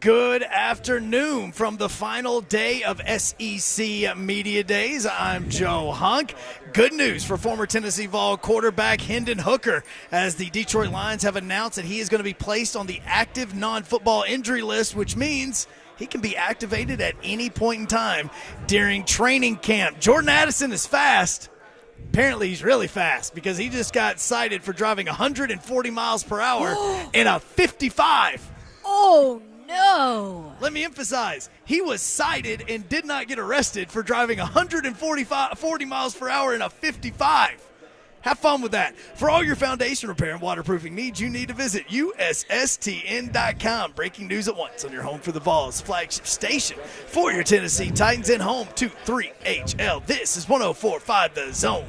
Good afternoon from the final day of SEC Media Days. I'm Joe Hunk. Good news for former Tennessee Vol quarterback Hendon Hooker, as the Detroit Lions have announced that he is going to be placed on the active non-football injury list, which means he can be activated at any point in time during training camp. Jordan Addison is fast. Apparently he's really fast because he just got cited for driving 140 miles per hour in a 55. Oh, no. Let me emphasize, he was cited and did not get arrested for driving 140 miles per hour in a 55. Have fun with that. For all your foundation repair and waterproofing needs, you need to visit USSTN.com. Breaking news at once on your home for the Vols flagship station for your Tennessee Titans and home to 3HL. This is 104.5 The Zone.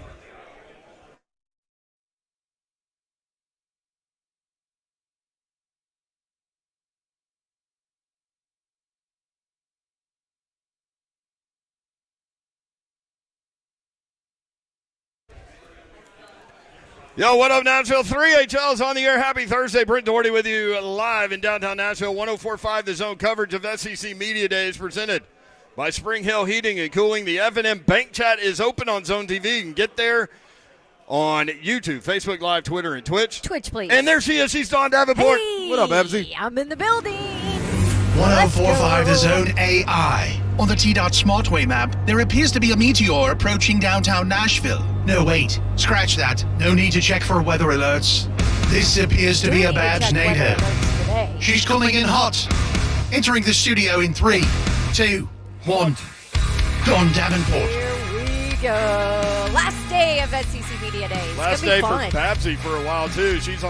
Yo, what up, Nashville? 3HL is on the air. Happy Thursday. Brent Doherty with you live in downtown Nashville. 104.5 The Zone coverage of SEC Media Days presented by Spring Hill Heating and Cooling. The F&M Bank Chat is open on Zone TV. You can get there on YouTube, Facebook Live, Twitter, and Twitch. Twitch, please. And there she is. She's Dawn Davenport. Hey, what up, Babsy? I'm in the building. 104.5 The Zone AI. On the T-Dot Smartway map, there appears to be a meteor approaching downtown Nashville. No, wait. Scratch that. No need to check for weather alerts. This appears to be a Babs NATO. She's coming in hot. Entering the studio in 3, 2, 1. Dawn Davenport. Here we go. Last day of SEC Media Days. Last day for Babsy for a while, too. She's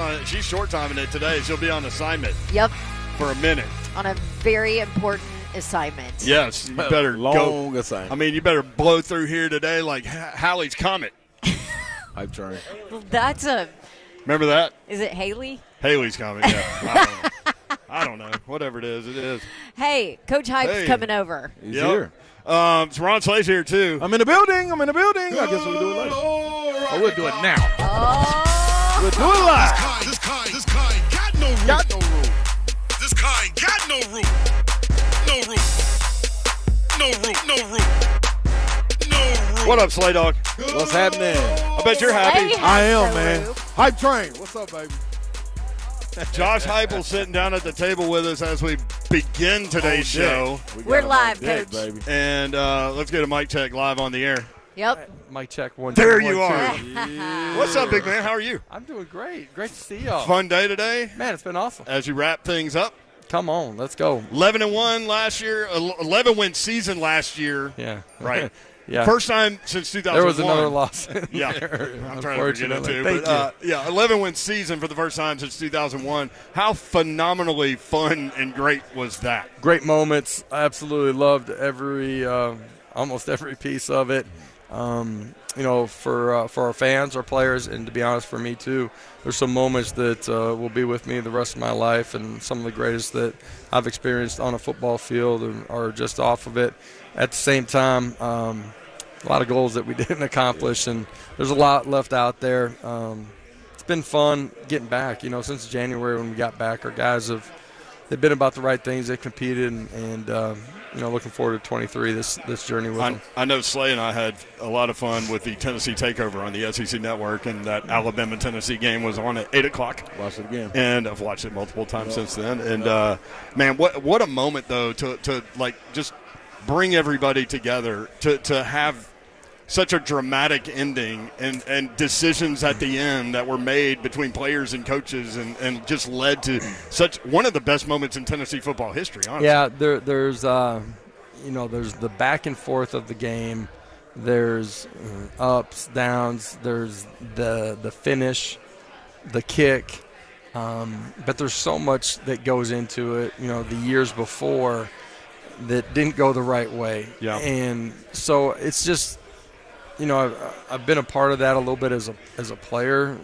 short timing it today. She'll be on assignment. Yep. For a minute. On a very important assignment. Yes, you better long assignment. I mean, you better blow through here today like Halley's Comet. I'm trying. Well, that's a. Remember that? Is it Haley? Haley's Comet, yeah. I don't know. Whatever it is, it is. Hey, Coach Hype's coming over. He's here. So Ron Slay's here, too. I'm in the building. I guess we'll do it later. Oh, we'll do it now. Oh. We'll do it live. This kind got no room. This kind got no room. No room. What up, Slay Dog? What's happening? I bet you're happy. I am, man. Hype train. What's up, baby? Josh Heupel sitting down at the table with us as we begin today's show. We're live, Coach. Baby. And let's get a mic check live on the air. Yep. Mic check 1. There 2, you 1, are. 2. What's up, big man? How are you? I'm doing great. Great to see y'all. Fun day today. Man, it's been awesome. As you wrap things up. Come on, let's go. 11-1 last year. 11-win season last year. Yeah. Right. Yeah. First time since 2001. There was another loss. Yeah. I'm trying to forget it too. Thank you. Yeah, 11-win season for the first time since 2001. How phenomenally fun and great was that? Great moments. I absolutely loved almost every piece of it. For our fans, our players, and to be honest, for me too. There's some moments that will be with me the rest of my life, and some of the greatest that I've experienced on a football field or just off of it. At the same time, a lot of goals that we didn't accomplish, and there's a lot left out there. It's been fun getting back. Since January when we got back, our guys they've been about the right things. They've competed, and looking forward to 23, this journey with them. I know Slay and I had a lot of fun with the Tennessee Takeover on the SEC Network, and that Alabama-Tennessee game was on at 8 o'clock. Watched it again. And I've watched it multiple times since then. And, man, what a moment, though, to just bring everybody together, to have such a dramatic ending and decisions at the end that were made between players and coaches and just led to such one of the best moments in Tennessee football history, honestly. Yeah, there's the back and forth of the game. There's ups, downs. There's the finish, the kick. But there's so much that goes into it, the years before that didn't go the right way. Yeah. And so it's just, I've been a part of that a little bit as a player.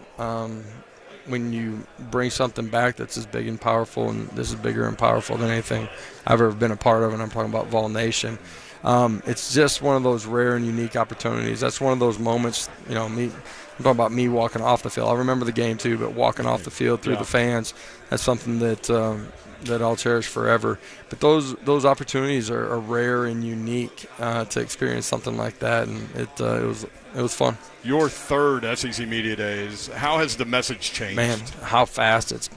When you bring something back that's as big and powerful, and this is bigger and powerful than anything I've ever been a part of, and I'm talking about Vol Nation. It's just one of those rare and unique opportunities. That's one of those moments, I'm talking about me walking off the field. I remember the game too, but walking off the field through the fans, that's something that I'll cherish forever. But those opportunities are rare and unique to experience something like that, and it was fun. Your third SEC Media Days, how has the message changed? Man, how fast it's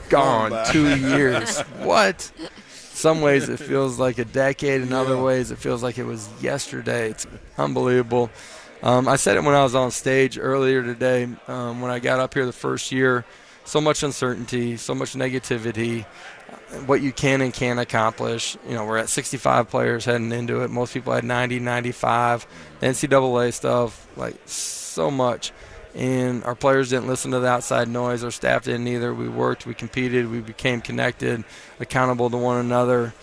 gone. 2 years. What? Some ways it feels like a decade. In other ways it feels like it was yesterday. It's unbelievable. I said it when I was on stage earlier today. When I got up here the first year, so much uncertainty, so much negativity, what you can and can't accomplish. We're at 65 players heading into it. Most people had 90, 95. The NCAA stuff, like so much. And our players didn't listen to the outside noise. Our staff didn't either. We worked, we competed, we became connected, accountable to one another,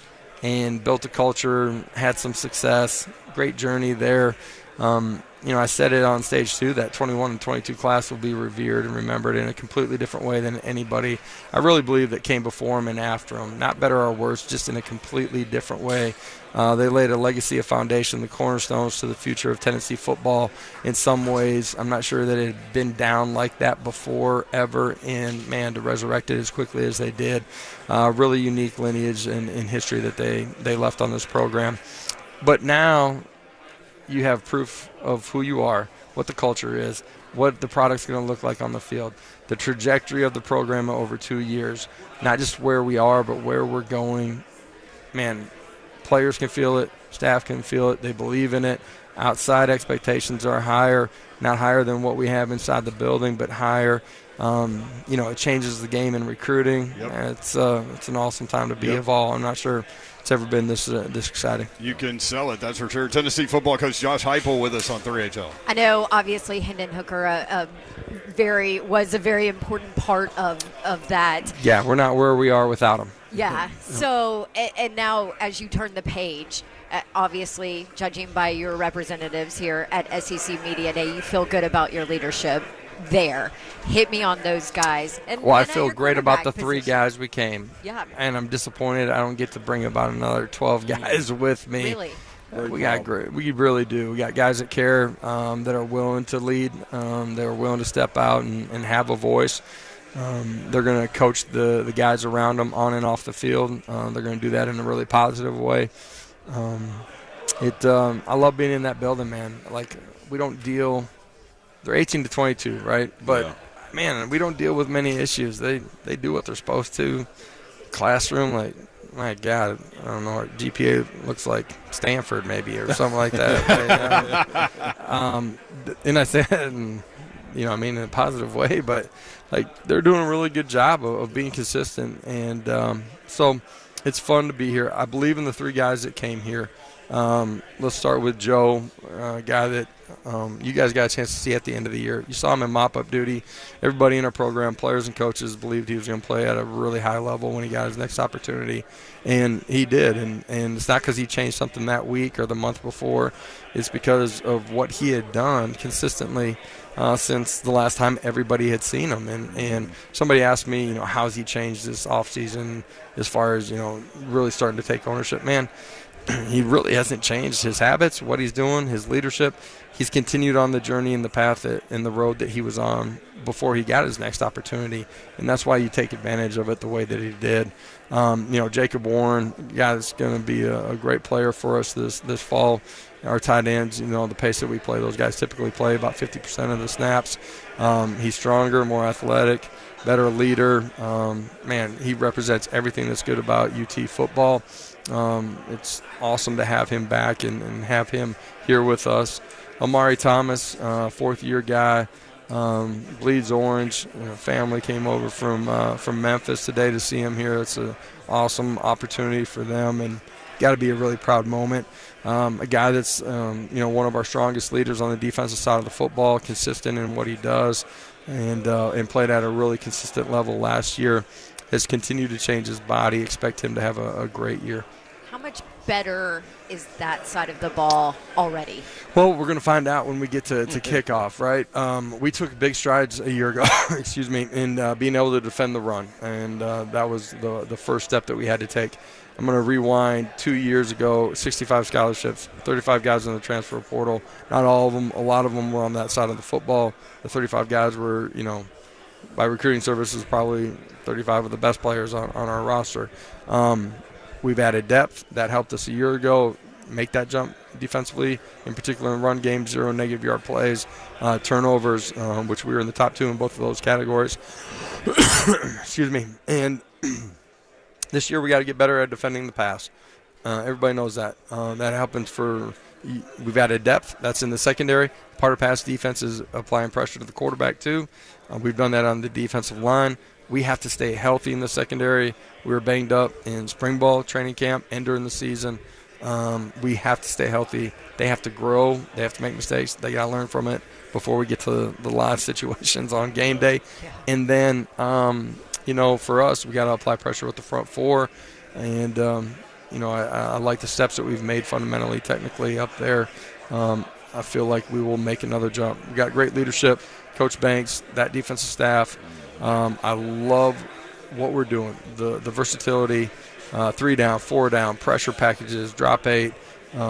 and built a culture, had some success. Great journey there. I said it on stage too, that 21 and 22 class will be revered and remembered in a completely different way than anybody I really believe that came before them and after them. Not better or worse, just in a completely different way. They laid a legacy, a foundation, the cornerstones to the future of Tennessee football in some ways. I'm not sure that it had been down like that before ever, and man, to resurrect it as quickly as they did. Really unique lineage and history that they left on this program. But now you have proof of who you are, what the culture is, what the product's going to look like on the field, the trajectory of the program over 2 years, not just where we are, but where we're going. Man, players can feel it, staff can feel it, they believe in it. Outside expectations are higher, not higher than what we have inside the building, but higher. It changes the game in recruiting. Yep. It's an awesome time to be a Vol. I'm not sure it's ever been this exciting. You can sell it, that's for sure. Tennessee football coach Josh Heupel with us on 3HL. I know, obviously, Hendon Hooker was a very important part of that. Yeah, we're not where we are without him. Yeah. So, and now as you turn the page, obviously, judging by your representatives here at SEC Media Day, you feel good about your leadership there. Hit me on those guys. I feel great about the 3 guys we came. Yeah. And I'm disappointed I don't get to bring about another 12 guys with me. Really? We got great. We really do. We got guys that care, that are willing to lead, that are willing to step out and have a voice. They're going to coach the guys around them on and off the field. They're going to do that in a really positive way. I love being in that building, man. Like, we don't deal – they're 18 to 22, right? But, man, we don't deal with many issues. They do what they're supposed to. Classroom, like, my God, I don't know. Our GPA looks like Stanford maybe or something like that. And I said, in a positive way, but, like, they're doing a really good job of being consistent. And so it's fun to be here. I believe in the 3 guys that came here. Let's start with Joe, a guy that you guys got a chance to see at the end of the year. You saw him in mop-up duty. Everybody in our program, players and coaches, believed he was going to play at a really high level when he got his next opportunity, and he did. And it's not because he changed something that week or the month before. It's because of what he had done consistently since the last time everybody had seen him. And somebody asked me, how's he changed this offseason as far as, really starting to take ownership. Man, he really hasn't changed his habits, what he's doing, his leadership. He's continued on the journey and the path and the road that he was on before he got his next opportunity, and that's why you take advantage of it the way that he did. Jacob Warren, guy that's going to be a great player for us this fall. Our tight ends, the pace that we play, those guys typically play about 50% of the snaps. He's stronger, more athletic, better leader. He represents everything that's good about UT football. It's awesome to have him back and have him here with us. Amari Thomas, 4th-year guy, bleeds orange. Family came over from Memphis today to see him here. It's an awesome opportunity for them, and got to be a really proud moment. A guy that's one of our strongest leaders on the defensive side of the football, consistent in what he does, and played at a really consistent level last year. Has continued to change his body. Expect him to have a great year. How much better is that side of the ball already? Well, we're going to find out when we get to kickoff, right? We took big strides a year ago, excuse me, in being able to defend the run, and that was the first step that we had to take. I'm going to rewind 2 years ago, 65 scholarships, 35 guys in the transfer portal. Not all of them, a lot of them were on that side of the football. The 35 guys were, by recruiting services, probably 35 of the best players on our roster. We've added depth. That helped us a year ago make that jump defensively, in particular in run game, 0 negative yard plays, turnovers, which we were in the top 2 in both of those categories. Excuse me. And this year we got to get better at defending the pass. Everybody knows that. That happens we've added depth. That's in the secondary. Part of pass defense is applying pressure to the quarterback too. We've done that on the defensive line. We have to stay healthy in the secondary. We were banged up in spring ball, training camp, and during the season. We have to stay healthy. They have to grow. They have to make mistakes. They got to learn from it before we get to the live situations on game day. Yeah. And then, for us, we got to apply pressure with the front 4. And, I like the steps that we've made fundamentally, technically up there. I feel like we will make another jump. We got great leadership, Coach Banks, that defensive staff. I love what we're doing, the versatility, 3 down, 4 down, pressure packages, drop 8. You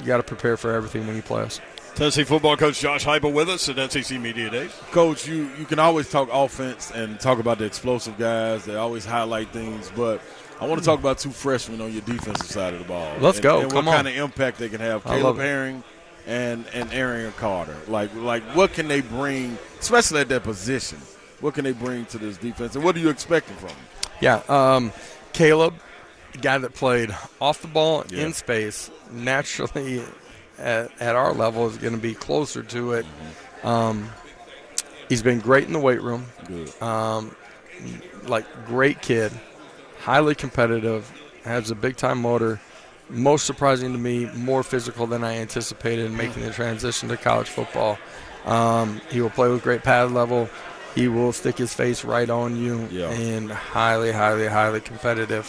got to prepare for everything when you play us. Tennessee football coach Josh Heupel with us at SEC Media Days. Coach, you can always talk offense and talk about the explosive guys. They always highlight things, but I want to talk about 2 freshmen on your defensive side of the ball. Let's go. And Come what on. kind of impact they can have. I love Caleb it. Herring and Arian Carter. Like what can they bring, especially at that position? What can they bring to this defense, and what are you expecting from them? Yeah, Caleb, the guy that played off the ball in space, naturally at our level is going to be closer to it. He's been great in the weight room. Good. Great kid, highly competitive, has a big-time motor. Most surprising to me, more physical than I anticipated in making the transition to college football. He will play with great pad level. He will stick his face right on you, and highly, highly, highly competitive.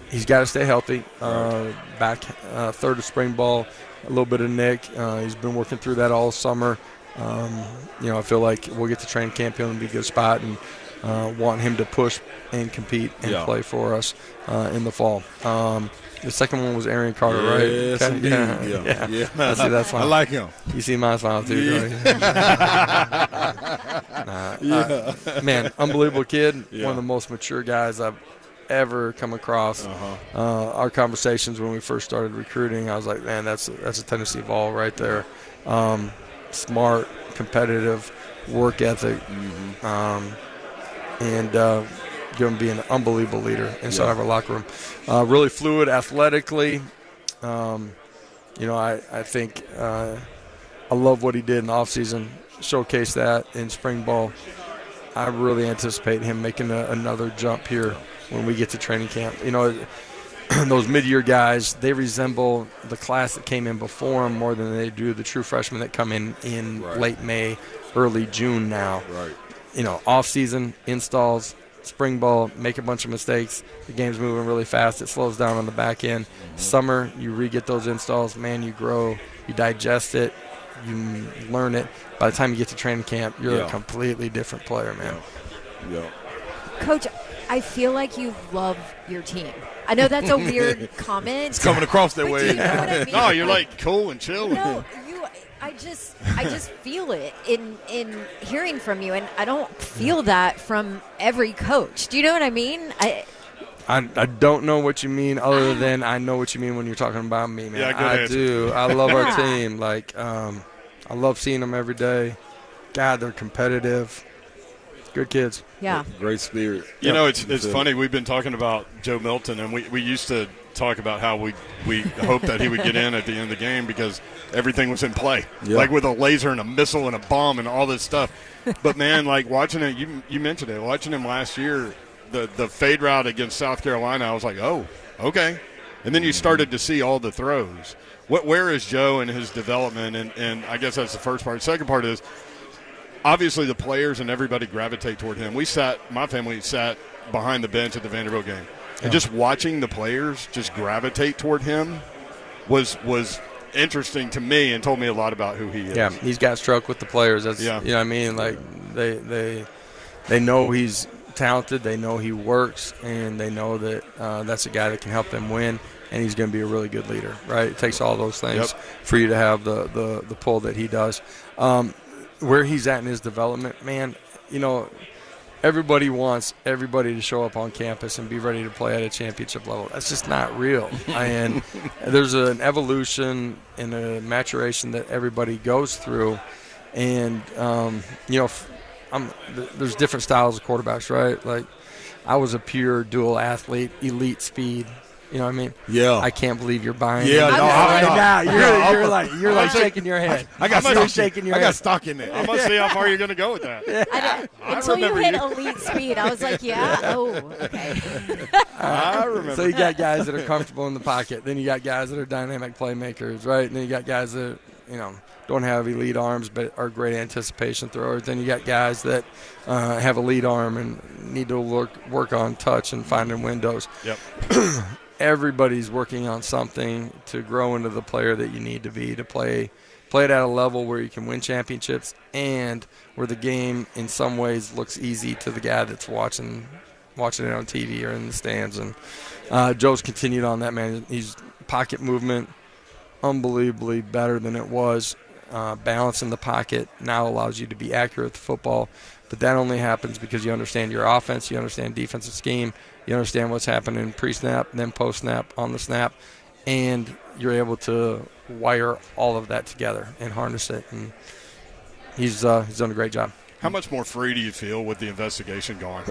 He's got to stay healthy. Back third of spring ball, a little bit of Nick. He's been working through that all summer. I feel like we'll get to training camp. He'll be a good spot, and want him to push and compete and play for us in the fall. The second one was Arian Carter, right? Yes, Okay. indeed. Yeah. I see that smile. I like him. You see my smile too, don't you? Man, unbelievable kid. Yeah. One of the most mature guys I've ever come across. Our conversations when we first started recruiting, I was like, man, that's a Tennessee Vol right there. Smart, competitive, work ethic, and going to be an unbelievable leader inside of our locker room. Really fluid athletically. I think I love what he did in the offseason, showcase that in spring ball. I really anticipate him making another jump here when we get to training camp. Those mid-year guys, they resemble the class that came in before him more than they do the true freshmen that come in late May, early June now. Right. Off-season, installs, spring ball, make a bunch of mistakes. The game's moving really fast. It slows down on the back end. Summer, you re-get those installs. Man, you grow. You digest it. You learn it. By the time you get to training camp, you're a completely different player, man. Yeah. Coach, I feel like you love your team. I know that's a weird comment. It's coming across that but way. do you know what I mean? No, you're like cool and chill. No, I just feel it in hearing from you, and I don't feel that from every coach. Do you know what I mean? I don't know what you mean other than I know what you mean when you're talking about me, man. Yeah, go I ahead. do. I love our team. I love seeing them every day. God, they're competitive. Good kids. Yeah. Great spirit. It's funny. We've been talking about Joe Milton, and we used to talk about how we hoped that he would get in at the end of the game because everything was in play, like with a laser and a missile and a bomb and all this stuff. But, man, watching it, you mentioned it, watching him last year, the fade route against South Carolina, I was like, oh, okay. And then you started to see all the throws. Where is Joe in his development? And I guess that's the first part. The second part is, obviously the players and everybody gravitate toward him. My family sat behind the bench at the Vanderbilt game. And just watching the players just gravitate toward him was interesting to me and told me a lot about who he is. Yeah, he's got stroke with the players. That's, yeah. You know what I mean? Like, they know he's talented, they know he works, and they know that that's a guy that can help them win, and he's going to be a really good leader, right? It takes all those things for you to have the pull that he does. Where he's at in his development, man, you know, everybody wants everybody to show up on campus and be ready to play at a championship level. That's just not real. And there's an evolution and a maturation that everybody goes through. And, you know, there's different styles of quarterbacks, right? Like, I was a pure dual athlete, elite speed. You know what I mean? Yeah. I can't believe you're buying. Yeah, no, you're like shaking your head. I got stock in there. I'm gonna see how far you're gonna go with that. Until you hit elite speed, I was like, yeah, okay. I remember. So you got guys that are comfortable in the pocket. Then you got guys that are dynamic playmakers, right? And then you got guys that, you know, don't have elite arms but are great anticipation throwers. Then you got guys that have a lead arm and need to work on touch and finding windows. Yep. Everybody's working on something to grow into the player that you need to be to play it at a level where you can win championships and where the game in some ways looks easy to the guy that's watching it on TV or in the stands. And Joe's continued on that, man. He's pocket movement unbelievably better than it was. Balance in the pocket now allows you to be accurate with the football, but that only happens because you understand your offense, you understand defensive scheme, you understand what's happening pre-snap, then post-snap, on the snap, and you're able to wire all of that together and harness it. And he's done a great job. How much more free do you feel with the investigation going?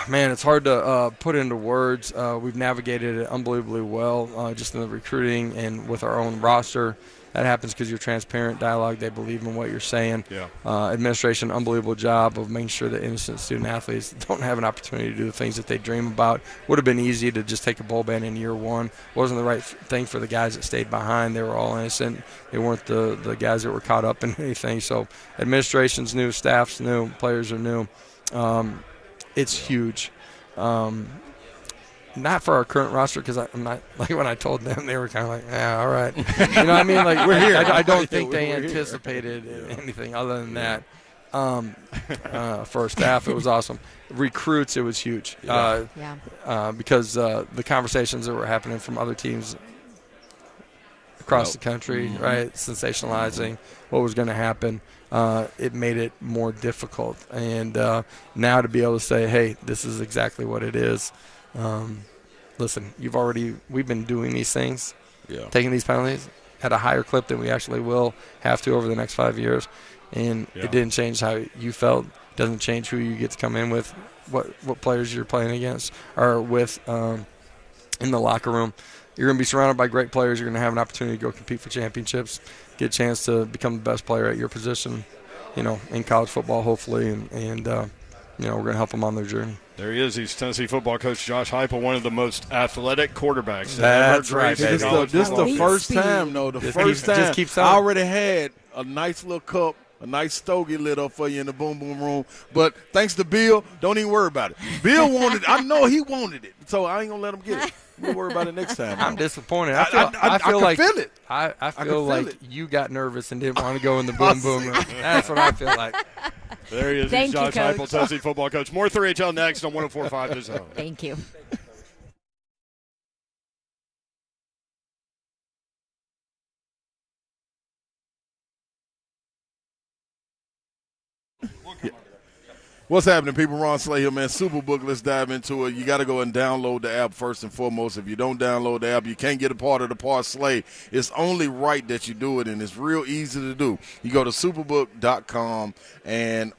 Man, it's hard to put into words. We've navigated it unbelievably well, just in the recruiting and with our own roster. That happens because you're transparent, dialogue. They believe in what you're saying. Yeah. Administration, unbelievable job of making sure that innocent student athletes don't have an opportunity to do the things that they dream about. Would have been easy to just take a bowl ban in year one. Wasn't the right thing for the guys that stayed behind. They were all innocent. They weren't the guys that were caught up in anything. So administration's new, staff's new, players are new. It's huge. Not for our current roster, because I'm not, like, when I told them, they were kind of like, yeah, all right. You know what I mean? Like, we're here. I don't think they anticipated anything other than that. For our staff, it was awesome. Recruits, it was huge. Because the conversations that were happening from other teams across the country, right, sensationalizing what was going to happen, it made it more difficult. And now to be able to say, hey, this is exactly what it is. Listen, we've been doing these things, taking these penalties at a higher clip than we actually will have to over the next 5 years. And it didn't change how you felt. It doesn't change who you get to come in with, what players you're playing against or with in the locker room. You're going to be surrounded by great players. You're going to have an opportunity to go compete for championships, get a chance to become the best player at your position, you know, in college football, hopefully, and you know, we're going to help them on their journey. There he is. He's Tennessee football coach Josh Heupel, one of the most athletic quarterbacks. That's right. This is the first time, though. I already had a nice little cup, a nice stogie lit up for you in the boom boom room. But thanks to Bill, don't even worry about it. Bill wanted it. I know he wanted it, so I ain't going to let him get it. We'll worry about it next time. I'm disappointed. I feel like feel it. I feel like you got nervous and didn't want to go in the boom boom room. That's what I feel like. There he is. He's Josh Heupel, Tennessee football coach. More 3HL next on 104.5 The Zone. Thank you. What's happening, people? Ron Slay here, man. Superbook, let's dive into it. You got to go and download the app first and foremost. If you don't download the app, you can't get a part of the parlay. It's only right that you do it, and it's real easy to do. You go to superbook.com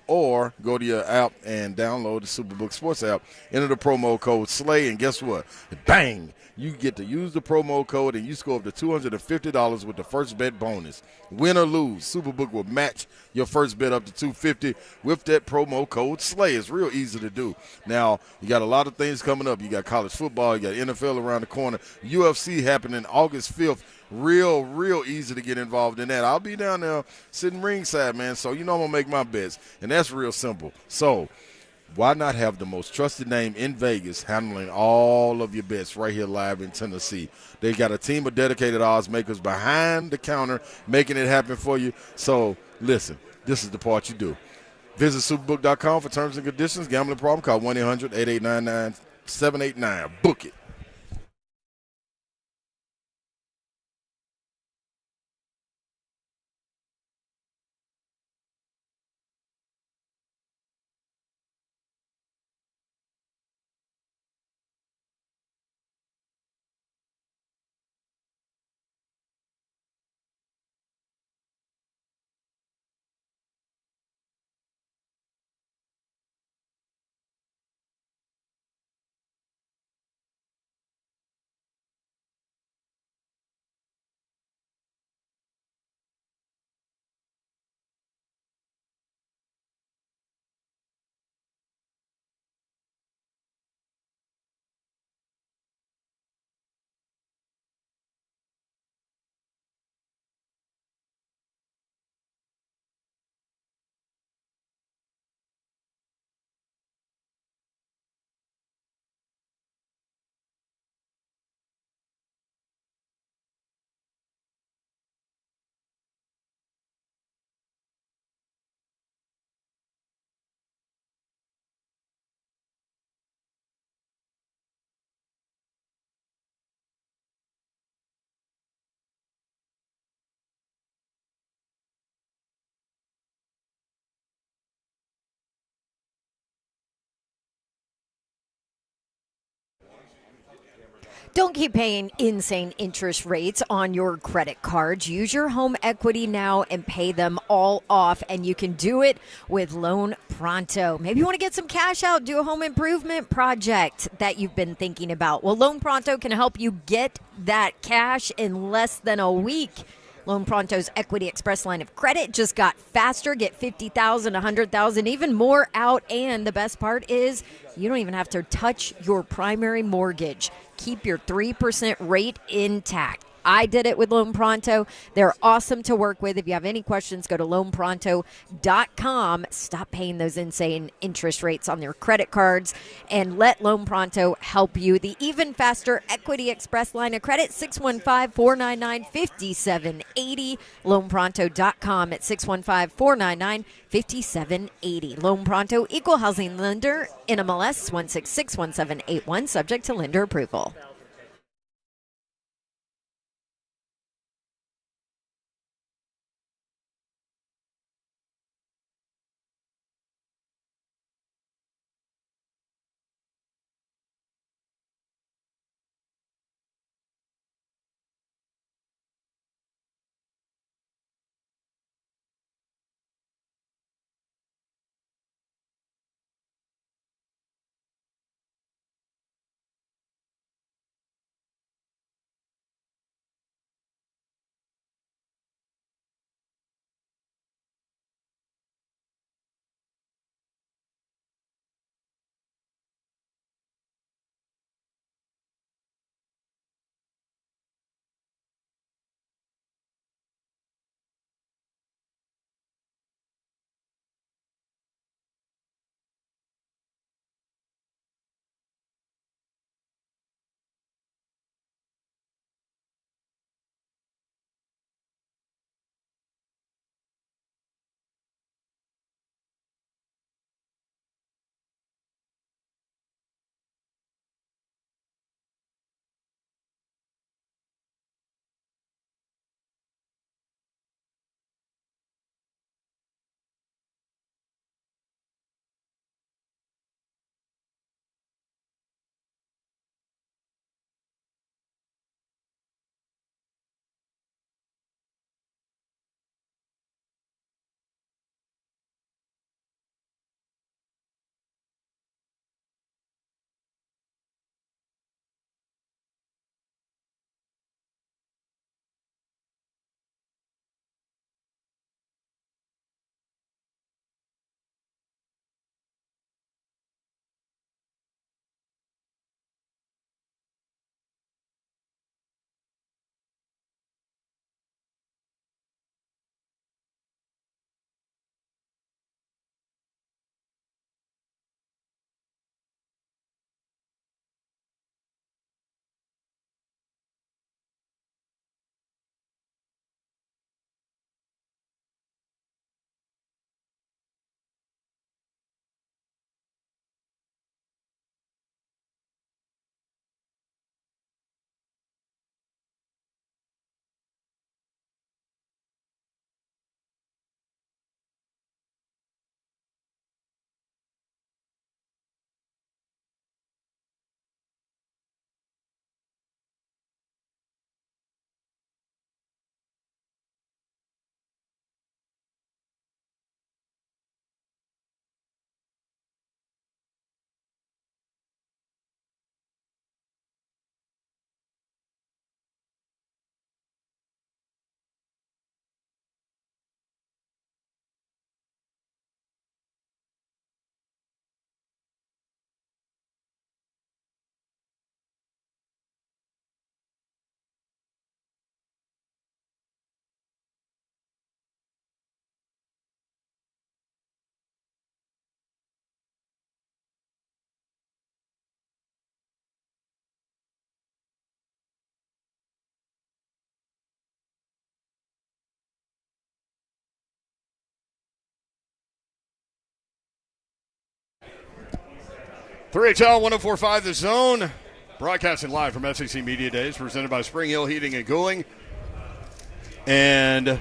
or go to your app and download the Superbook Sports app. Enter the promo code SLAY, and guess what? Bang! You get to use the promo code, and you score up to $250 with the first bet bonus. Win or lose, Superbook will match your first bet up to $250 with that promo code SLAY. It's real easy to do. Now, you got a lot of things coming up. You got college football. You got NFL around the corner. UFC happening August 5th. Real easy to get involved in that. I'll be down there sitting ringside, man, so you know I'm going to make my bets, and that's real simple. So Why not have the most trusted name in Vegas handling all of your bets right here live in Tennessee? They got a team of dedicated odds makers behind the counter making it happen for you. So, listen, this is the part you do. Visit Superbook.com for terms and conditions. Gambling problem, call 1-800-8899-789. Book it. Don't keep paying insane interest rates on your credit cards. Use your home equity now and pay them all off. And you can do it with Loan Pronto. Maybe you want to get some cash out, do a home improvement project that you've been thinking about. Well, Loan Pronto can help you get that cash in less than a week. Loan Pronto's Equity Express line of credit just got faster. Get $50,000, $100,000, even more out. And the best part is you don't even have to touch your primary mortgage. Keep your 3% rate intact. I did it with Loan Pronto. They're awesome to work with. If you have any questions, go to loanpronto.com. Stop paying those insane interest rates on their credit cards and let Loan Pronto help you. The even faster Equity Express line of credit, 615-499-5780. Loanpronto.com at 615-499-5780. Loan Pronto, equal housing lender, NMLS 1661781, subject to lender approval. 3HL 104.5 The Zone, broadcasting live from SEC Media Days, presented by Spring Hill Heating and Cooling. And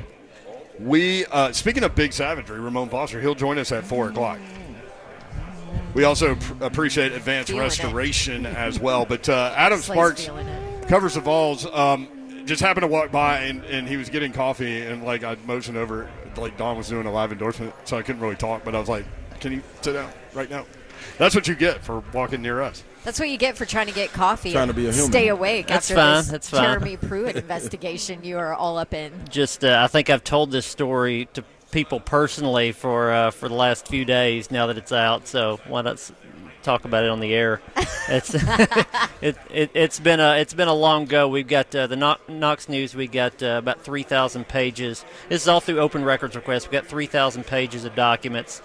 we, speaking of big savagery, Ramon Foster, he'll join us at 4 o'clock. We also appreciate Advanced Restoration as well. But Adam Sparks covers the Vols. Just happened to walk by, and he was getting coffee, and, like, I motioned over, like, Don was doing a live endorsement, so I couldn't really talk. But I was like, can you sit down right now? That's what you get for walking near us. That's what you get for trying to get coffee. Trying to be a human. Stay awake That's after fine. this That's fine. Jeremy Pruitt investigation you are all up in. Just, I think I've told this story to people personally for the last few days now that it's out. So why not talk about it on the air? It's it's been a long go. We've got the Knox News. We got about 3,000 pages. This is all through open records requests. We got 3,000 pages of documents.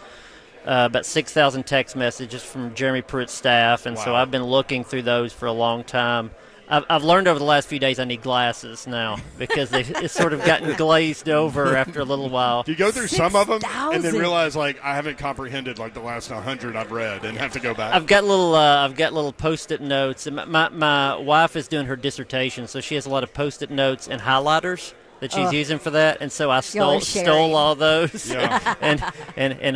About 6,000 text messages from Jeremy Pruitt's staff, and so I've been looking through those for a long time. I've learned over the last few days I need glasses now because it's sort of gotten glazed over after a little while. Do you go through some of them 6,000? and then realize, like, I haven't comprehended, like, the last 100 I've read and have to go back? I've got little Post-it notes. And my wife is doing her dissertation, so she has a lot of Post-it notes and highlighters that she's using for that, and so I stole all those and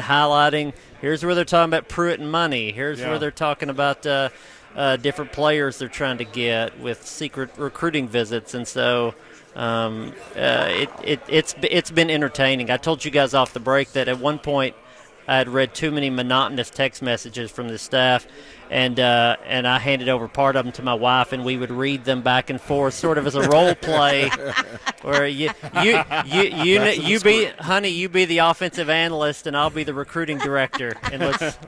highlighting. Here's where they're talking about Pruitt and money. Here's where they're talking about different players they're trying to get with secret recruiting visits, and so it's been entertaining. I told you guys off the break that at one point I had read too many monotonous text messages from the staff, and I handed over part of them to my wife, and we would read them back and forth, sort of as a role play, where you be the offensive analyst, and I'll be the recruiting director, and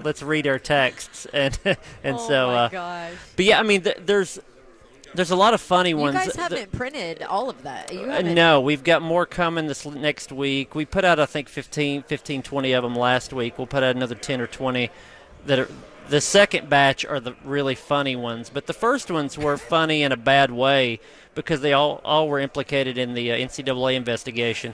let's read our texts, and so. My gosh. But yeah, I mean, there's a lot of funny ones. You guys haven't printed all of that. You haven't. No, we've got more coming this next week. We put out, I think, 15, 20 of them last week. We'll put out another 10 or 20 that are – the second batch are the really funny ones. But the first ones were funny in a bad way because they all were implicated in the NCAA investigation.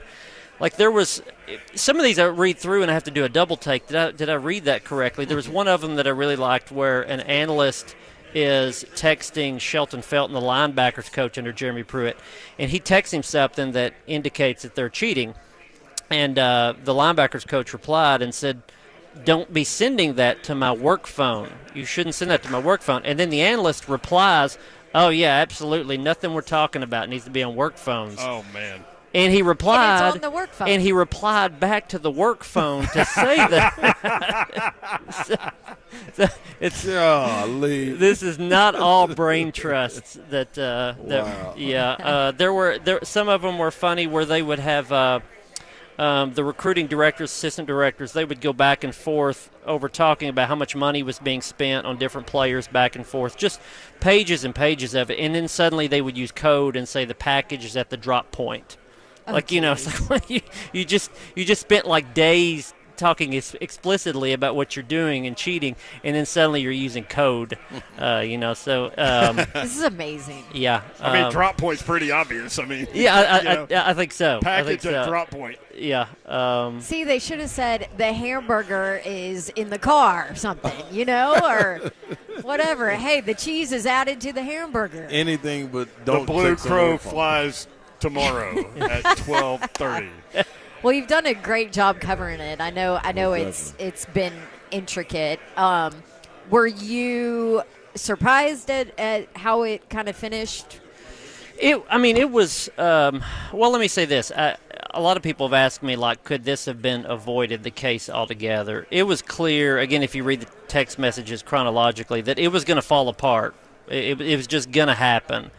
Like there was – some of these I read through and I have to do a double take. Did I read that correctly? There was one of them that I really liked where an analyst – is texting Shelton Felton, the linebackers coach under Jeremy Pruitt, and he texts him something that indicates that they're cheating. And the linebackers coach replied and said, "Don't be sending that to my work phone. You shouldn't send that to my work phone." And then the analyst replies, "Oh, yeah, absolutely. Nothing we're talking about needs to be on work phones." Oh, man. And he replied, and it's on the work phone. And he replied back to the work phone to say that. This is not all brain trusts. Some of them were funny where they would have the recruiting directors, assistant directors. They would go back and forth over talking about how much money was being spent on different players, back and forth, just pages and pages of it. And then suddenly they would use code and say the package is at the drop point. It's like you just spent like days talking explicitly about what you're doing and cheating, and then suddenly you're using code. This is amazing. Yeah, I mean, drop point's pretty obvious. I mean, I think so. Package at drop point. Yeah. See, they should have said the hamburger is in the car or something, or whatever. Hey, the cheese is added to the hamburger. Anything but don't. The blue crow flies tomorrow at 12:30. Well, you've done a great job covering it. I know it's been intricate. Were you surprised at how it kind of finished? It was. Well, let me say this. A lot of people have asked me, like, could this have been avoided, the case altogether? It was clear, again, if you read the text messages chronologically, that it was going to fall apart. It was just going to happen.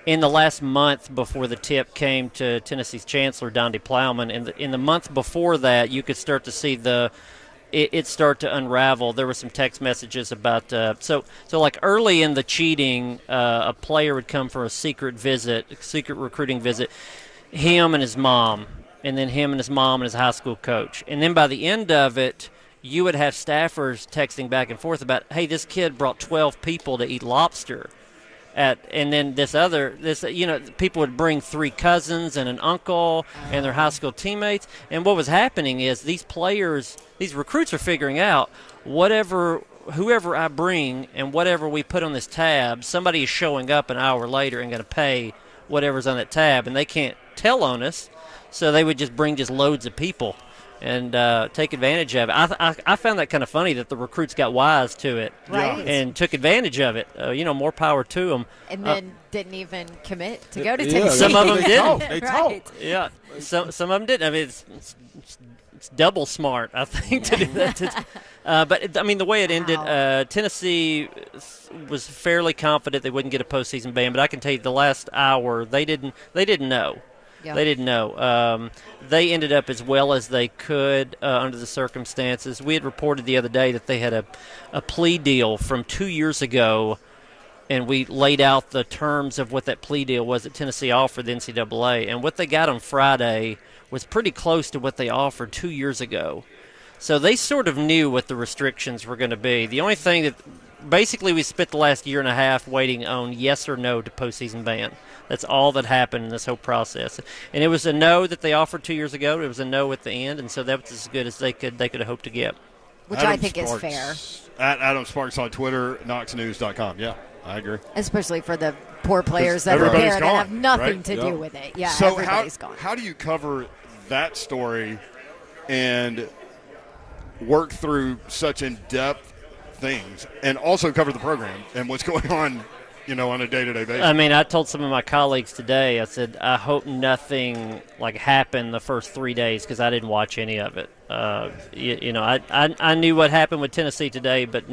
In the last month before the tip came to Tennessee's chancellor, Donde Plowman, in the month before that, you could start to see it start to unravel. There were some text messages about so like early in the cheating, a player would come for a secret recruiting visit, him and his mom, and then him and his mom and his high school coach, and then by the end of it, you would have staffers texting back and forth about, hey, this kid brought 12 people to eat lobster. And then people would bring 3 cousins and an uncle and their high school teammates. And what was happening is these recruits are figuring out whatever whoever I bring and whatever we put on this tab, somebody is showing up an hour later and going to pay whatever's on that tab, and they can't tell on us, so they would just bring just loads of people and take advantage of it. I found that kind of funny that the recruits got wise to it and took advantage of it. More power to them. And then didn't even commit to go to Tennessee. Some of them didn't. They Right. talk. Yeah, some of them didn't. I mean, it's double smart, I think, to do that. But I mean, the way it ended, Tennessee was fairly confident they wouldn't get a postseason ban. But I can tell you, the last hour they didn't know. Yeah. They didn't know. They ended up as well as they could under the circumstances. We had reported the other day that they had a plea deal from 2 years ago, and we laid out the terms of what that plea deal was that Tennessee offered the NCAA. And what they got on Friday was pretty close to what they offered 2 years ago. So they sort of knew what the restrictions were going to be. The only thing that basically we spent the last year and a half waiting on yes or no to postseason ban. That's all that happened in this whole process. And it was a no that they offered 2 years ago. It was a no at the end, and so that was as good as they could have hoped to get. Which Adam I think Sparks, is fair. At Adam Sparks on Twitter, KnoxNews.com. Yeah, I agree. Especially for the poor players that are everybody's there that gone, have nothing right? to do with it. Yeah, So everybody's gone. how do you cover that story and work through such in-depth things and also cover the program and what's going on, on a day-to-day basis? I mean, I told some of my colleagues today, I said, I hope nothing happened the first 3 days because I didn't watch any of it. I knew what happened with Tennessee today, but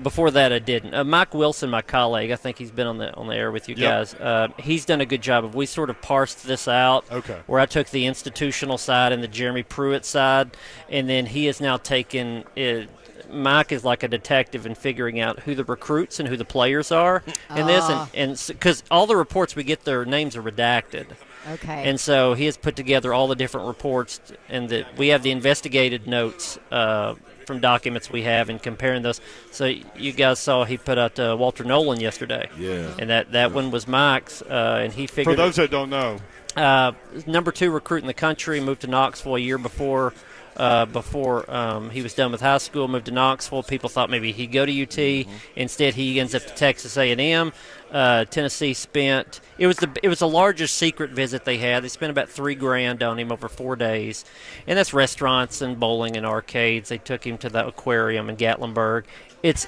before that I didn't. Mike Wilson, my colleague, I think he's been on the air with you guys. He's done a good job we sort of parsed this out. Okay. Where I took the institutional side and the Jeremy Pruitt side, and then he has now taken it. Mike is like a detective in figuring out who the recruits and who the players are in this, and because all the reports we get, their names are redacted. Okay. And so he has put together all the different reports, and we have the investigated notes from documents we have and comparing those. So you guys saw he put out Walter Nolan yesterday. Yeah. And that one was Mike's, and he figured. For those that don't know. Number 2 recruit in the country, moved to Knoxville a year before he was done with high school, moved to Knoxville. People thought maybe he'd go to UT. Instead, he ends up to Texas A&M. Tennessee spent it was the largest secret visit they had. They spent about $3,000 on him over 4 days, and that's restaurants and bowling and arcades. They took him to the aquarium in Gatlinburg. It's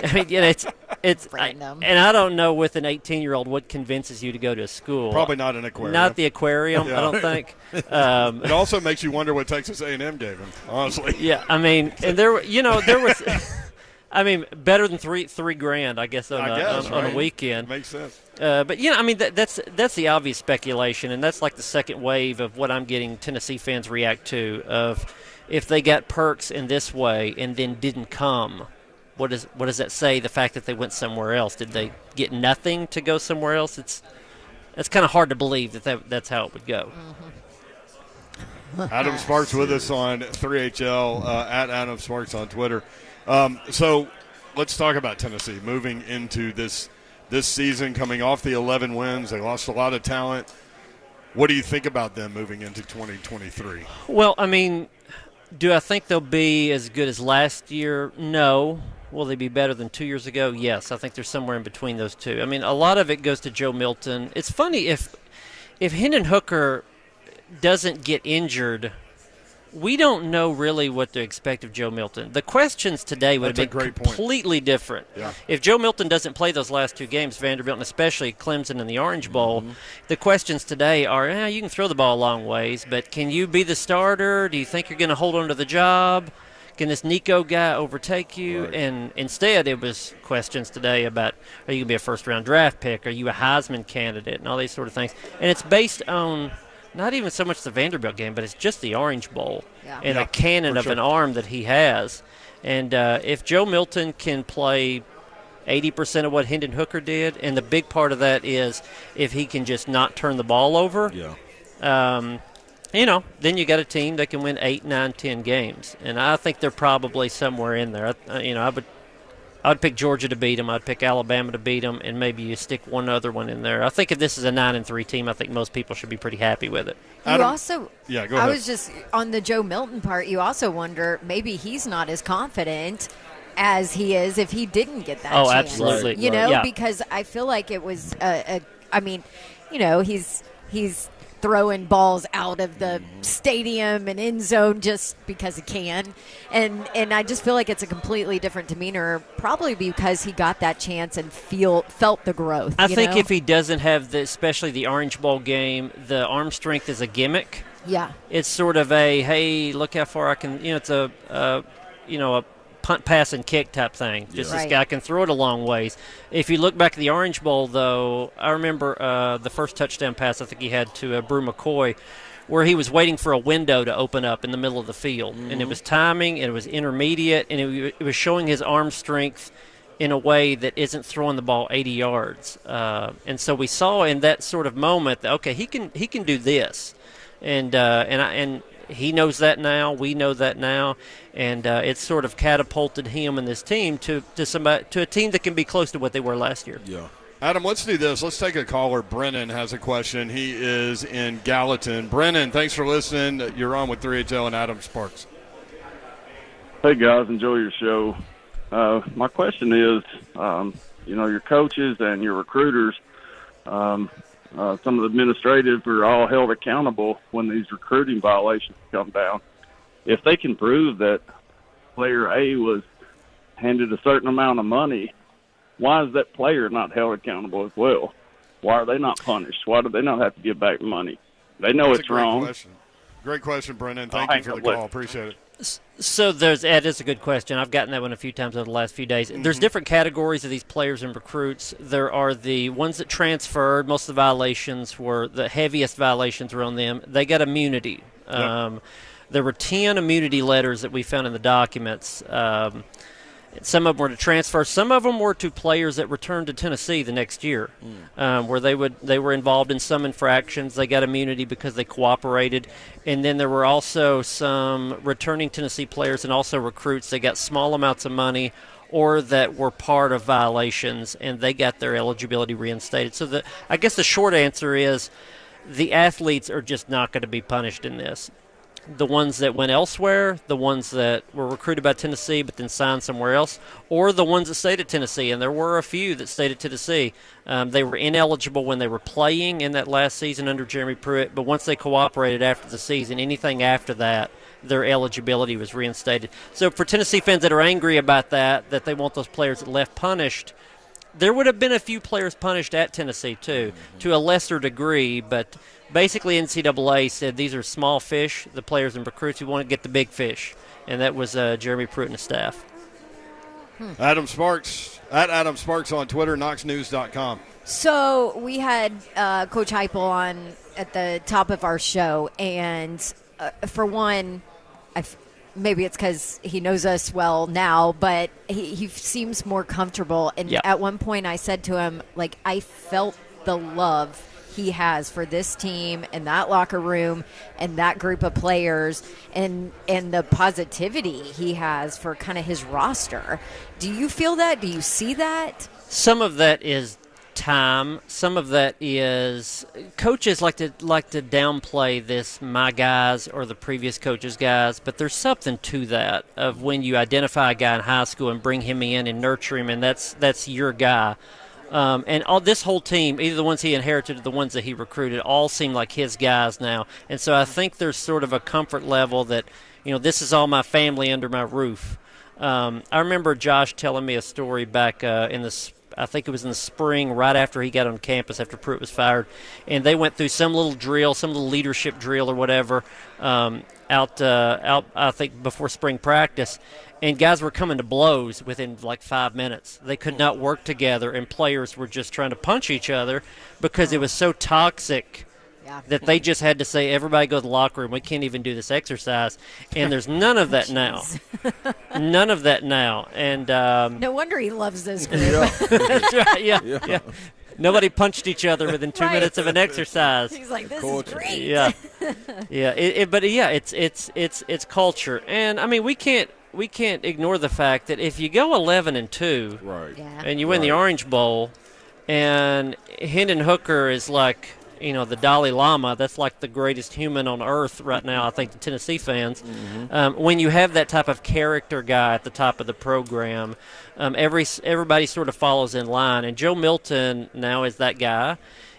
and I don't know with an 18-year-old what convinces you to go to a school. Probably not an aquarium. Not the aquarium, Yeah. I don't think. It also makes you wonder what Texas A&M gave him, honestly. Yeah, I mean, and there was, I mean, better than $3,000, I guess, on a weekend. Makes sense. But I mean, that's the obvious speculation, and that's like the second wave of what I'm getting Tennessee fans react to. Of if they got perks in this way and then didn't come. What does that say? The fact that they went somewhere else, did they get nothing to go somewhere else? It's kind of hard to believe that's how it would go. Adam Sparks with us on 3HL at Adam Sparks on Twitter. So let's talk about Tennessee moving into this season, coming off the 11 wins. They lost a lot of talent. What do you think about them moving into 2023? Well, I mean, do I think they'll be as good as last year? No. Will they be better than 2 years ago? Yes. I think they're somewhere in between those two. I mean, a lot of it goes to Joe Milton. It's funny, if Hendon Hooker doesn't get injured, we don't know really what to expect of Joe Milton. The questions today would have been completely different. Yeah. If Joe Milton doesn't play those last 2 games, Vanderbilt and especially Clemson in the Orange Bowl, the questions today are, you can throw the ball a long ways, but can you be the starter? Do you think you're going to hold on to the job? Can this Nico guy overtake you? Right. And instead it was questions today about, are you going to be a first-round draft pick? Are you a Heisman candidate? And all these sort of things. And it's based on not even so much the Vanderbilt game, but it's just the Orange Bowl and a cannon of an arm that he has. And if Joe Milton can play 80% of what Hendon Hooker did, and the big part of that is if he can just not turn the ball over, then you got a team that can win 8, 9, 10 games. And I think they're probably somewhere in there. I would I'd pick Georgia to beat them. I'd pick Alabama to beat them, and maybe you stick one other one in there. I think if this is a 9-3 team, I think most people should be pretty happy with it. You also, yeah, go ahead. I was just on the Joe Milton part. You also wonder maybe he's not as confident as he is if he didn't get that chance. Absolutely. You know, Yeah. because I feel like it was I mean, you know, he's throwing balls out of the stadium and end zone just because he can, and I just feel like it's a completely different demeanor, probably because he got that chance and felt the growth. I think if he doesn't have especially the Orange Bowl game, the arm strength is a gimmick. Yeah, it's sort of a hey, look how far I can. It's a punt, pass, and kick type thing. Just this guy can throw it a long ways. If you look back at the Orange Bowl, though, I remember the first touchdown pass I think he had to Brew McCoy, where he was waiting for a window to open up in the middle of the field. And it was timing, and it was intermediate, and it was showing his arm strength in a way that isn't throwing the ball 80 yards. And so we saw in that sort of moment that, okay, he can do this. And he knows that now. We know that now, and it's sort of catapulted him and this team to a team that can be close to what they were last year. Yeah. Adam, let's do this. Let's take a caller. Brennan has a question. He is in Gallatin. Brennan, thanks for listening. You're on with 3HL and Adam Sparks. Hey guys, enjoy your show. My question is, your coaches and your recruiters. Some of the administrative are all held accountable when these recruiting violations come down. If they can prove that player A was handed a certain amount of money, why is that player not held accountable as well? Why are they not punished? Why do they not have to give back money? They know it's wrong. Great question, Brennan. Thank you for the call. Appreciate it. So that is a good question. I've gotten that one a few times over the last few days. There's different categories of these players and recruits. There are the ones that transferred. Most of the violations were the heaviest violations were on them. They got immunity. Yep. There were 10 immunity letters that we found in the documents. Some of them were to transfer. Some of them were to players that returned to Tennessee the next year, where they were involved in some infractions. They got immunity because they cooperated. And then there were also some returning Tennessee players and also recruits that got small amounts of money or that were part of violations, and they got their eligibility reinstated. So I guess the short answer is the athletes are just not going to be punished in this. The ones that went elsewhere, the ones that were recruited by Tennessee but then signed somewhere else, or the ones that stayed at Tennessee, and there were a few that stayed at Tennessee. They were ineligible when they were playing in that last season under Jeremy Pruitt, but once they cooperated after the season, anything after that, their eligibility was reinstated. So for Tennessee fans that are angry about that they want those players that left punished, there would have been a few players punished at Tennessee too, to a lesser degree, but basically NCAA said these are small fish, the players and recruits who want to get the big fish, and that was Jeremy Pruitt and his staff. Adam Sparks, at Adam Sparks on Twitter, knoxnews.com. So we had Coach Heupel on at the top of our show, and for one, maybe it's because he knows us well now, but he seems more comfortable. And at one point I said to him, like, I felt the love he has for this team and that locker room and that group of players and the positivity he has for kind of his roster. Do you feel that? Do you see that? Some of that is time. Some of that is coaches like to downplay this, my guys or the previous coach's guys, but there's something to that of when you identify a guy in high school and bring him in and nurture him, and that's your guy. And this whole team, either the ones he inherited or the ones that he recruited, all seem like his guys now. And so I think there's sort of a comfort level that, this is all my family under my roof. I remember Josh telling me a story back I think it was in the spring, right after he got on campus, after Pruitt was fired, and they went through some little drill, some little leadership drill or whatever, out I think before spring practice, and guys were coming to blows within like 5 minutes. They could not work together, and players were just trying to punch each other because it was so toxic. Yeah. That they just had to say, everybody go to the locker room. We can't even do this exercise. And there's none of that now. None of that now. And no wonder he loves this group. That's right. Yeah. Nobody punched each other within 2 minutes of an exercise. He's like, this is great. Yeah. But it's culture. And, I mean, we can't we can't ignore the fact that if you go 11-2, Right. Yeah. and you win the Orange Bowl, and Hendon Hooker is like, the Dalai Lama. That's like the greatest human on earth right now, I think, to Tennessee fans. When you have that type of character guy at the top of the program, everybody sort of follows in line. And Joe Milton now is that guy.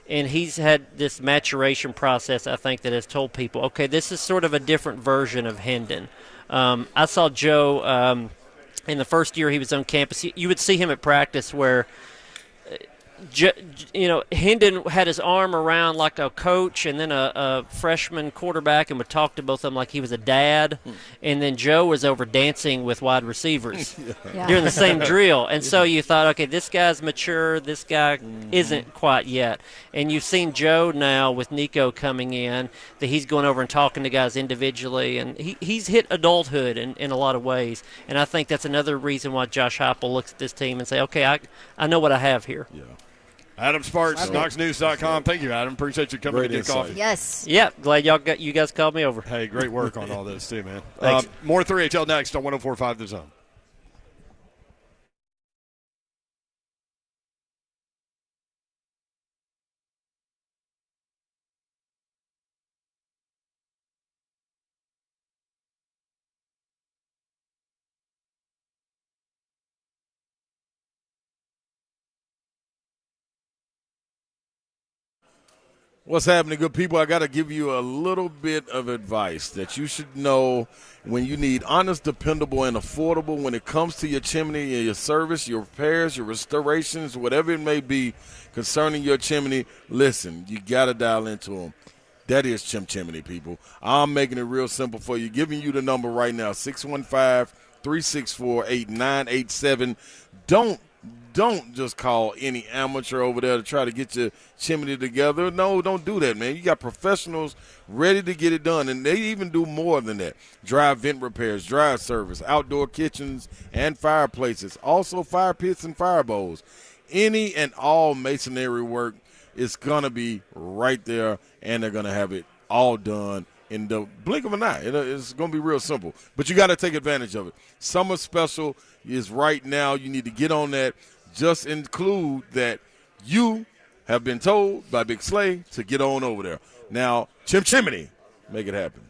And he's had this maturation process, I think, that has told people, okay, this is sort of a different version of Hendon. I saw Joe in the first year he was on campus. You would see him at practice where Hendon had his arm around like a coach and then a freshman quarterback and would talk to both of them like he was a dad. And then Joe was over dancing with wide receivers during the same drill. And so you thought, okay, this guy's mature. This guy isn't quite yet. And you've seen Joe now with Nico coming in, that he's going over and talking to guys individually. And he's hit adulthood in a lot of ways. And I think that's another reason why Josh Heupel looks at this team and say, okay, I know what I have here. Yeah. Adam Sparks, KnoxNews.com. Thank you, Adam. Appreciate you coming to get coffee. Yes. Yep. Glad you guys called me over. Hey, great work on all this, too, man. Thanks. More 3HL next on 104.5 The Zone. What's happening, good people? I got to give you a little bit of advice that you should know when you need honest, dependable, and affordable when it comes to your chimney and your service, your repairs, your restorations, whatever it may be concerning your chimney. Listen, you got to dial into them. That is Chimney People. I'm making it real simple for you, giving you the number right now, 615-364-8987. Don't just call any amateur over there to try to get your chimney together. No, don't do that, man. You got professionals ready to get it done, and they even do more than that. Dry vent repairs, dry service, outdoor kitchens and fireplaces, also fire pits and fire bowls. Any and all masonry work is going to be right there, and they're going to have it all done in the blink of an eye. It's going to be real simple, but you got to take advantage of it. Summer special is right now. You need to get on that. Just include that you have been told by Big Slay to get on over there. Now, Chimney, make it happen.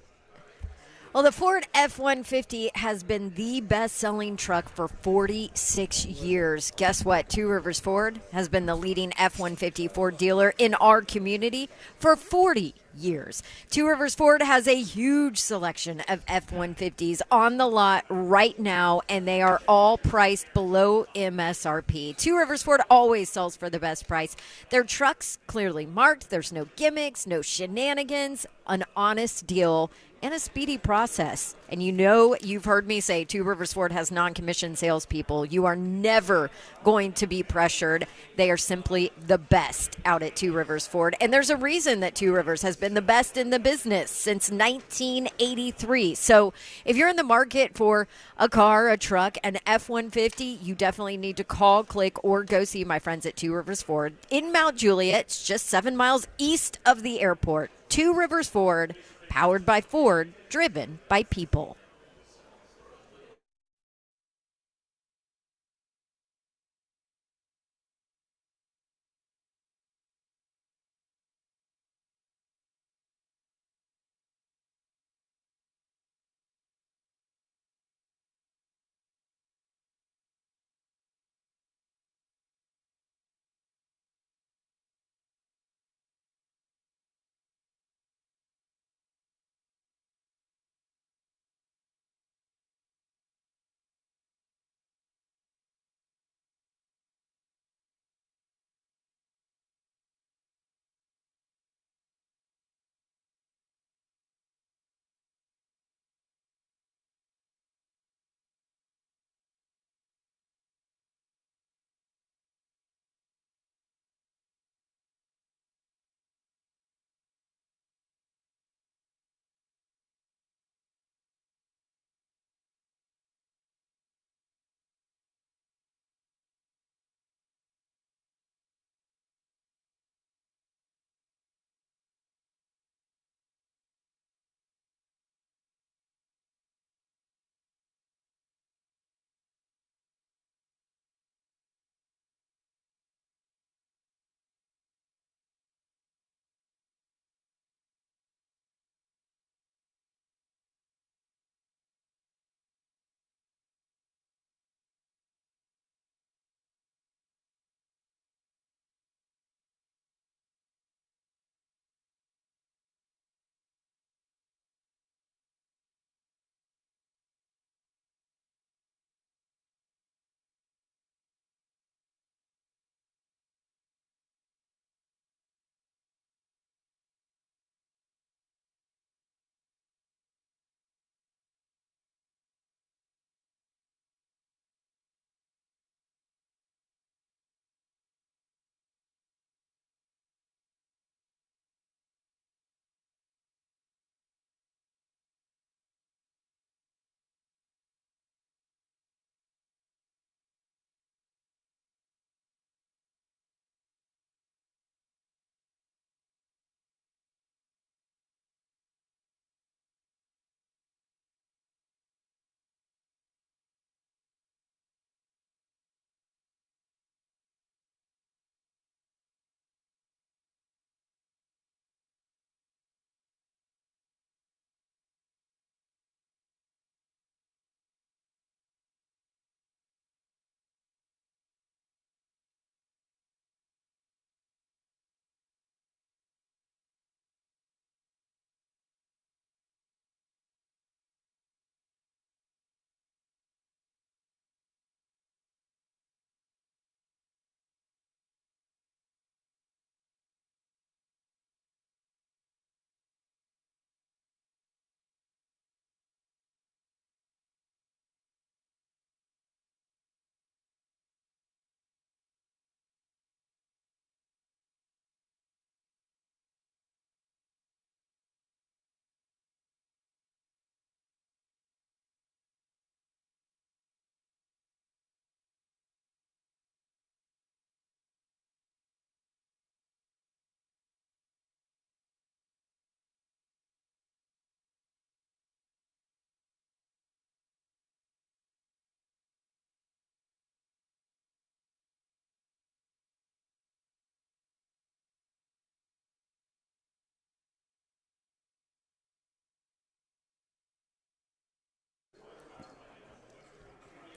Well, the Ford F-150 has been the best-selling truck for 46 years. Guess what? Two Rivers Ford has been the leading F-150 Ford dealer in our community for 40 years. Two Rivers Ford has a huge selection of F-150s on the lot right now, and they are all priced below MSRP. Two Rivers Ford always sells for the best price. Their trucks clearly marked. There's no gimmicks, no shenanigans, an honest deal, and a speedy process. And you've heard me say Two Rivers Ford has non-commissioned salespeople. You are never going to be pressured. They are simply the best out at Two Rivers Ford. And there's a reason that Two Rivers has been the best in the business since 1983. So if you're in the market for a car, a truck, an F-150, you definitely need to call, click, or go see my friends at Two Rivers Ford in Mount Juliet. It's just 7 miles east of the airport. Two Rivers Ford, powered by Ford, driven by people.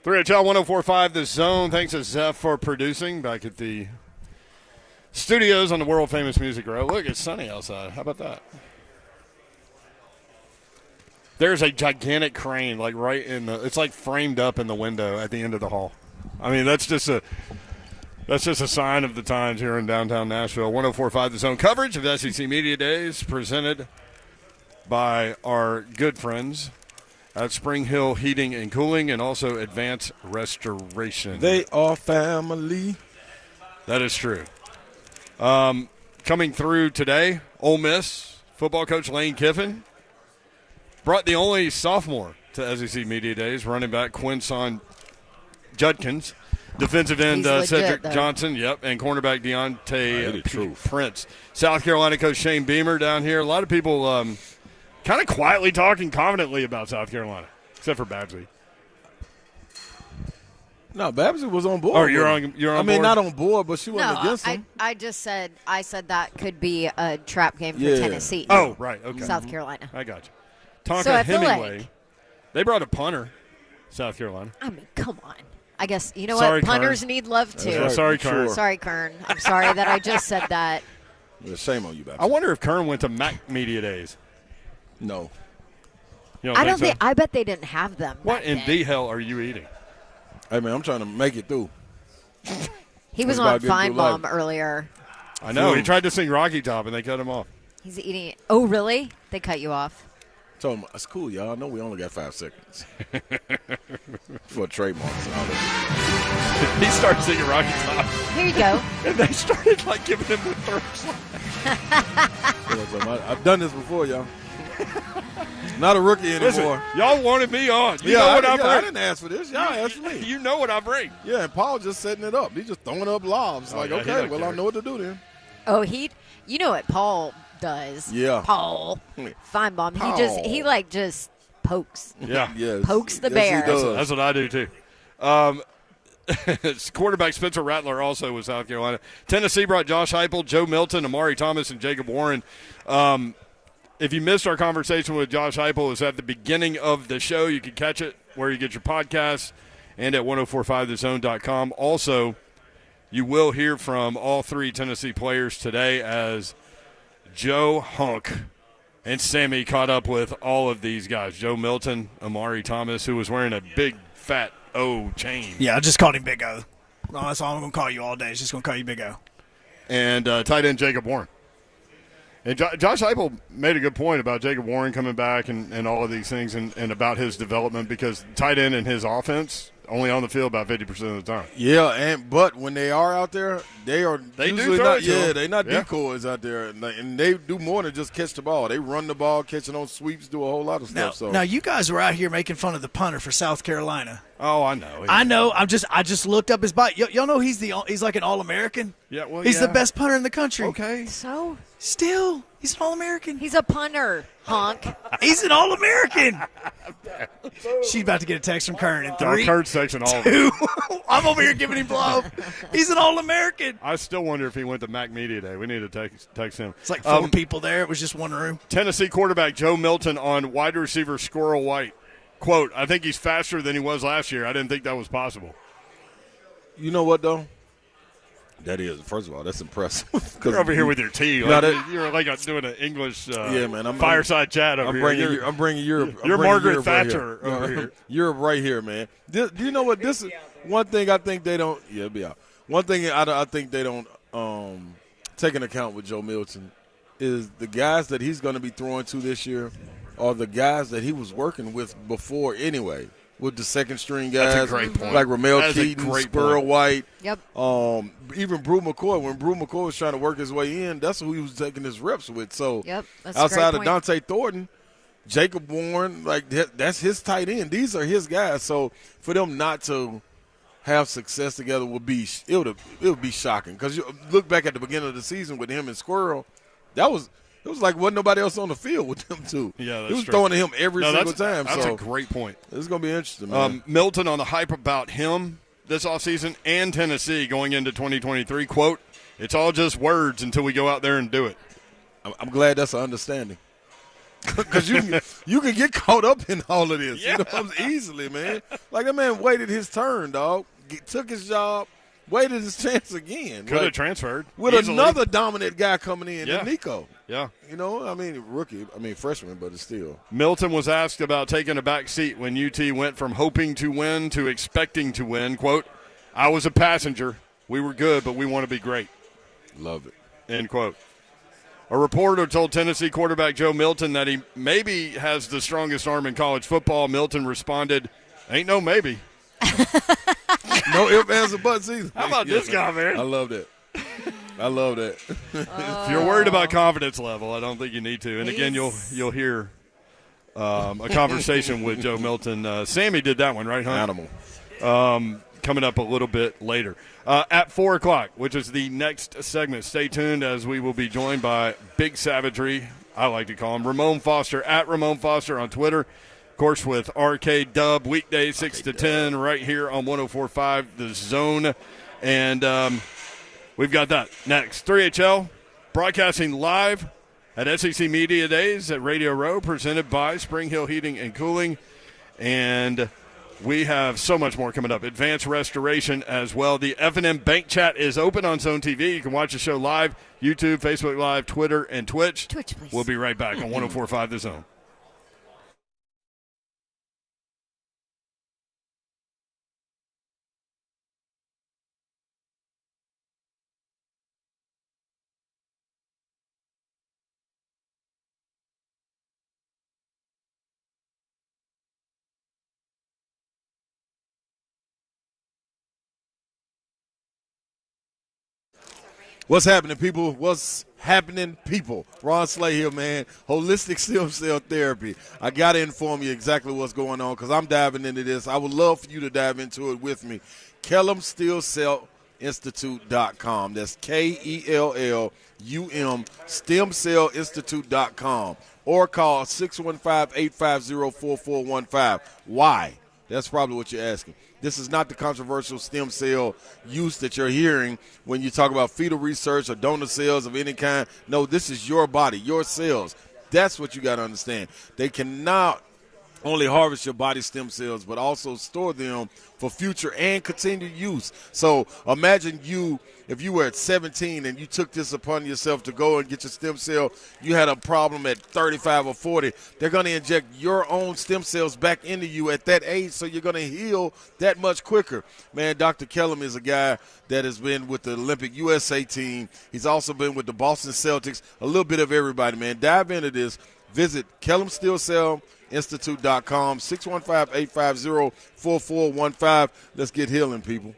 3HL 104.5 The Zone. Thanks to Zeph for producing back at the studios on the world-famous Music Row. Look, it's sunny outside. How about that? There's a gigantic crane, like right in the – it's like framed up in the window at the end of the hall. I mean, that's just a sign of the times here in downtown Nashville. 104.5 The Zone coverage of SEC Media Days presented by our good friends at Spring Hill Heating and Cooling and also Advanced Restoration. They are family. That is true. Coming through today, Ole Miss football coach Lane Kiffin brought the only sophomore to SEC Media Days, running back Quinson Judkins, defensive end Cedric Johnson, and cornerback Deontay Prince. South Carolina coach Shane Beamer down here. A lot of people kind of quietly talking confidently about South Carolina, except for Babsy. No, Babsy was on board. Oh, you're on board? I mean, not on board, but she wasn't against him. I just said that could be a trap game for Tennessee. Oh, right, okay. South Carolina. I got you. Tonka Hemingway. They brought a punter, South Carolina. I mean, come on. I guess, you know what? Punters need love, too. Right. Sorry, Kern. Sure. Sorry, Kern. I'm sorry that I just said that. Shame on you, Babsy. I wonder if Kern went to MAC Media Days. No. You I don't think. I bet they didn't have them. What in the hell are you eating? Hey, man, I'm trying to make it through. He was on Feinbaum earlier. I know. He tried to sing Rocky Top, and they cut him off. He's eating it. Oh, really? They cut you off? Told him, it's cool, y'all. I know we only got 5 seconds for trademarks and all that. He started singing Rocky Top. Here you go. And they started, giving him the thirst. I've done this before, y'all. Not a rookie anymore. Listen, y'all wanted me on. You know what I bring. I didn't ask for this. Y'all asked me. You know what I bring. Yeah, and Paul just setting it up. He's just throwing up lobs. I know what to do then. Oh, you know what Paul does. Yeah. Paul Feinbaum. Paul. He just pokes. Yeah. Yes. Pokes the bear. That's what I do, too. Quarterback Spencer Rattler also with South Carolina. Tennessee brought Josh Heupel, Joe Milton, Amari Thomas, and Jacob Warren. If you missed our conversation with Josh Heupel, it was at the beginning of the show. You can catch it where you get your podcasts and at 1045thezone.com. Also, you will hear from all 3 Tennessee players today as Joe Hunk and Sammy caught up with all of these guys. Joe Milton, Amari Thomas, who was wearing a big, fat O chain. Yeah, I just called him Big O. No, that's all I'm going to call you all day. It's just going to call you Big O. And tight end Jacob Warren. And Josh Heupel made a good point about Jacob Warren coming back and all of these things and about his development because tight end in his offense only on the field about 50% of the time. Yeah, but when they are out there, they usually not. Yeah, they're not decoys out there, and they do more than just catch the ball. They run the ball, catching on sweeps, do a whole lot of stuff. Now you guys were out here making fun of the punter for South Carolina. Oh, I know. I know. I just looked up his bio. Y'all know he's like an All-American. Yeah, well, he's the best punter in the country. Okay. So still, he's an All-American. He's a punter, honk. He's an All-American. She's about to get a text from Kern in 3, Kurt's texting all of 2. I'm over here giving him love. He's an All-American. I still wonder if he went to MAC Media Day. We need to text him. It's like 4 people there. It was just one room. Tennessee quarterback Joe Milton on wide receiver Squirrel White. Quote, I think he's faster than he was last year. I didn't think that was possible. You know what, though? That is, first of all, that's impressive. You're over here with your tea. You're like doing an English fireside chat over here. I'm bringing Europe. You're Margaret Thatcher over here. Europe right here, man. Do you know what? This is one thing I think they don't – it'll be out. One thing I think they don't take into account with Joe Milton is the guys that he's going to be throwing to this year are the guys that he was working with before anyway. With the second-string guys, that's a great point. Like Ramel Keaton, Squirrel White. Yep. Even Brew McCoy. When Brew McCoy was trying to work his way in, that's who he was taking his reps with. So that's outside of Dante Thornton, Jacob Warren, that's his tight end. These are his guys. So for them not to have success together would be shocking. Because you look back at the beginning of the season with him and Squirrel, it was like wasn't nobody else on the field with them two. Yeah, that's he was true. throwing to him every single time. That's a great point. It's going to be interesting, man. Milton on the hype about him this offseason and Tennessee going into 2023. Quote, it's all just words until we go out there and do it. I'm glad that's an understanding. Because you You can get caught up in all of this. Yeah. You know, easily, man. Like, that man waited his turn, dog. Took his job, waited his chance again. Could have transferred. With easily. Another dominant guy coming in, Nico. Yeah. You know, I mean, freshman, but it's still. Milton was asked about taking a back seat when UT went from hoping to win to expecting to win. Quote, I was a passenger. We were good, but we want to be great. Love it. End quote. A reporter told Tennessee quarterback Joe Milton that he maybe has the strongest arm in college football. Milton responded, ain't no maybe. No ifs, ands, or buts either. How about this guy, man? I love that. I love that. If you're worried about confidence level, I don't think you need to. And again, you'll hear a conversation with Joe Milton. Sammy did that one, right, huh? Animal. Coming up a little bit later. At 4 o'clock, which is the next segment, stay tuned as we will be joined by Big Savagery, I like to call him, Ramon Foster, at Ramon Foster on Twitter. Of course, with RK Dub, weekdays 6 to 10, right here on 104.5 The Zone. And we've got that next. 3HL, broadcasting live at SEC Media Days at Radio Row, presented by Spring Hill Heating and Cooling. And we have so much more coming up. Advanced Restoration as well. The F&M Bank Chat is open on Zone TV. You can watch the show live, YouTube, Facebook Live, Twitter, and Twitch. Twitch, please. We'll be right back on 104.5 The Zone. What's happening, people? What's happening, people? Ron Slay here, man. Holistic stem cell therapy. I got to inform you exactly what's going on because I'm diving into this. I would love for you to dive into it with me. KellumStemCellInstitute.com. That's KELLUM, StemCellInstitute.com. Or call 615-850-4415. Why? That's probably what you're asking. This is not the controversial stem cell use that you're hearing when you talk about fetal research or donor cells of any kind. No, this is your body, your cells. That's what you got to understand. They cannot only harvest your body stem cells, but also store them for future and continued use. So imagine if you were at 17 and you took this upon yourself to go and get your stem cell, you had a problem at 35 or 40, they're going to inject your own stem cells back into you at that age, so you're going to heal that much quicker. Man, Dr. Kellum is a guy that has been with the Olympic USA team. He's also been with the Boston Celtics, a little bit of everybody, man. Dive into this. Visit KellumStemCellInstitute.com, 615-850-4415. Let's get healing, people.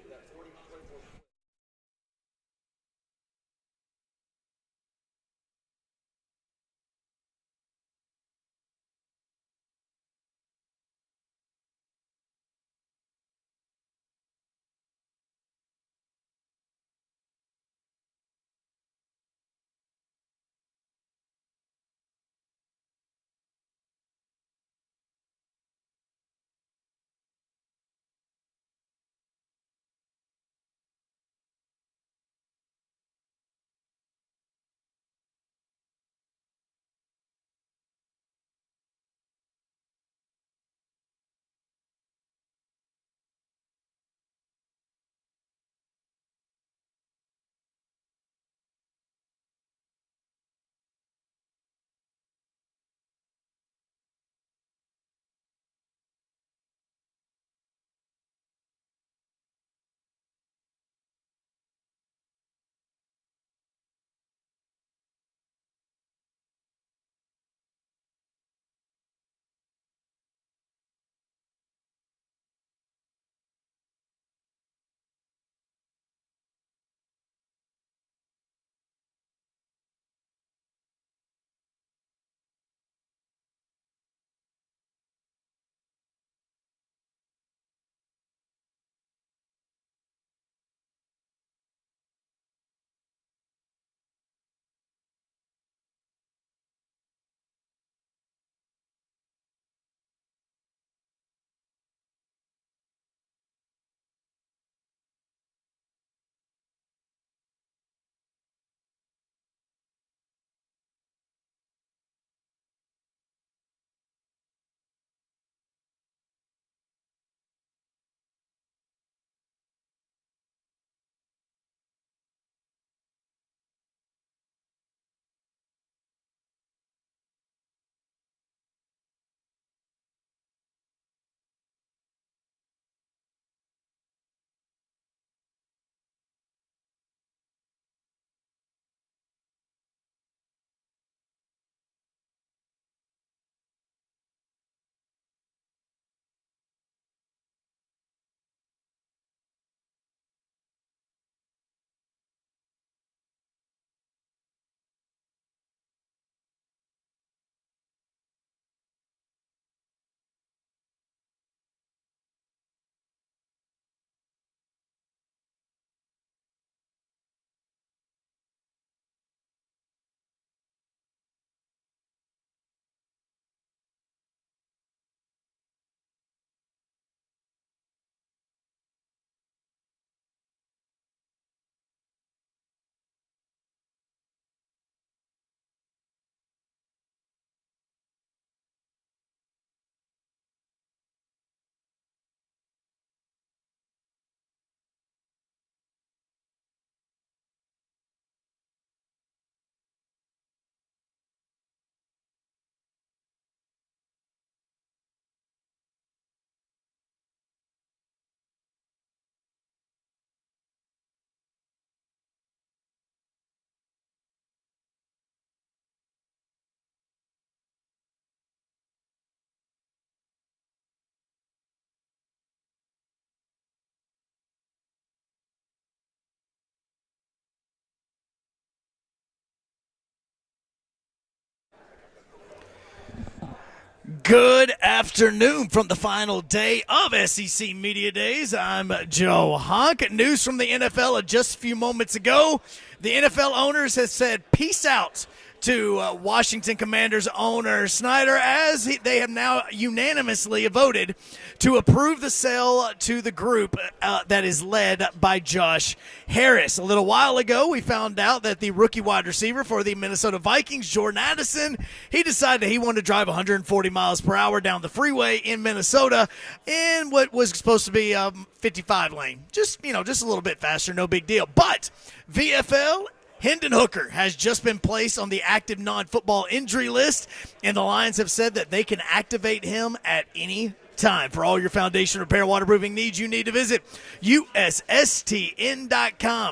Good afternoon from the final day of SEC Media Days. I'm Joe Honk. News from the NFL just a few moments ago. The NFL owners have said peace out to Washington Commanders owner Snyder, as they have now unanimously voted to approve the sale to the group that is led by Josh Harris. A little while ago, we found out that the rookie wide receiver for the Minnesota Vikings, Jordan Addison, he decided he wanted to drive 140 miles per hour down the freeway in Minnesota in what was supposed to be 55 lane. Just a little bit faster, no big deal. But VFL Hendon Hooker has just been placed on the active non-football injury list, and the Lions have said that they can activate him at any time. For all your foundation repair waterproofing needs, you need to visit USSTN.com.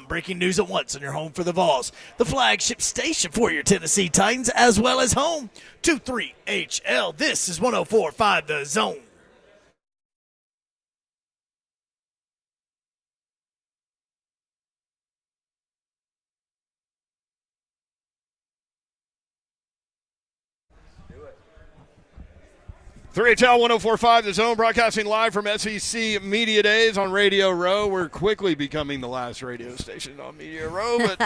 Breaking news at once on your home for the Vols, the flagship station for your Tennessee Titans, as well as home to 3HL. This is 104.5 The Zone. HL 104.5 The Zone, broadcasting live from SEC Media Days on Radio Row. We're quickly becoming the last radio station on Media Row, but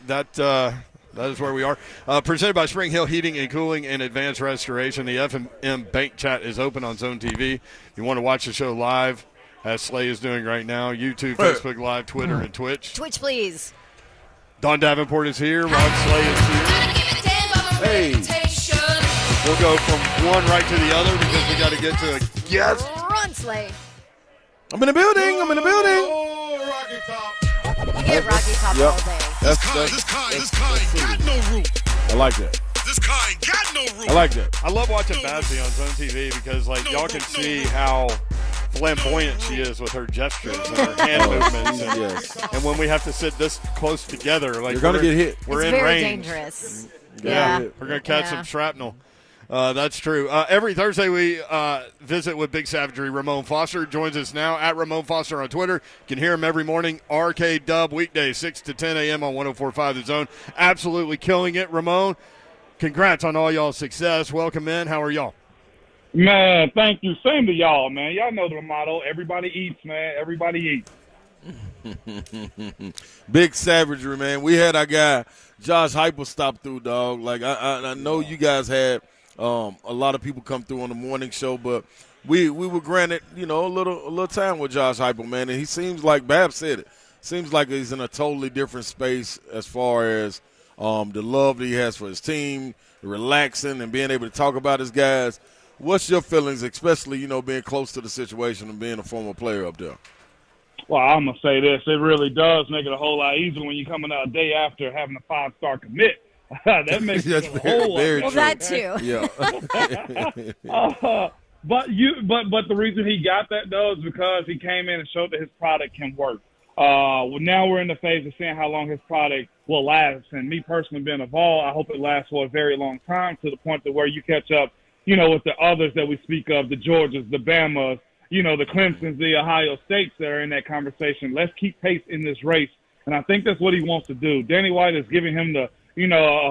that is where we are. Presented by Spring Hill Heating and Cooling and Advanced Restoration. The F&M Bank Chat is open on Zone TV. If you want to watch the show live, as Slay is doing right now, YouTube, Facebook Live, Twitter, and Twitch. Twitch, please. Don Davenport is here. Ron Slay is here. Hey. We'll go from one right to the other because we got to get to a guest. Run, Slay. I'm in the building. Oh, Rocky Top. You get Rocky Top all day. This kind got no room. I like that. This kind got no room. I like that. I love watching Bazzi on Zone TV because, y'all can see how flamboyant she is with her gestures and her hand movements. And when we have to sit this close together, you're going to get hit. We're it's in very range. dangerous. Yeah. We're going to catch some shrapnel. That's true. Every Thursday we visit with Big Savagery. Ramon Foster joins us now at Ramon Foster on Twitter. You can hear him every morning. RK Dub weekdays 6 to 10 a.m. on 104.5 The Zone. Absolutely killing it, Ramon. Congrats on all y'all's success. Welcome in. How are y'all? Man, thank you. Same to y'all, man. Y'all know the motto. Everybody eats, man. Everybody eats. Big Savagery, man. We had our guy Josh Heupel stop through, dog. I know you guys had a lot of people come through on the morning show, but we were granted, a little time with Josh Heupel, man. And he seems like Bab said it. Seems like he's in a totally different space as far as the love that he has for his team, relaxing and being able to talk about his guys. What's your feelings, especially, being close to the situation and being a former player up there? Well, I'm going to say this. It really does make it a whole lot easier when you're coming out a day after having a 5-star commit. That makes it a whole lot easier. Well, that too. Yeah. But the reason he got that, though, is because he came in and showed that his product can work. Now we're in the phase of seeing how long his product will last. And me personally being a Vol, I hope it lasts for a very long time, to the point that where you catch up, with the others that we speak of, the Georgias, the Bamas, the Clemsons, the Ohio States that are in that conversation. Let's keep pace in this race. And I think that's what he wants to do. Danny White is giving him a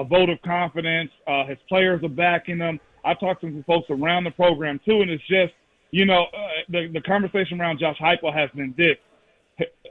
vote of confidence. His players are backing him. I've talked to some folks around the program, too, and it's just, the conversation around Josh Heupel has been this.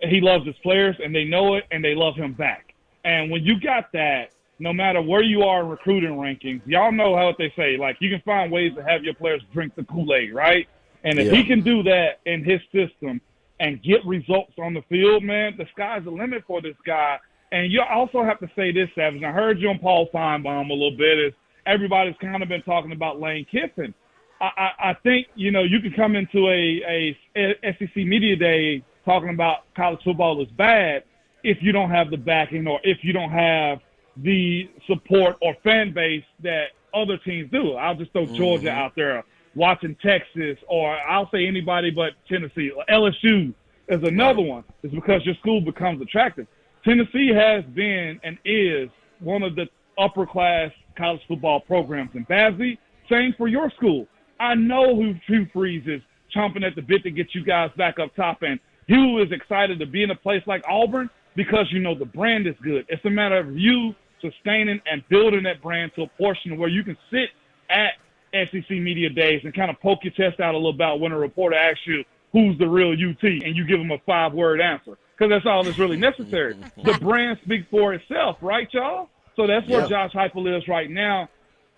He loves his players, and they know it, and they love him back. And when you got that, no matter where you are in recruiting rankings, y'all know how they say, you can find ways to have your players drink the Kool-Aid, right? And if he can do that in his system and get results on the field, man, the sky's the limit for this guy. And you also have to say this, Savage. I heard you on Paul Feinbaum a little bit. Is everybody's kind of been talking about Lane Kiffin. I think, you can come into a SEC Media Day talking about college football is bad if you don't have the backing or if you don't have the support or fan base that other teams do. I'll just throw Georgia out there, watching Texas, or I'll say anybody but Tennessee. LSU is another one. It's because your school becomes attractive. Tennessee has been and is one of the upper-class college football programs in Bazzi. Same for your school. I know Hugh Freeze is chomping at the bit to get you guys back up top, and Hugh is excited to be in a place like Auburn because the brand is good. It's a matter of you sustaining and building that brand to a portion where you can sit at SEC Media Days and kind of poke your chest out a little bit when a reporter asks you who's the real UT, and you give them a 5-word answer, because that's all that's really necessary. The brand speaks for itself, right, y'all? So that's where Josh Heupel is right now,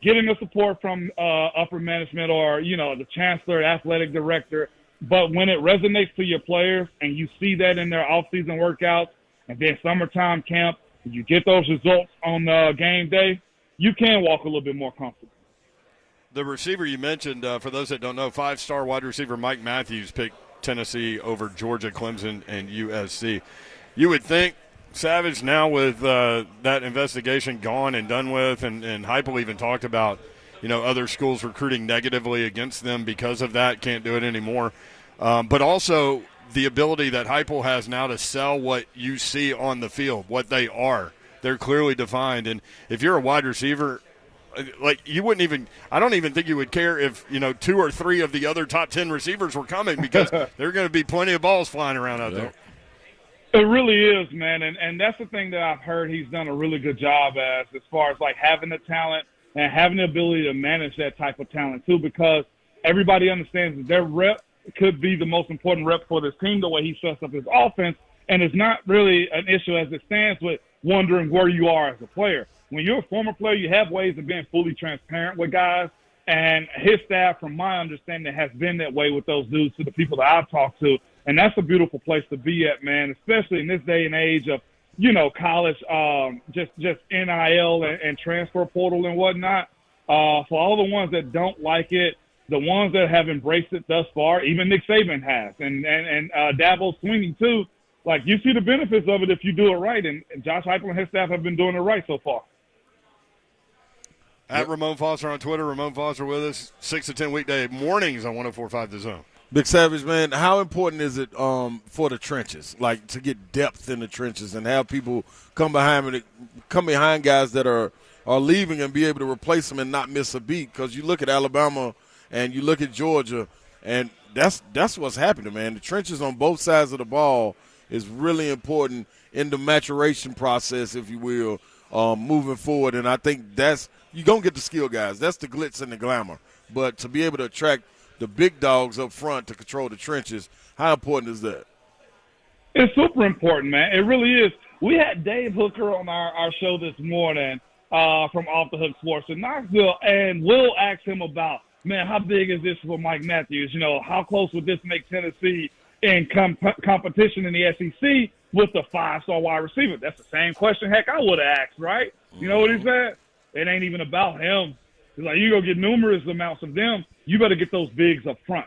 getting the support from upper management or, the chancellor, athletic director. But when it resonates to your players and you see that in their off-season workouts and then summertime camp, and you get those results on game day, you can walk a little bit more comfortable. The receiver you mentioned, for those that don't know, 5-star wide receiver Mike Matthews picked Tennessee over Georgia, Clemson, and USC. You would think, Savage, now with that investigation gone and done with, and Heupel even talked about, other schools recruiting negatively against them because of that, can't do it anymore. But also the ability that Heupel has now to sell what you see on the field, what they are. They're clearly defined. And if you're a wide receiver, like, you wouldn't even – I don't even think you would care if, 2 or 3 of the other top 10 receivers were coming, because there are going to be plenty of balls flying around out there. It really is, man. And that's the thing that I've heard he's done a really good job as far as, like, having the talent and having the ability to manage that type of talent, too, because everybody understands that their rep could be the most important rep for this team, the way he sets up his offense. And it's not really an issue as it stands with wondering where you are as a player. When you're a former player, you have ways of being fully transparent with guys, and his staff, from my understanding, has been that way with those dudes to the people that I've talked to, and that's a beautiful place to be at, man, especially in this day and age of, college, just NIL and transfer portal and whatnot. For all the ones that don't like it, the ones that have embraced it thus far, even Nick Saban has, and Dabo Swinney too. Like, you see the benefits of it if you do it right, and Josh Heupel and his staff have been doing it right so far. At Ramon Foster on Twitter, Ramon Foster with us, 6 to 10 weekday mornings on 104.5 The Zone. Big Savage, man, how important is it for the trenches, like to get depth in the trenches and have people come behind guys that are leaving and be able to replace them and not miss a beat? Because you look at Alabama and you look at Georgia, and that's what's happening, man. The trenches on both sides of the ball is really important in the maturation process, if you will, moving forward. And I think you're going to get the skill guys. That's the glitz and the glamour. But to be able to attract the big dogs up front to control the trenches, how important is that? It's super important, man. It really is. We had Dave Hooker on our show this morning from Off the Hook Sports in Knoxville, and Will asked him about, man, how big is this for Mike Matthews? How close would this make Tennessee in competition in the SEC with the 5-star wide receiver? That's the same question, heck, I would have asked, right? You know what he said? It ain't even about him. He's like, you're going to get numerous amounts of them. You better get those bigs up front.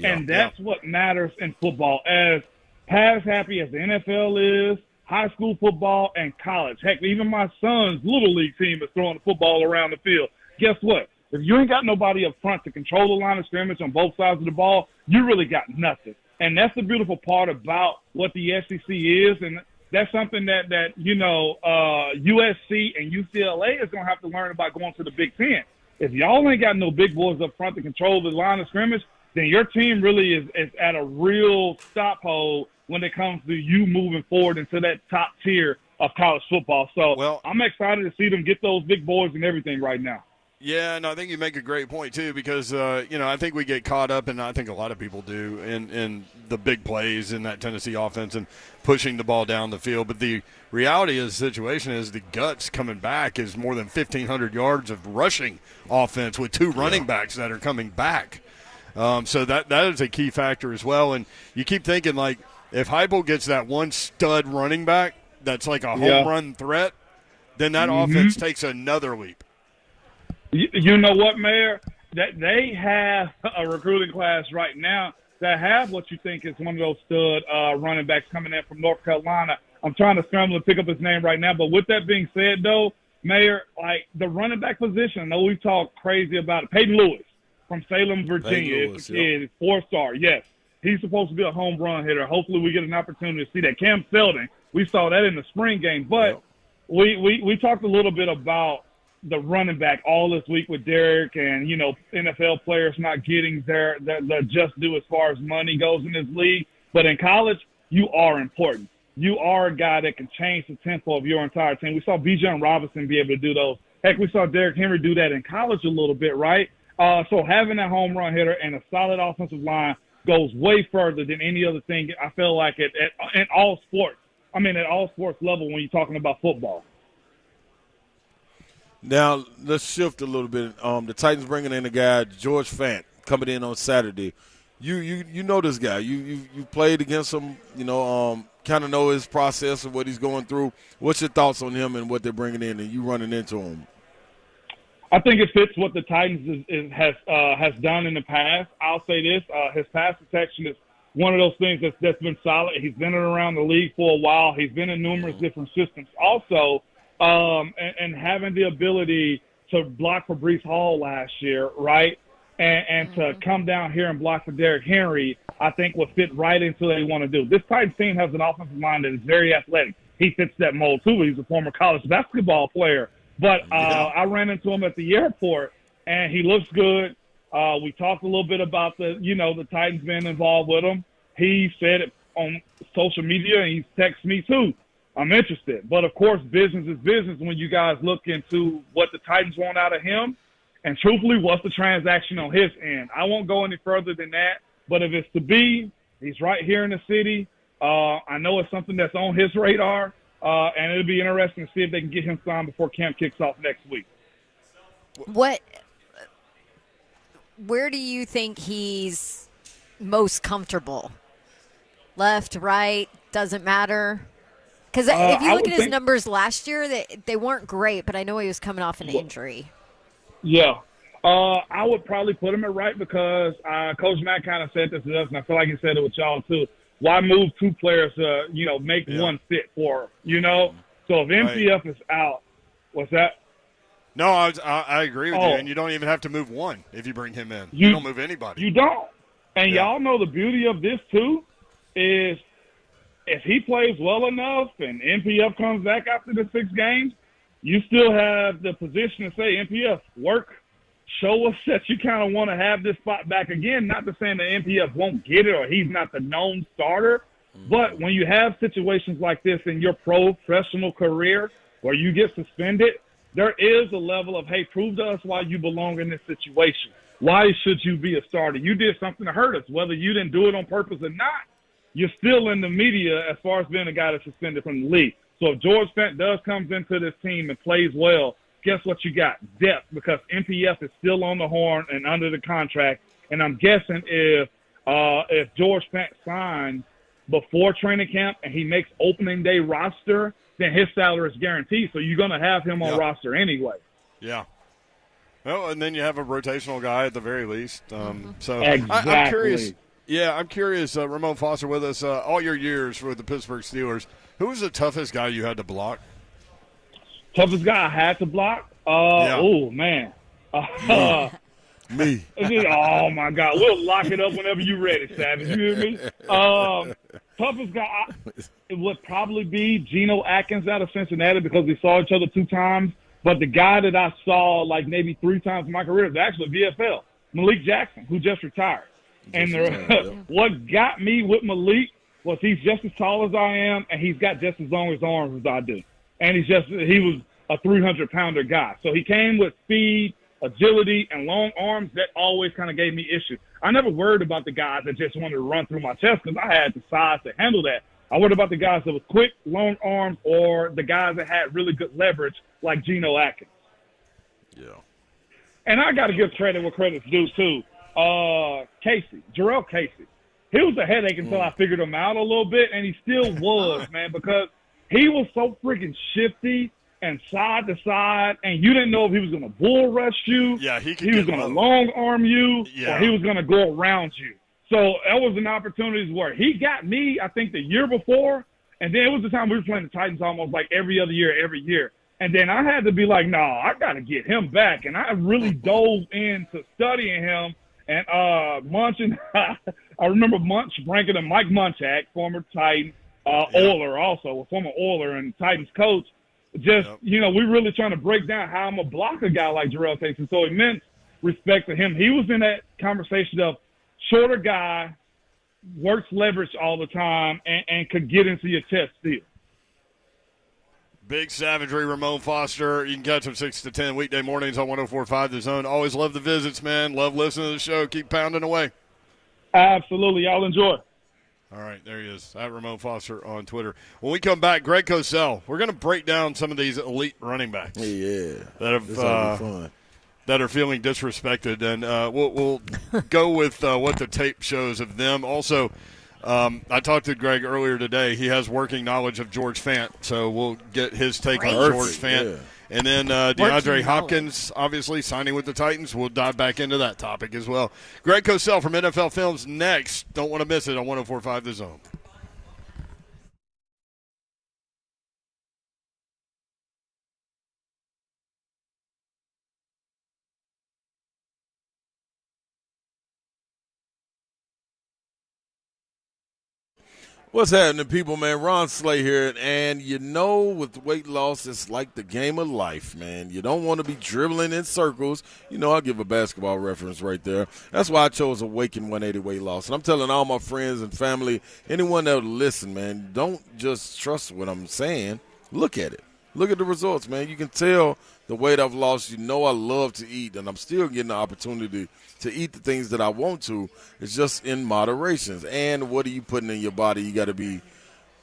And that's what matters in football. As pass-happy as the NFL is, high school football, and college. Heck, even my son's little league team is throwing the football around the field. Guess what? If you ain't got nobody up front to control the line of scrimmage on both sides of the ball, you really got nothing. And that's the beautiful part about what the SEC is, and that's something that USC and UCLA is going to have to learn about going to the Big Ten. If y'all ain't got no big boys up front to control the line of scrimmage, then your team really is at a real stop hold when it comes to you moving forward into that top tier of college football. So I'm excited to see them get those big boys and everything right now. Yeah, and I think you make a great point, too, because, I think we get caught up, and I think a lot of people do, in the big plays in that Tennessee offense and pushing the ball down the field. But the reality of the situation is the guts coming back is more than 1,500 yards of rushing offense with 2 running backs that are coming back. So that is a key factor as well. And you keep thinking, like, if Heupel gets that one stud running back that's like a home run threat, then that offense takes another leap. You know what, Mayor? That they have a recruiting class right now that have what you think is one of those stud running backs coming in from North Carolina. I'm trying to scramble to pick up his name right now. But with that being said, though, Mayor, like the running back position, I know we've talked crazy about it. Peyton Lewis from Salem, Virginia, is 4-star. Yes, he's supposed to be a home run hitter. Hopefully we get an opportunity to see that. Cam Seldon, we saw that in the spring game. But we talked a little bit about the running back all this week with Derek and, NFL players not getting their just due as far as money goes in this league. But in college, you are important. You are a guy that can change the tempo of your entire team. We saw Bijan Robinson be able to do those. Heck, we saw Derrick Henry do that in college a little bit, right? So having that home run hitter and a solid offensive line goes way further than any other thing. I feel like in all sports. I mean, at all sports level when you're talking about football. Now, let's shift a little bit. The Titans bringing in a guy, George Fant, coming in on Saturday. You know this guy. You played against him, kind of know his process and what he's going through. What's your thoughts on him and what they're bringing in and you running into him? I think it fits what the Titans has done in the past. I'll say this: his pass protection is one of those things that's been solid. He's been around the league for a while. He's been in numerous different systems. Also, and having the ability to block for Breece Hall last year, right, and to come down here and block for Derrick Henry, I think will fit right into what they want to do. This Titans team has an offensive line that is very athletic. He fits that mold too. He's a former college basketball player. But I ran into him at the airport, and he looks good. We talked a little bit about the Titans being involved with him. He said it on social media, and he's texted me too. I'm interested. But, of course, business is business when you guys look into what the Titans want out of him. And, truthfully, what's the transaction on his end? I won't go any further than that. But if it's to be, he's right here in the city. I know it's something that's on his radar. And it'll be interesting to see if they can get him signed before camp kicks off next week. Where do you think he's most comfortable? Left, right, doesn't matter? Because if you look at his numbers last year, they weren't great, but I know he was coming off an injury. Yeah. I would probably put him at right because Coach Matt kind of said this to us, and I feel like he said it with y'all too. Why move two players to, make one fit for her, So if MPF is out, what's that? No, I agree with you, and you don't even have to move one if you bring him in. You don't move anybody. You don't. And y'all know the beauty of this, too, is if he plays well enough and MPF comes back after the 6 games, you still have the position to say, MPF, work. Show us that you kind of want to have this spot back again. Not to say that MPF won't get it or he's not the known starter. But when you have situations like this in your professional career where you get suspended, there is a level of, hey, prove to us why you belong in this situation. Why should you be a starter? You did something to hurt us. Whether you didn't do it on purpose or not, you're still in the media as far as being a guy that's suspended from the league. So if George Fant comes into this team and plays well, guess what you got? Depth, because MPF is still on the horn and under the contract. And I'm guessing if George Fant signs before training camp and he makes opening day roster, then his salary is guaranteed. So you're going to have him on roster anyway. Yeah. Well, and then you have a rotational guy at the very least. So exactly. I'm curious. Yeah, I'm curious. Ramon Foster with us all your years with the Pittsburgh Steelers. Who was the toughest guy you had to block? Toughest guy I had to block? Oh, man. Me. Oh, my God. We'll lock it up whenever you're ready, Savage. You hear me? Toughest guy, it would probably be Geno Atkins out of Cincinnati because we saw each other 2 times. But the guy that I saw like maybe 3 times in my career is actually VFL, Malik Jackson, who just retired. What got me with Malik was he's just as tall as I am, and he's got just as long as arms as I do. And he was a 300-pounder guy. So he came with speed, agility, and long arms. That always kind of gave me issues. I never worried about the guys that just wanted to run through my chest because I had the size to handle that. I worried about the guys that was quick, long arms, or the guys that had really good leverage like Geno Atkins. Yeah. And I got to give credit where credit's due, too. Jarrell Casey. He was a headache until I figured him out a little bit, and he still was, man, because he was so freaking shifty and side to side, and you didn't know if he was going to bull rush you, he was going to long arm you, or he was going to go around you. So that was an opportunity where he got me, I think, the year before, and then it was the time we were playing the Titans almost like every year. And then I had to be like, no, I got to get him back. And I really dove into studying him. And I remember Munch ranking him, Mike Munchak, former Titan, Oiler also, a former Oiler and Titans coach. We really trying to break down how I'm going to block a guy like Jarrell Casey. So immense respect to him. He was in that conversation of shorter guy, works leverage all the time, and could get into your chest still. Big Savagery, Ramon Foster. You can catch him 6 to 10 weekday mornings on 104.5 The Zone. Always love the visits, man. Love listening to the show. Keep pounding away. Absolutely. Y'all enjoy. All right, there he is, at Ramon Foster on Twitter. When we come back, Greg Cosell, we're going to break down some of these elite running backs that are feeling disrespected, and we'll go with what the tape shows of them. Also, I talked to Greg earlier today. He has working knowledge of George Fant, so we'll get his take on George Fant. Yeah. And then DeAndre Hopkins, obviously, signing with the Titans. We'll dive back into that topic as well. Greg Cosell from NFL Films next. Don't want to miss it on 104.5 The Zone. What's happening, people, man? Ron Slay here, and with weight loss, it's like the game of life, man. You don't want to be dribbling in circles. I'll give a basketball reference right there. That's why I chose Awaken 180 Weight Loss. And I'm telling all my friends and family, anyone that will listen, man, don't just trust what I'm saying. Look at it. Look at the results, man. You can tell the weight I've lost. I love to eat, and I'm still getting the opportunity to eat the things that I want to. It's just in moderation. And what are you putting in your body? You got to be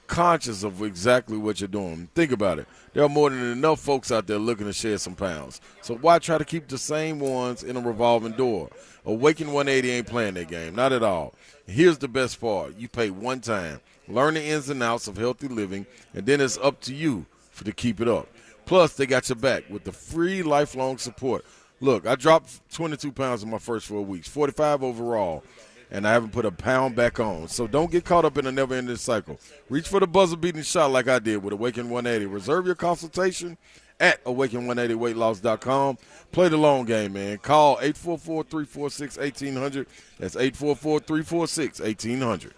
conscious of exactly what you're doing. Think about it. There are more than enough folks out there looking to shed some pounds. So why try to keep the same ones in a revolving door? Awaken 180 ain't playing that game. Not at all. Here's the best part. You pay one time. Learn the ins and outs of healthy living, and then it's up to you to keep it up. Plus, they got your back with the free lifelong support. Look, I dropped 22 pounds in my first 4 weeks, 45 overall, and I haven't put a pound back on. So don't get caught up in a never-ending cycle. Reach for the buzzer-beating shot like I did with Awaken 180. Reserve your consultation at awaken180weightloss.com. Play the long game, man. Call 844-346-1800. That's 844-346-1800.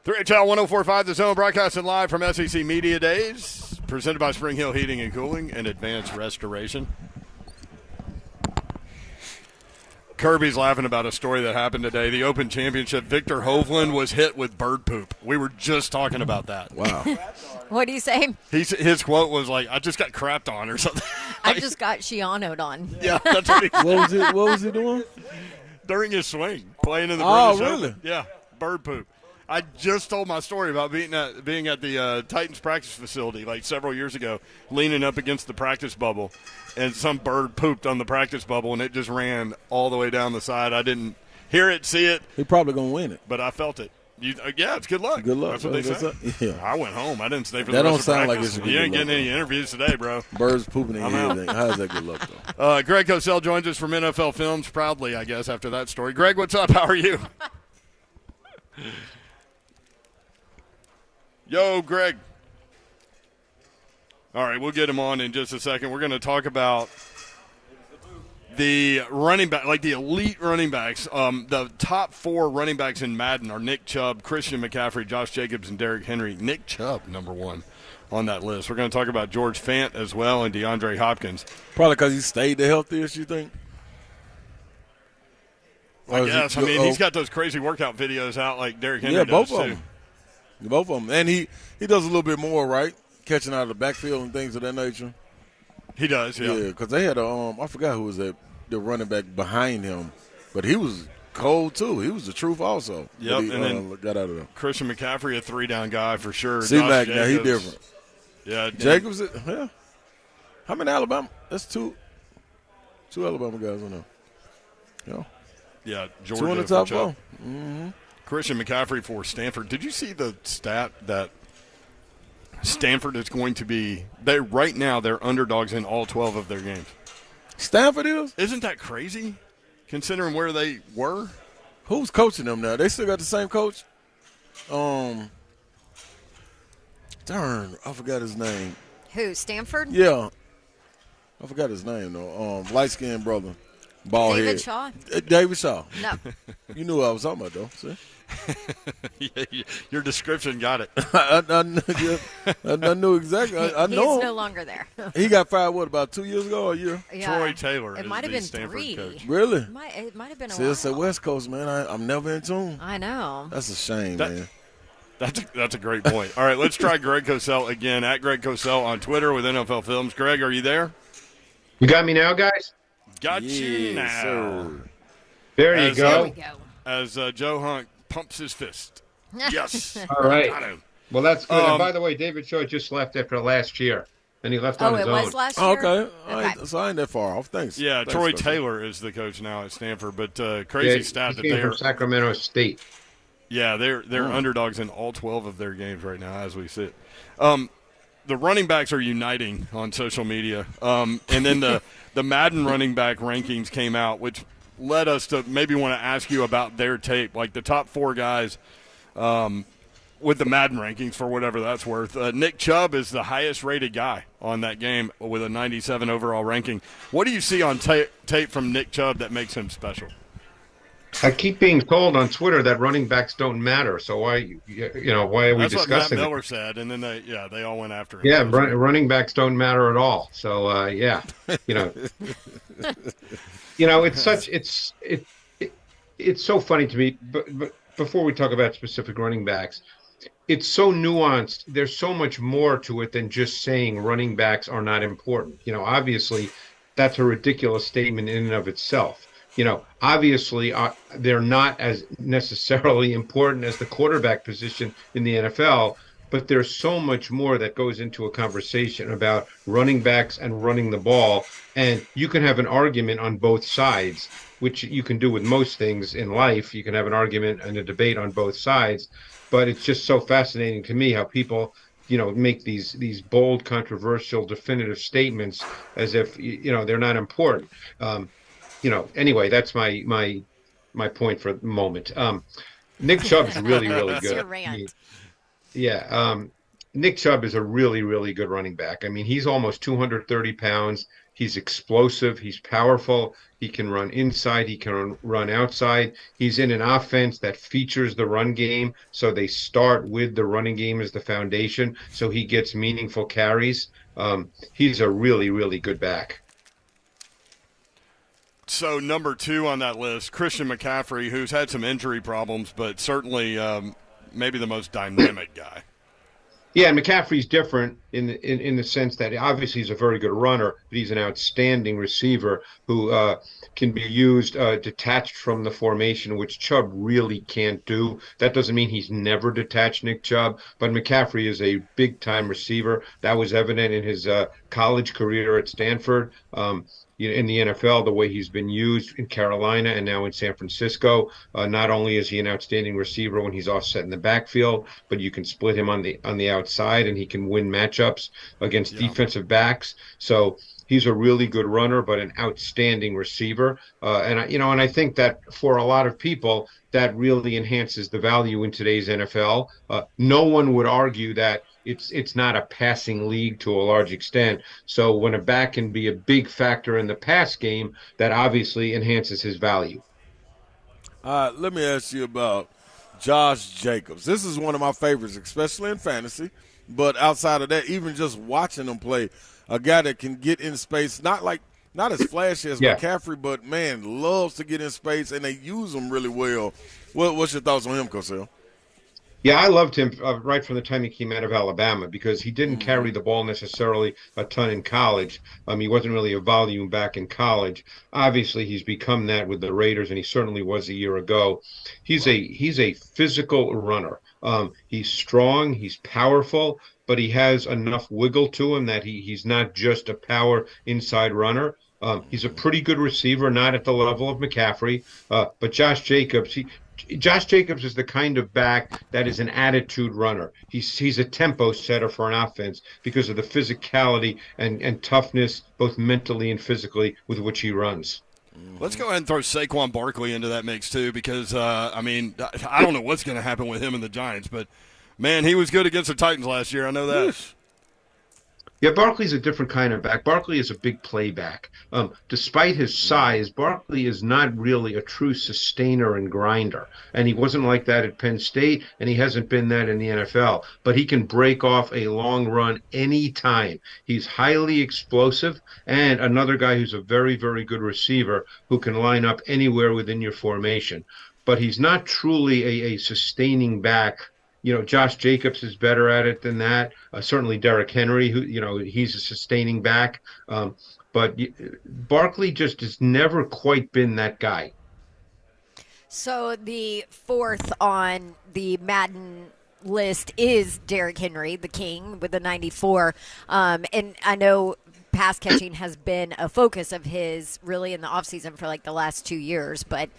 3HL 104.5 The Zone, broadcasting live from SEC Media Days, presented by Spring Hill Heating and Cooling and Advanced Restoration. Kirby's laughing about a story that happened today. The Open Championship, Victor Hovland was hit with bird poop. We were just talking about that. Wow. What do you say? His quote was like, I just got crapped on or something. I just got Shiano'd on. Yeah, that's what he What was he doing? During his swing, playing in the British really? Open. Yeah, bird poop. I just told my story about being at the Titans practice facility like several years ago, leaning up against the practice bubble, and some bird pooped on the practice bubble, and it just ran all the way down the side. I didn't hear it, see it. He probably going to win it. But I felt it. Yeah, it's good luck. Good luck. That's what they say. Yeah. I went home. I didn't stay for that the don't rest of sound like practice. it's a You good ain't luck, getting any interviews today, bro. Birds pooping in I'm your out. everything. How's that good luck, though? Greg Cosell joins us from NFL Films, proudly, I guess, after that story. Greg, what's up? How are you? Yo, Greg. All right, we'll get him on in just a second. We're going to talk about the running back, like the elite running backs. The top 4 running backs in Madden are Nick Chubb, Christian McCaffrey, Josh Jacobs, and Derrick Henry. Nick Chubb, number 1 on that list. We're going to talk about George Fant as well and DeAndre Hopkins. Probably because he stayed the healthiest, you think? I guess. I mean, he's got those crazy workout videos out like Derrick Henry does, both too. of them. Both of them. And he does a little bit more, right? Catching out of the backfield and things of that nature. He does, yeah. Yeah, because they had I forgot who was the running back behind him, but he was cold too. He was the truth also. Yep, he, and then got out of them. Christian McCaffrey, a 3-down guy for sure. C-Mac, now he different. Yeah, Jacobs, yeah. How many Alabama? That's two Alabama guys on there. Yeah. Yeah, Georgia. 2 on the top for Chubb. 4. Mm-hmm. Christian McCaffrey for Stanford. Did you see the stat that Stanford is going to be – right now they're underdogs in all 12 of their games. Stanford is? Isn't that crazy considering where they were? Who's coaching them now? They still got the same coach? Darn, I forgot his name. Who, Stanford? Yeah. I forgot his name, though. Light-skinned brother. Bald David head. Shaw? David Shaw. No. You knew what I was talking about, though. See? Yeah, your description got it. I knew exactly. I know. He's no longer there. He got fired, about 2 years ago or a year? Yeah. Troy Taylor It is might have the been Stanford 3. coach. Really? It might have been a See, while. it's the West Coast, man. I'm never in tune. I know. That's a shame, man. That's a great point. All right, let's try Greg Cosell again, at Greg Cosell on Twitter with NFL Films. Greg, are you there? You got me now, guys? Got you now. Sir. There you There we go. go. As Joe Hunt pumps his fist. Yes. All right. Got him. Well, that's good. And by the way, David Shaw just left after last year, and he left on Oh, his it own. was last year? Oh, okay. Okay. So I ain't that far off. Thanks. Yeah, Thanks, Troy Coach. Taylor is the coach now at Stanford, but crazy stat he that came they're from Sacramento State. they're underdogs in all 12 of their games right now as we sit. The running backs are uniting on social media, and then the Madden running back rankings came out, which led us to maybe want to ask you about their tape, like the top 4 guys with the Madden rankings for whatever that's worth. Nick Chubb is the highest rated guy on that game with a 97 overall ranking. What do you see on tape from Nick Chubb that makes him special? I keep being told on Twitter that running backs don't matter. So why are we That's what Matt discussing it? Miller said, and then they all went after him. Yeah, running backs don't matter at all. So it's so funny to me. But before we talk about specific running backs, it's so nuanced. There's so much more to it than just saying running backs are not important. Obviously, that's a ridiculous statement in and of itself. Obviously, they're not as necessarily important as the quarterback position in the NFL, but there's so much more that goes into a conversation about running backs and running the ball. And you can have an argument on both sides, which you can do with most things in life. You can have an argument and a debate on both sides, but it's just so fascinating to me how people make these bold, controversial, definitive statements as if they're not important. Anyway, that's my point for the moment. Nick Chubb's really, really That's good. your rant. Nick Chubb is a really, really good running back. I mean, he's almost 230 pounds. He's explosive. He's powerful. He can run inside. He can run outside. He's in an offense that features the run game. So they start with the running game as the foundation. So he gets meaningful carries. He's a really, really good back. So number 2 on that list, Christian McCaffrey, who's had some injury problems, but certainly maybe the most dynamic guy. Yeah, and McCaffrey's different in the sense that obviously he's a very good runner, but he's an outstanding receiver who can be used detached from the formation, which Chubb really can't do. That doesn't mean he's never detached Nick Chubb, but McCaffrey is a big-time receiver. That was evident in his college career at Stanford. In the NFL, the way he's been used in Carolina and now in San Francisco. Not only is he an outstanding receiver when he's offset in the backfield, but you can split him on the outside, and he can win matchups against defensive backs. So he's a really good runner, but an outstanding receiver. And I think that for a lot of people, that really enhances the value in today's NFL. No one would argue that it's not a passing league to a large extent. So when a back can be a big factor in the pass game, that obviously enhances his value. Let me ask you about Josh Jacobs. This is one of my favorites, especially in fantasy. But outside of that, even just watching him play, a guy that can get in space, not as flashy as McCaffrey, but, man, loves to get in space, and they use him really well. What's your thoughts on him, Cosell? Yeah, I loved him right from the time he came out of Alabama because he didn't carry the ball necessarily a ton in college. He wasn't really a volume back in college. Obviously, he's become that with the Raiders, and he certainly was a year ago. He's a physical runner. He's strong, he's powerful, but he has enough wiggle to him that he's not just a power inside runner. He's a pretty good receiver, not at the level of McCaffrey, but Josh Jacobs is the kind of back that is an attitude runner. He's a tempo setter for an offense because of the physicality and toughness, both mentally and physically, with which he runs. Let's go ahead and throw Saquon Barkley into that mix too because, I don't know what's going to happen with him and the Giants, but, man, he was good against the Titans last year. I know that. Yeah, Barkley's a different kind of back. Barkley is a big play back. Despite his size, Barkley is not really a true sustainer and grinder. And he wasn't like that at Penn State, and he hasn't been that in the NFL. But he can break off a long run anytime. He's highly explosive, and another guy who's a very, very good receiver who can line up anywhere within your formation. But he's not truly a sustaining back. Josh Jacobs is better at it than that. Certainly Derrick Henry, who, he's a sustaining back. But Barkley just has never quite been that guy. So the 4th on the Madden list is Derrick Henry, the king, with the 94. And I know pass catching has been a focus of his really in the offseason for like the last 2 years. But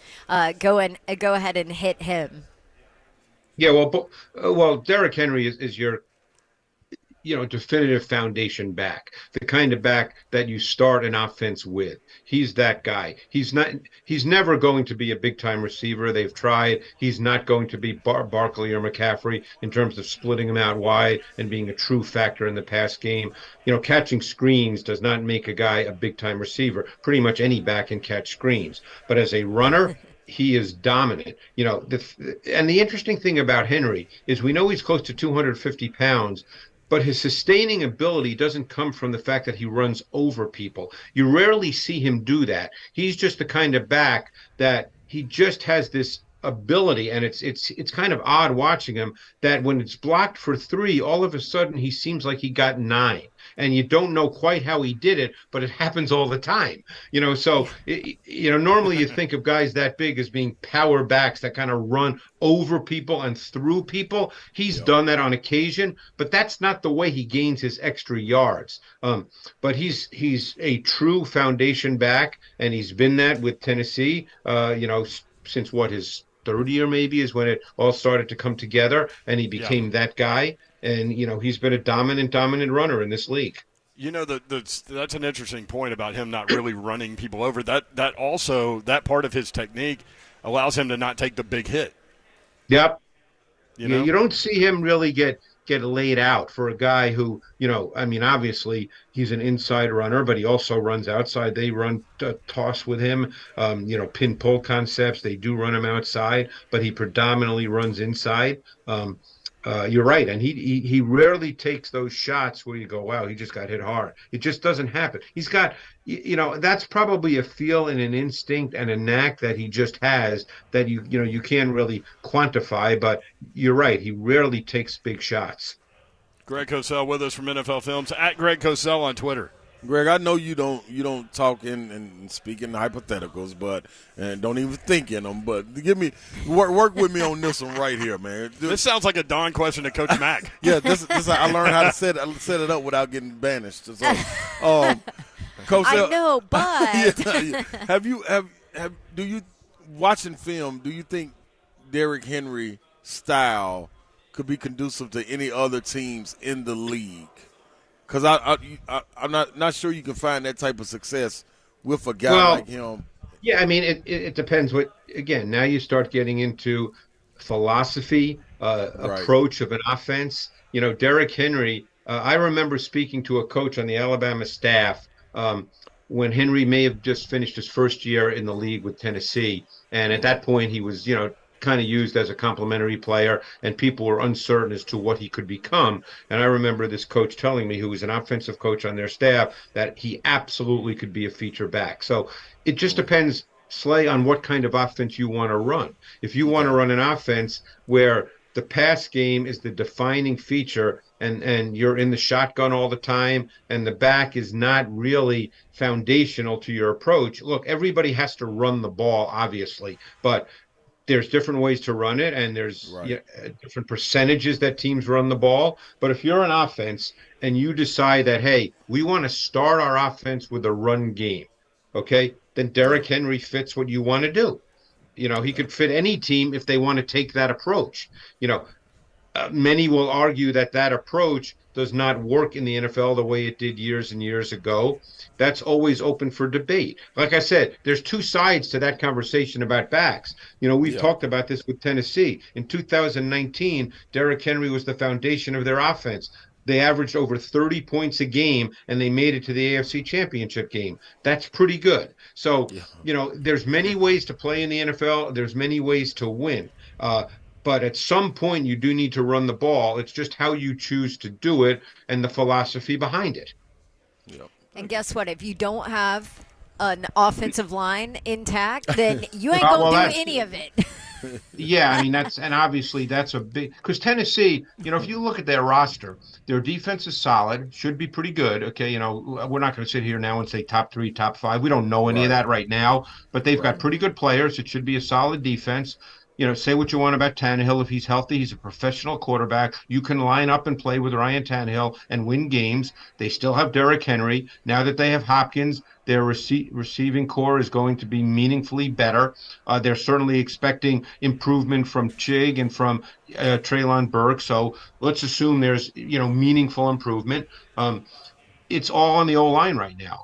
go ahead and hit him. Yeah, well, Derrick Henry is your, definitive foundation back, the kind of back that you start an offense with. He's that guy. He's never going to be a big-time receiver. They've tried. He's not going to be Barkley or McCaffrey in terms of splitting them out wide and being a true factor in the pass game. Catching screens does not make a guy a big-time receiver. Pretty much any back can catch screens. But as a runner, he is dominant. And the interesting thing about Henry is we know he's close to 250 pounds, but his sustaining ability doesn't come from the fact that he runs over people. You rarely see him do that. He's just the kind of back that he just has this ability, and it's kind of odd watching him that when it's blocked for 3, all of a sudden he seems like he got 9. And you don't know quite how he did it, but it happens all the time. So normally you think of guys that big as being power backs that kind of run over people and through people. He's done that on occasion, but that's not the way he gains his extra yards. But he's a true foundation back, and he's been that with Tennessee. Since his third year maybe is when it all started to come together, and he became that guy. And, he's been a dominant runner in this league. That's an interesting point about him not really running people over. That also, that part of his technique allows him to not take the big hit. Yep. You don't see him really get get laid out for a guy who, I mean, obviously he's an inside runner, but he also runs outside. They run toss with him, pin pull concepts. They do run him outside, but he predominantly runs inside. You're right, and he rarely takes those shots where you go, wow, he just got hit hard. It just doesn't happen. He's got, that's probably a feel and an instinct and a knack that he just has that you can't really quantify. But you're right, he rarely takes big shots. Greg Cosell with us from NFL Films at Greg Cosell on Twitter. Greg, I know you don't talk and speak in hypotheticals, and don't even think in them. But work with me on this one right here, man. This sounds like a Don question to Coach Mack. Yeah, this I learned how to set it up without getting banished. So, Coach, I know, but do you watching film? Do you think Derrick Henry style could be conducive to any other teams in the league? Because I'm not sure you can find that type of success with a guy like him. Yeah, I mean, it depends. Now you start getting into philosophy, approach of an offense. Derrick Henry, I remember speaking to a coach on the Alabama staff when Henry may have just finished his first year in the league with Tennessee. And at that point, he was, kind of used as a complimentary player, and people were uncertain as to what he could become. And I remember this coach telling me, who was an offensive coach on their staff, that he absolutely could be a feature back. So it just depends, Slay, on what kind of offense you want to run. If you want to run an offense where the pass game is the defining feature and you're in the shotgun all the time and the back is not really foundational to your approach, look, everybody has to run the ball, obviously, but there's different ways to run it, and there's different percentages that teams run the ball. But if you're an offense and you decide that, hey, we want to start our offense with a run game, okay, then Derrick Henry fits what you want to do. He could fit any team if they want to take that approach. Many will argue that approach does not work in the NFL the way it did years and years ago. That's always open for debate. Like I said, there's two sides to that conversation about backs. We've talked about this with Tennessee. In 2019, Derrick Henry was the foundation of their offense. They averaged over 30 points a game, and they made it to the AFC Championship game. That's pretty good. So, there's many ways to play in the NFL. There's many ways to win. But at some point, you do need to run the ball. It's just how you choose to do it and the philosophy behind it. And guess what? If you don't have an offensive line intact, then you ain't going to do any of it. Yeah, I mean, obviously that's a big – because Tennessee, if you look at their roster, their defense is solid, should be pretty good. Okay, we're not going to sit here now and say top 3, top 5. We don't know any of that right now, but they've got pretty good players. It should be a solid defense. Say what you want about Tannehill. If he's healthy, he's a professional quarterback. You can line up and play with Ryan Tannehill and win games. They still have Derrick Henry. Now that they have Hopkins, their receiving core is going to be meaningfully better. They're certainly expecting improvement from Chig and from Treylon Burks. So let's assume there's, meaningful improvement. It's all on the O-line right now.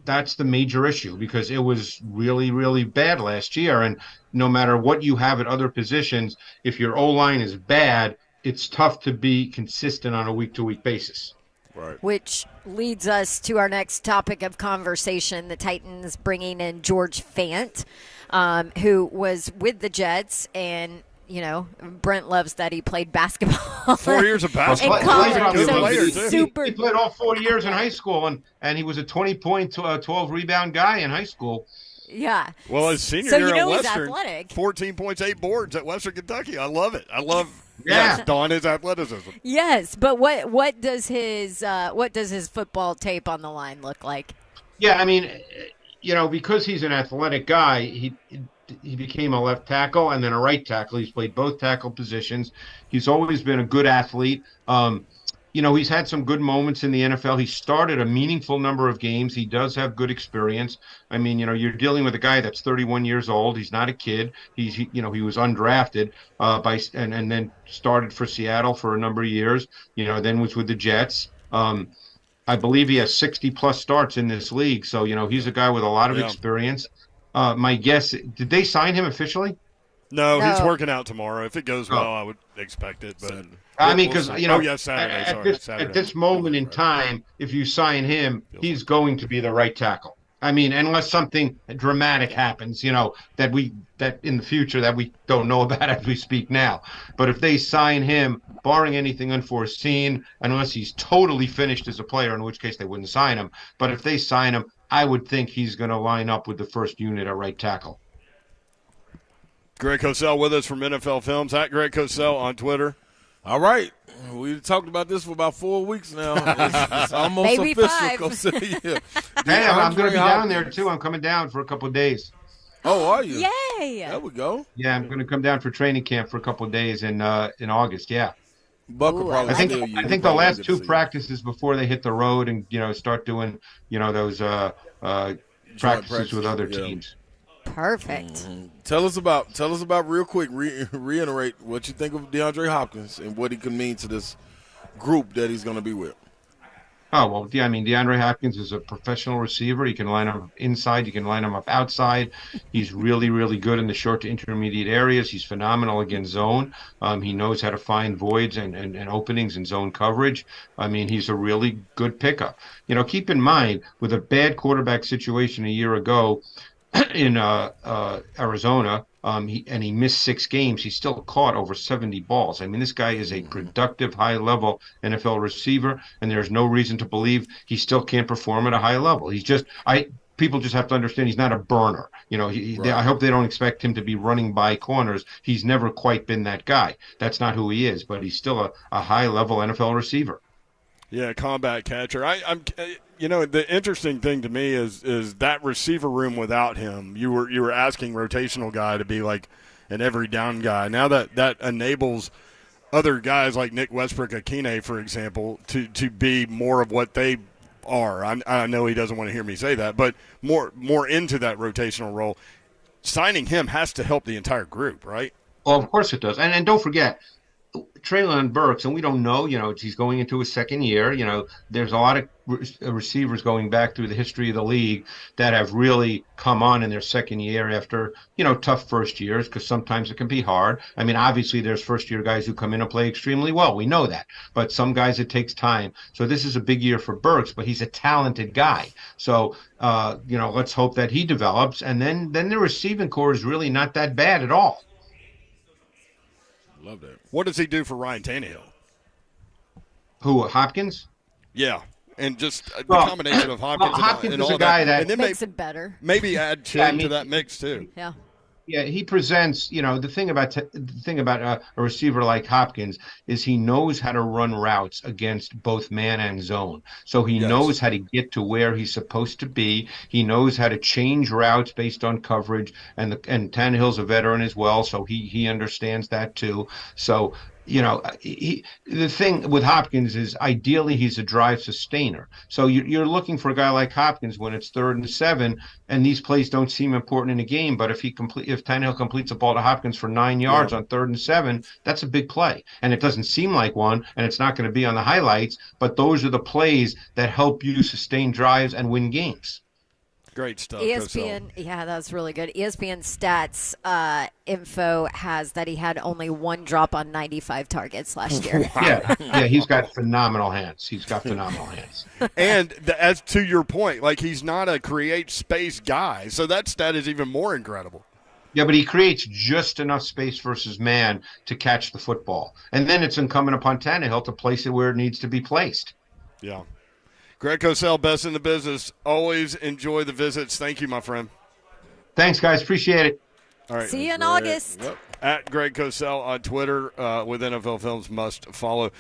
That's the major issue because it was really, really bad last year. And no matter what you have at other positions, if your O-line is bad, it's tough to be consistent on a week-to-week basis. Right. Which leads us to our next topic of conversation, the Titans bringing in George Fant, who was with the Jets and Brent loves that he played basketball. 4 years of basketball. In college. He played all 4 years in high school, and he was a 20-point, 12-rebound guy in high school. Yeah. Well, his senior year at Western, athletic. 14 points, 8 boards at Western Kentucky. I love it. Yeah. Don, his athleticism. Yes, but what does his football tape on the line look like? Yeah, I mean, because he's an athletic guy, he became a left tackle and then a right tackle. He's played both tackle positions. He's always been a good athlete. He's had some good moments in the NFL. He started a meaningful number of games. He does have good experience. I mean, you're dealing with a guy that's 31 years old. He's not a kid. He was undrafted and then started for Seattle for a number of years. Then was with the Jets. I believe he has 60-plus starts in this league. So, he's a guy with a lot of experience. My guess, did they sign him officially? No, he's No. working out tomorrow. If it goes well, I would expect it. But I mean, because Saturday. at this moment in time, if you sign him, he's going to be the right tackle. I mean, unless something dramatic happens, that in the future that we don't know about as we speak now. But if they sign him, barring anything unforeseen, unless he's totally finished as a player, in which case they wouldn't sign him. But if they sign him, I would think he's going to line up with the first unit at right tackle. Greg Cosell with us from NFL Films, at Greg Cosell on Twitter. All right. We talked about this for about 4 weeks now. It's almost Maybe official. 5. Hey, I'm going to be down there, too. I'm coming down for a couple of days. Oh, are you? Yay! There we go. Yeah, I'm going to come down for training camp for a couple of days in August, yeah. Buck will probably I think steal you. I think the last 2 practices before they hit the road and start doing those practices with other teams. Perfect. Mm-hmm. Tell us about real quick. Reiterate what you think of DeAndre Hopkins and what he can mean to this group that he's going to be with. Oh, well, yeah, I mean, DeAndre Hopkins is a professional receiver. You can line him up inside. You can line him up outside. He's really, really good in the short to intermediate areas. He's phenomenal against zone. He knows how to find voids and openings in zone coverage. I mean, he's a really good pickup. Keep in mind, with a bad quarterback situation a year ago in Arizona, he missed 6 games. He still caught over 70 balls. I mean, this guy is a productive, high-level NFL receiver, and there's no reason to believe he still can't perform at a high level. He's just people just have to understand he's not a burner. I hope they don't expect him to be running by corners. He's never quite been that guy. That's not who he is, but he's still a high-level NFL receiver. Yeah, combat catcher. I'm the interesting thing to me is that receiver room without him. You were asking rotational guy to be like an every down guy. Now that enables other guys like Nick Westbrook-Akine, for example, to be more of what they are. I know he doesn't want to hear me say that, but more into that rotational role. Signing him has to help the entire group, right? Well, of course it does. And don't forget, Treylon Burks, and we don't know, he's going into his second year. There's a lot of receivers going back through the history of the league that have really come on in their second year after, tough first years, because sometimes it can be hard. I mean, obviously there's first year guys who come in and play extremely well. We know that. But some guys, it takes time. So this is a big year for Burks, but he's a talented guy. So, let's hope that he develops. And then the receiving core is really not that bad at all. Love that. What does he do for Ryan Tannehill? Who, Hopkins? Yeah, and just the combination of Hopkins Hopkins and is all a guy that. that And then makes it better. Maybe add Chin to that mix too. Yeah. Yeah, he presents, the thing about a receiver like Hopkins is he knows how to run routes against both man and zone. So he knows how to get to where he's supposed to be. He knows how to change routes based on coverage, and Tannehill's a veteran as well, so he understands that too. So the thing with Hopkins is ideally he's a drive sustainer. So you're looking for a guy like Hopkins when it's 3rd and 7, and these plays don't seem important in a game. But if Tannehill completes a ball to Hopkins for 9 yards on 3rd and 7, that's a big play. And it doesn't seem like one, and it's not going to be on the highlights. But those are the plays that help you sustain drives and win games. Great stuff. ESPN, yeah, that's really good. ESPN stats info has that he had only 1 drop on 95 targets last year. Yeah, he's got phenomenal hands. And as to your point, like he's not a create space guy, so that stat is even more incredible. Yeah, but he creates just enough space versus man to catch the football. And then it's incumbent upon Tannehill to place it where it needs to be placed. Yeah. Greg Cosell, best in the business. Always enjoy the visits. Thank you, my friend. Thanks, guys. Appreciate it. All right. See you in August. Yep. At Greg Cosell on Twitter with NFL Films must follow.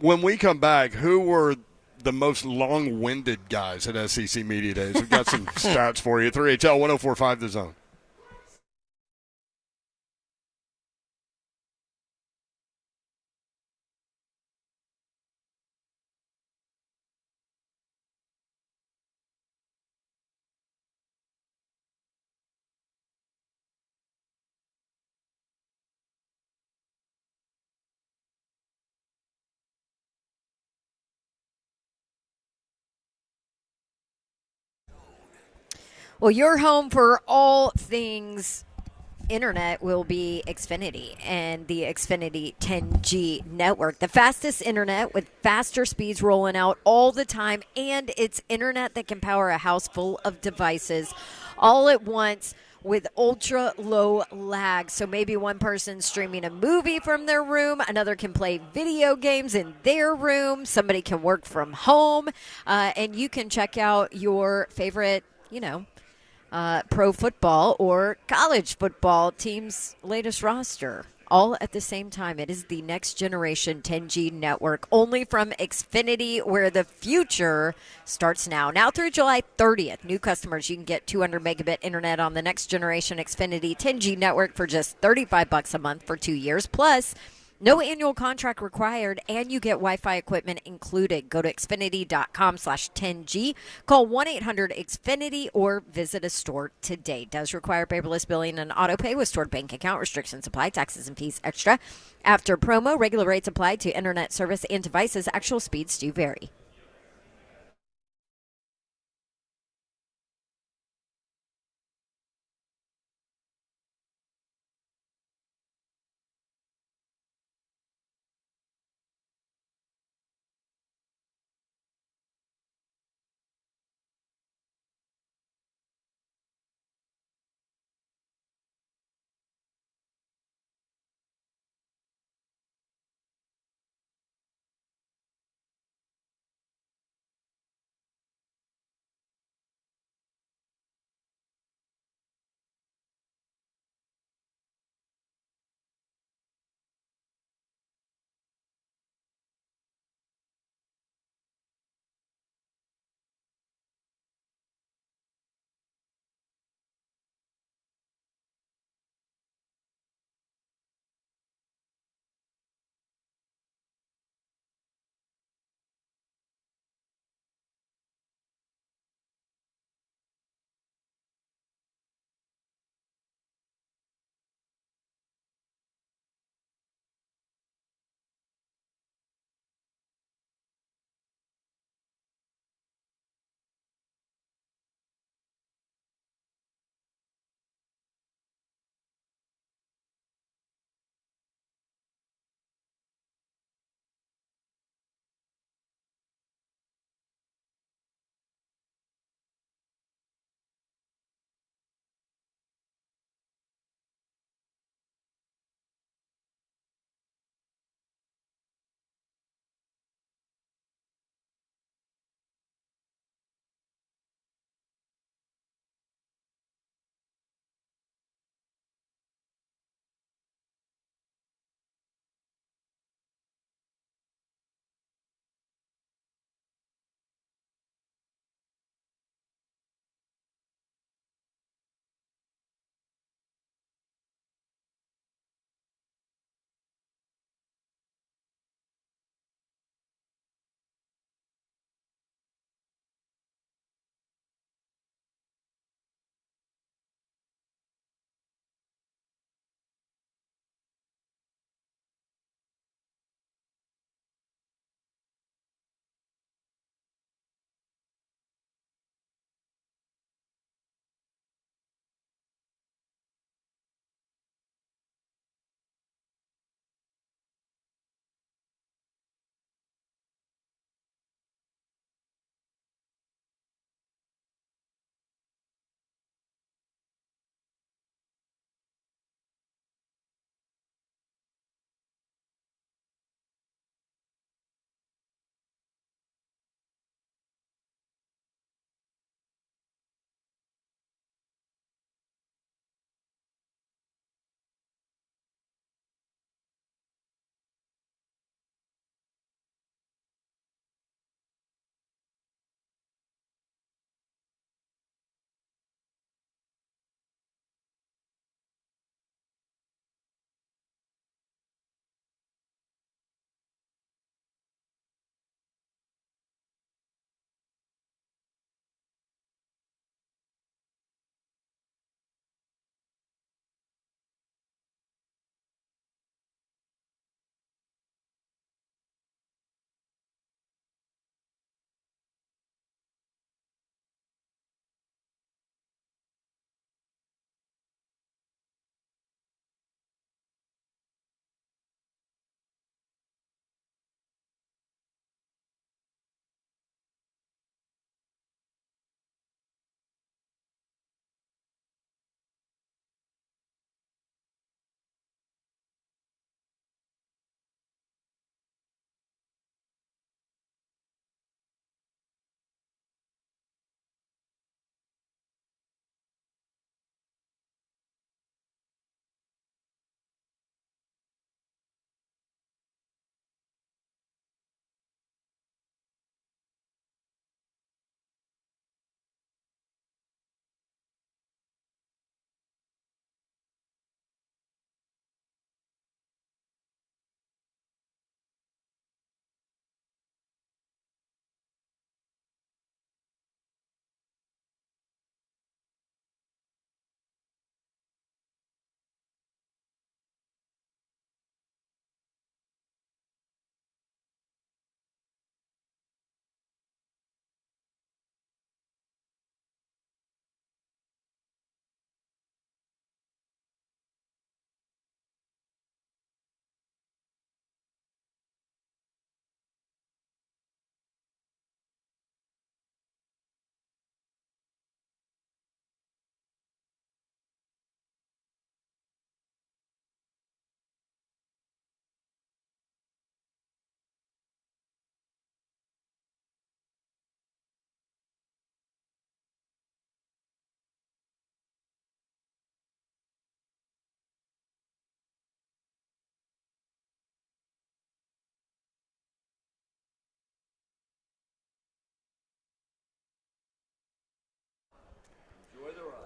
When we come back, who were the most long-winded guys at SEC Media Days? We've got some stats for you. 3HL 104.5 The Zone. Well, you're home for all things internet will be Xfinity and the Xfinity 10G network. The fastest internet with faster speeds rolling out all the time, and it's internet that can power a house full of devices all at once with ultra low lag. So maybe one person's streaming a movie from their room, another can play video games in their room, somebody can work from home, and you can check out your favorite, pro football or college football team's latest roster all at the same time. It is the next generation 10G network, only from Xfinity, where the future starts now. Now through July 30th, new customers, you can get 200 megabit internet on the next generation Xfinity 10G network for just $35 a month for 2 years. Plus, no annual contract required, and you get Wi-Fi equipment included. Go to Xfinity.com/10G. Call 1-800-XFINITY or visit a store today. Does require paperless billing and auto pay with stored bank account. Restrictions apply. Taxes and fees extra. After promo, regular rates apply to internet service and devices. Actual speeds do vary.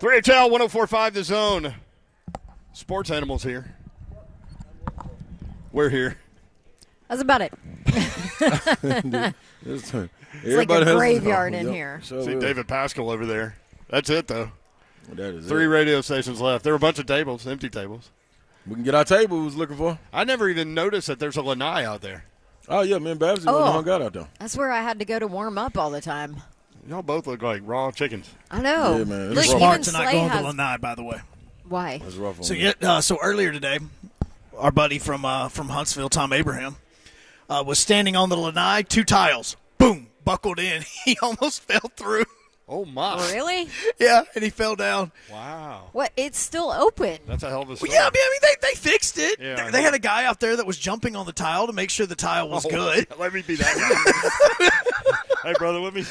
3HL 104.5 The Zone. Sports Animals here. We're here. That's about it. It's like a graveyard in here. See David Pascal over there. That's it, though. That is 3 radio stations left. There were a bunch of tables, empty tables. We can get our table we was looking for. I never even noticed that there's a lanai out there. Oh, yeah, me and Babsy hung out there. That's where I had to go to warm up all the time. Y'all both look like raw chickens. I know. Yeah, man. You're It's smart even to not Slay go on the has- lanai, by the way. Why? That's rough on So me. so earlier today, our buddy from Huntsville, Tom Abraham, was standing on the lanai, 2 tiles, boom, buckled in. He almost fell through. Oh, my. Really? Yeah, and he fell down. Wow. What? It's still open. That's a hell of a story. Yeah, I mean, they fixed it. Yeah, They had a guy out there that was jumping on the tile to make sure the tile was good. Let me be that guy. Hey, brother, let me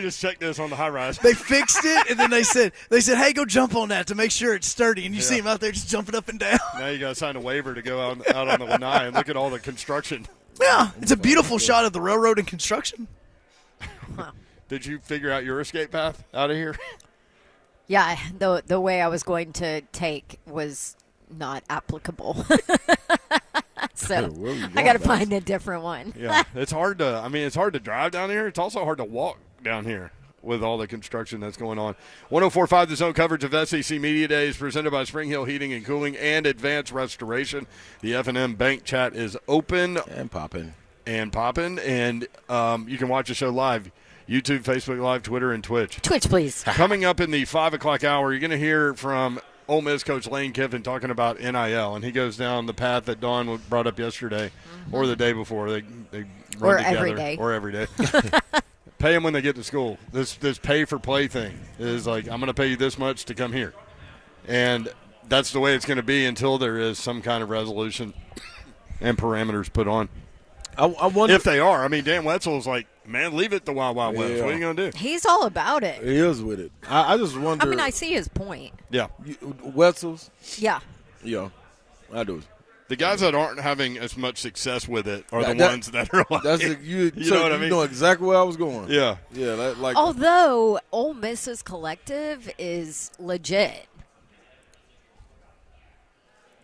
just check this on the high rise. They fixed it, and then they said, hey, go jump on that to make sure it's sturdy. And you see him out there just jumping up and down. Now you got to sign a waiver to go out on the lanai and look at all the construction. Yeah, it's a beautiful shot of the railroad and construction. Did you figure out your escape path out of here? Yeah, the way I was going to take was not applicable. So Where we I going, got to Babs? find a different one. Yeah, it's hard to drive down here. It's also hard to walk down here with all the construction that's going on. 104.5 The Zone coverage of SEC Media Days presented by Spring Hill Heating and Cooling and Advanced Restoration. The F&M Bank chat is open. And popping. And you can watch the show live. YouTube, Facebook Live, Twitter, and Twitch. Twitch, please. Coming up in the 5 o'clock hour, you're going to hear from Ole Miss coach Lane Kiffin talking about NIL, and he goes down the path that Dawn brought up yesterday or the day before. They run Or together. every day. Or every day. Pay them when they get to school. This pay-for-play thing is like, I'm going to pay you this much to come here. And that's the way it's going to be until there is some kind of resolution and parameters put on. I wonder If they are. I mean, Dan Wetzel's like, man, leave it the Wild Wild West. Yeah. What are you going to do? He's all about it. he is with it. I just wonder. I mean, I see his point. Yeah. Wetzel's? Yeah. Yeah, I do. The guys that aren't having as much success with it are the That- ones that are like, That's you so know what I you mean? know exactly where I was going. Yeah. Yeah, like Although Ole Miss's collective is legit.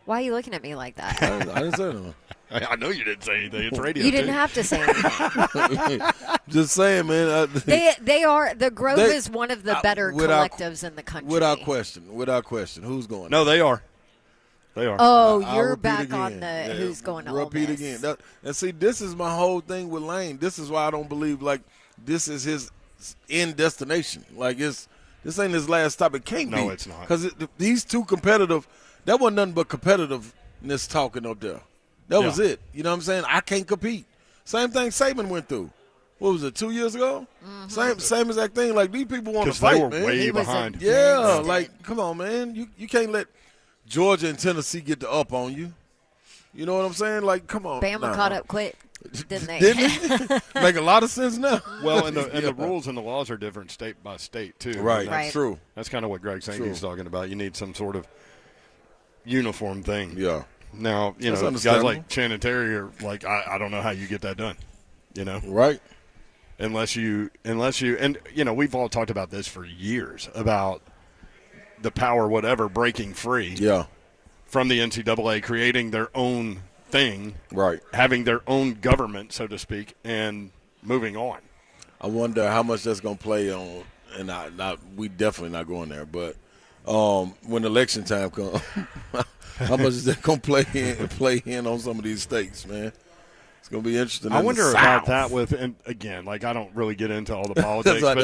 Why are you looking at me like that? I didn't say nothing. I know you didn't say anything. It's radio. You didn't too. have to say anything. Just saying, man. They are the Grove They- is one of the better without- collectives in the country. Without question, who's going? No, they are. They are. Oh, I'll you're repeat back again. on the Yeah, who's going to Ole repeat Miss. again. And see, this is my whole thing with Lane. This is why I don't believe like this is his end destination. Like this ain't his last stop. It can't be. No, it's not. Because these two competitive. That wasn't nothing but competitiveness talking up there. That was Yeah. it. You know what I'm saying? I can't compete. Same thing Saban went through. What was it, 2 years ago? Same exact thing. Like these people want to Because fight, they were man. way He was a behind. Yeah, like, come on, man. You can't let Georgia and Tennessee get the up on you. You know what I'm saying? Like, come on. Bama Nah. caught up quick, didn't they? Didn't it? Make a lot of sense now. Well, and the Yeah. rules and the laws are different state by state, too. Right, Right. true. That's kind of what Greg Sankey's True. talking about. You need some sort of uniform thing. Yeah. Now, That's guys understandable. like Shannon Terry are like, I don't know how you get that done, Right. unless you, and, we've all talked about this for years about the power, whatever, breaking free Yeah. from the NCAA, creating their own thing, Right. having their own government, so to speak, and moving on. I wonder how much that's going to play on, and we definitely not going there, but when election time comes, how much is that going to play in on some of these states, man? It's going to be interesting. I in wonder the about South. that with, and again, like I don't really get into all the politics, That's but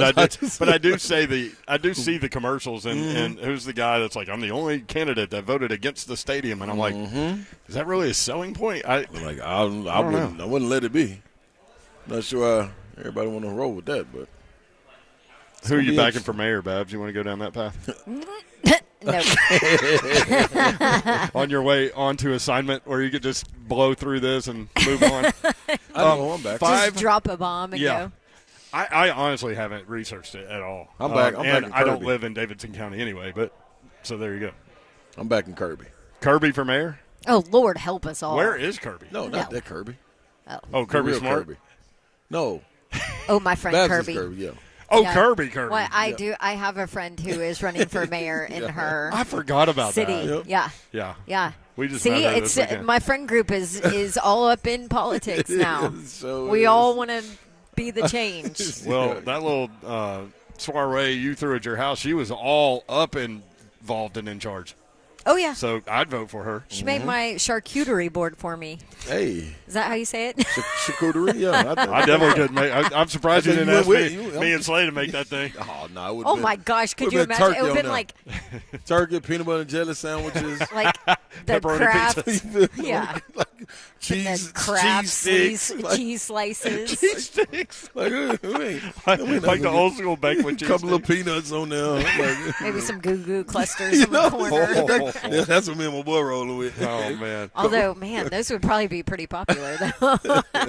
what I do see the commercials, and who's the guy that's like, I'm the only candidate that voted against the stadium, and I'm like, is that really a selling point? I wouldn't let it be. Not sure everybody want to roll with that, but who are you be backing for mayor, Babs? You want to go down that path No. on your way onto assignment, where you could just blow through this and move on? I know I'm back. Just drop a bomb and Yeah. go. I honestly haven't researched it at all. I'm back and in I don't Kirby. live in Davidson County anyway, but so there you go. I'm back in Kirby. Kirby for mayor? Oh, Lord, help us all. Where is Kirby? No, not No. that Kirby. Oh, The Kirby real Smart. Kirby. No, Oh, my friend Babs Kirby. is Kirby. Yeah. Oh, Yeah. Kirby. Well, I do. I have a friend who is running for mayor in her I forgot about city. that. Yeah. Yeah. Yeah. We just see. met her It's this weekend. my friend group is all up in politics now. So We all want to be the change. Well, that little soiree you threw at your house, she was all up and involved and in charge. Oh yeah. So I'd vote for her. She made my charcuterie board for me. Hey, Is that how you say it? charcuterie. Yeah, I definitely couldn't make. I'm surprised you I think didn't you ask went me, with- me and Slay to make that thing. Oh no, it would. Oh my gosh! Could you would've been imagine? It turkey would have been on like turkey, peanut butter and jelly sandwiches, like the Pepperoni Kraft, pizza. yeah, like and cheese, then Kraft cheese sticks, cheese slices. Cheese sticks. like Like the old school banquet cheese couple of sticks. peanuts on there. Like, Maybe some goo goo clusters in the corner. yeah, that's what me and my boy rolling with. Oh, man. Although, man, those would probably be pretty popular, though.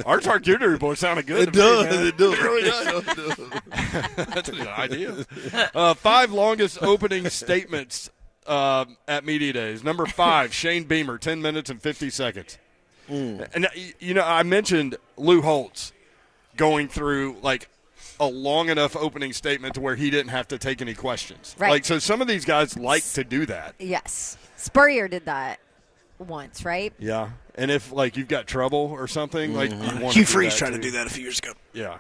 Our charcuterie board sounded good. It to me, does. man. It does. It really does. That's an idea. 5 longest opening statements at Media Days. Number 5, Shane Beamer, 10 minutes and 50 seconds. And, I mentioned Lou Holtz going through, like, a long enough opening statement to where he didn't have to take any questions. Right. Like, so some of these guys like to do that. Yes. Spurrier did that once, right? Yeah. And if, like, you've got trouble or something, like, you want Hugh to Freeze that tried to too. do that a few years ago. Yeah.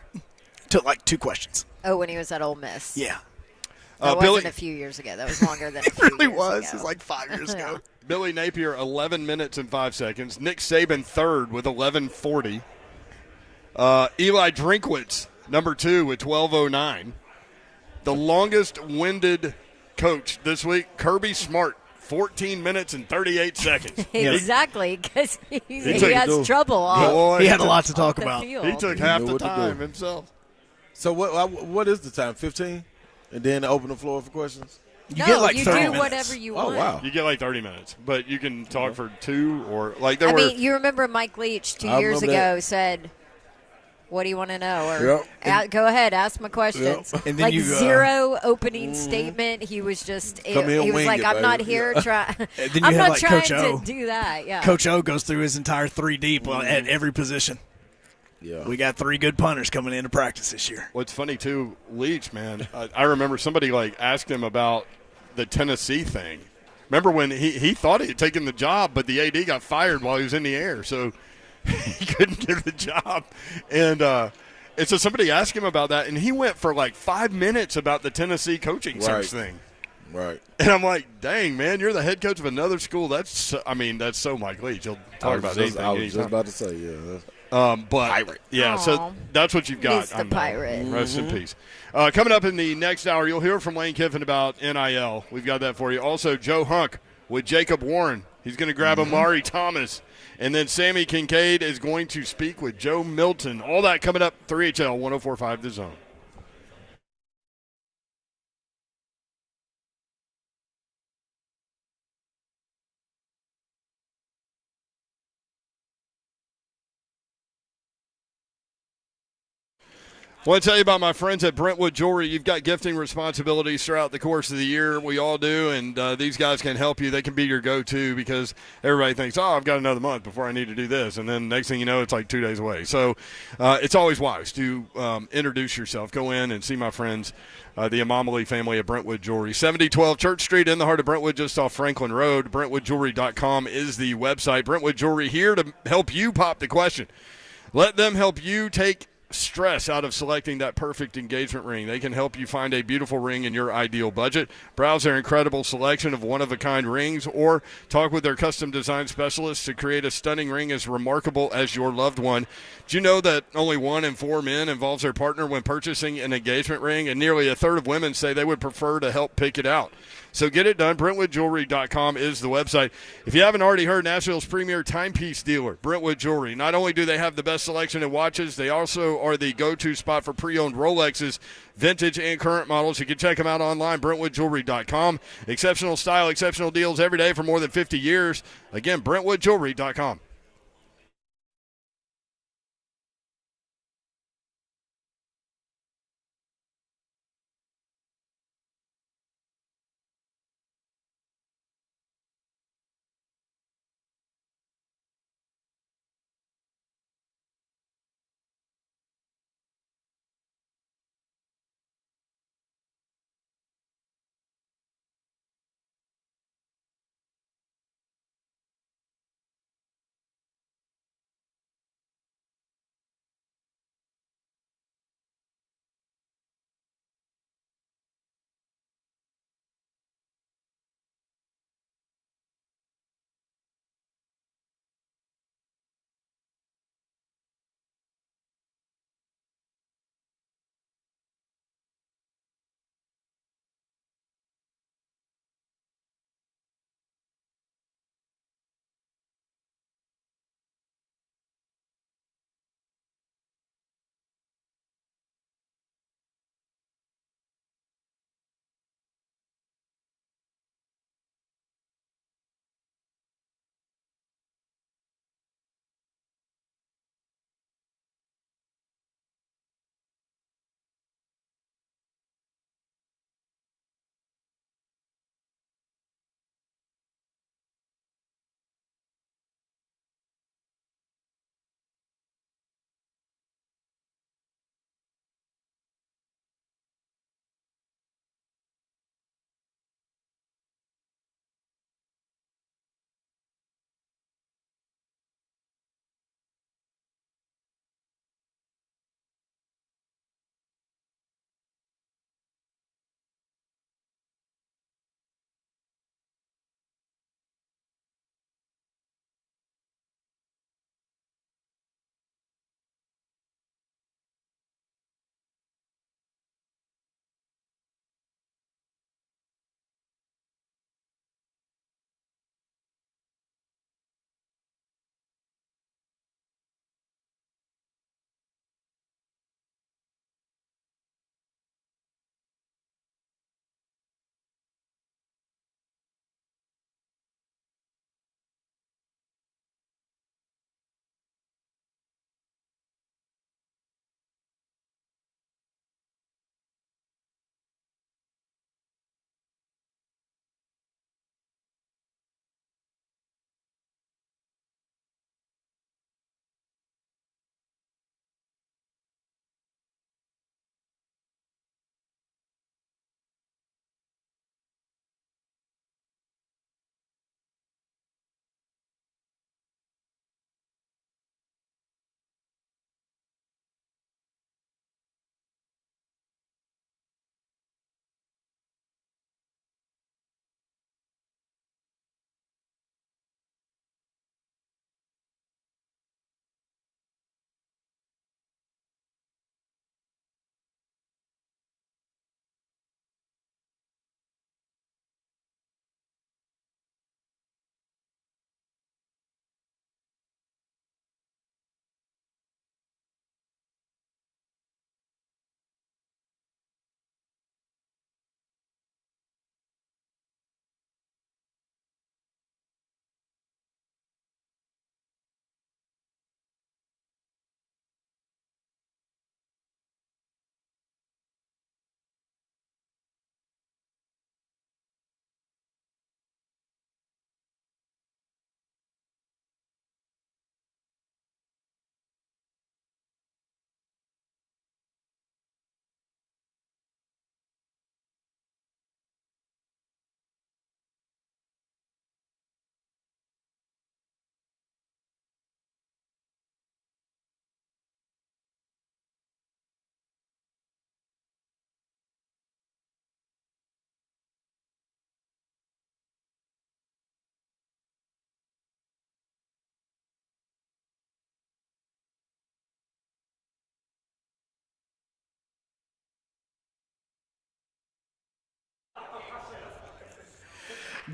Took like 2 questions. Oh, when he was at Ole Miss. Yeah. That Billy- wasn't a few years ago. That was longer than a few It really years was. ago. It was like 5 years ago. Billy Napier, 11 minutes and 5 seconds. Nick Saban, third with 11:40. Eli Drinkwitz, number 2 with 12:09. The longest-winded coach this week, Kirby Smart, 14 minutes and 38 seconds. Exactly, because he took- has trouble off Boy, He had a lot to talk the about. field. He took half knew the what to do. time himself. So what is the time? 15, and then open the floor for questions. You no, get like you 30 do minutes. whatever you Oh want. wow. You get like 30 minutes, but you can talk for 2 or like there I were. mean, you remember Mike Leach 2 I years remember ago that. said, "What do you want to know?" Or Yep. Go ahead, ask my questions. And then Like you, zero opening statement. He was just. Come here and he was wing like, it, "I'm not baby." here try. And then you I'm have, not like, trying Coach O. to do that." Yeah. Coach O goes through his entire 3 deep at every position. Yeah. We got 3 good punters coming into practice this year. What's funny too, Leach, man. I remember somebody like asked him about the Tennessee thing. Remember when he thought he had taken the job, but the AD got fired while he was in the air, so he couldn't get the job. And so somebody asked him about that, and he went for like 5 minutes about the Tennessee coaching search thing. Right. And I'm like, dang, man, you're the head coach of another school. That's so Mike Leach. He'll talk about anything. I was just anytime. about to say, yeah. But Pirate. yeah, Aw. so that's what you've got. He's the pirate. Rest in peace. Coming up in the next hour, you'll hear from Lane Kiffin about NIL. We've got that for you. Also, Joe Hunk with Jacob Warren. He's going to grab Amari Thomas. And then Sammy Kincaid is going to speak with Joe Milton. All that coming up, 3HL 104.5 The Zone. I want to tell you about my friends at Brentwood Jewelry. You've got gifting responsibilities throughout the course of the year. We all do, and these guys can help you. They can be your go-to because everybody thinks, oh, I've got another month before I need to do this. And then next thing you know, it's like 2 days away. So it's always wise to introduce yourself. Go in and see my friends, the Amamali family at Brentwood Jewelry. 7012 Church Street in the heart of Brentwood, just off Franklin Road. BrentwoodJewelry.com is the website. Brentwood Jewelry here to help you pop the question. Let them help you take stress out of selecting that perfect engagement ring. They can help you find a beautiful ring in your ideal budget. Browse their incredible selection of one-of-a-kind rings or talk with their custom design specialists to create a stunning ring as remarkable as your loved one. Did you know that only 1 in 4 men involves their partner when purchasing an engagement ring, and nearly a third of women say they would prefer to help pick it out? So get it done. BrentwoodJewelry.com is the website. If you haven't already heard, Nashville's premier timepiece dealer, Brentwood Jewelry. Not only do they have the best selection of watches, they also are the go-to spot for pre-owned Rolexes, vintage and current models. You can check them out online, BrentwoodJewelry.com. Exceptional style, exceptional deals every day for more than 50 years. Again, BrentwoodJewelry.com.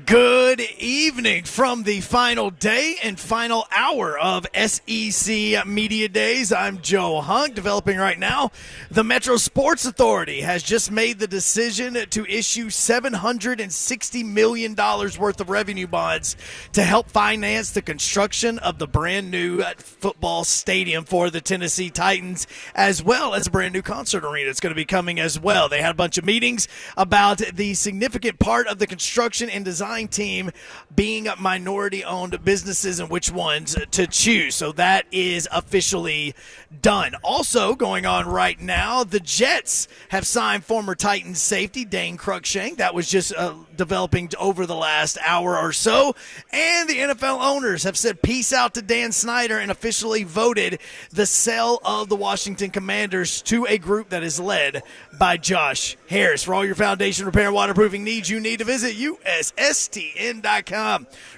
Good evening from the final day and final hour of SEC Media Days. I'm Joe Hunk, developing right now. The Metro Sports Authority has just made the decision to issue $760 million worth of revenue bonds to help finance the construction of the brand new football stadium for the Tennessee Titans, as well as a brand new concert arena. It's going to be coming as well. They had a bunch of meetings about the significant part of the construction and design team being minority-owned businesses and which ones to choose. So that is officially done. Also going on right now, the Jets have signed former Titans safety Dane Cruikshank. That was just developing over the last hour or so. And the NFL owners have said peace out to Dan Snyder and officially voted the sale of the Washington Commanders to a group that is led by Josh Harris. For all your foundation repair and waterproofing needs, you need to visit USSTN.com.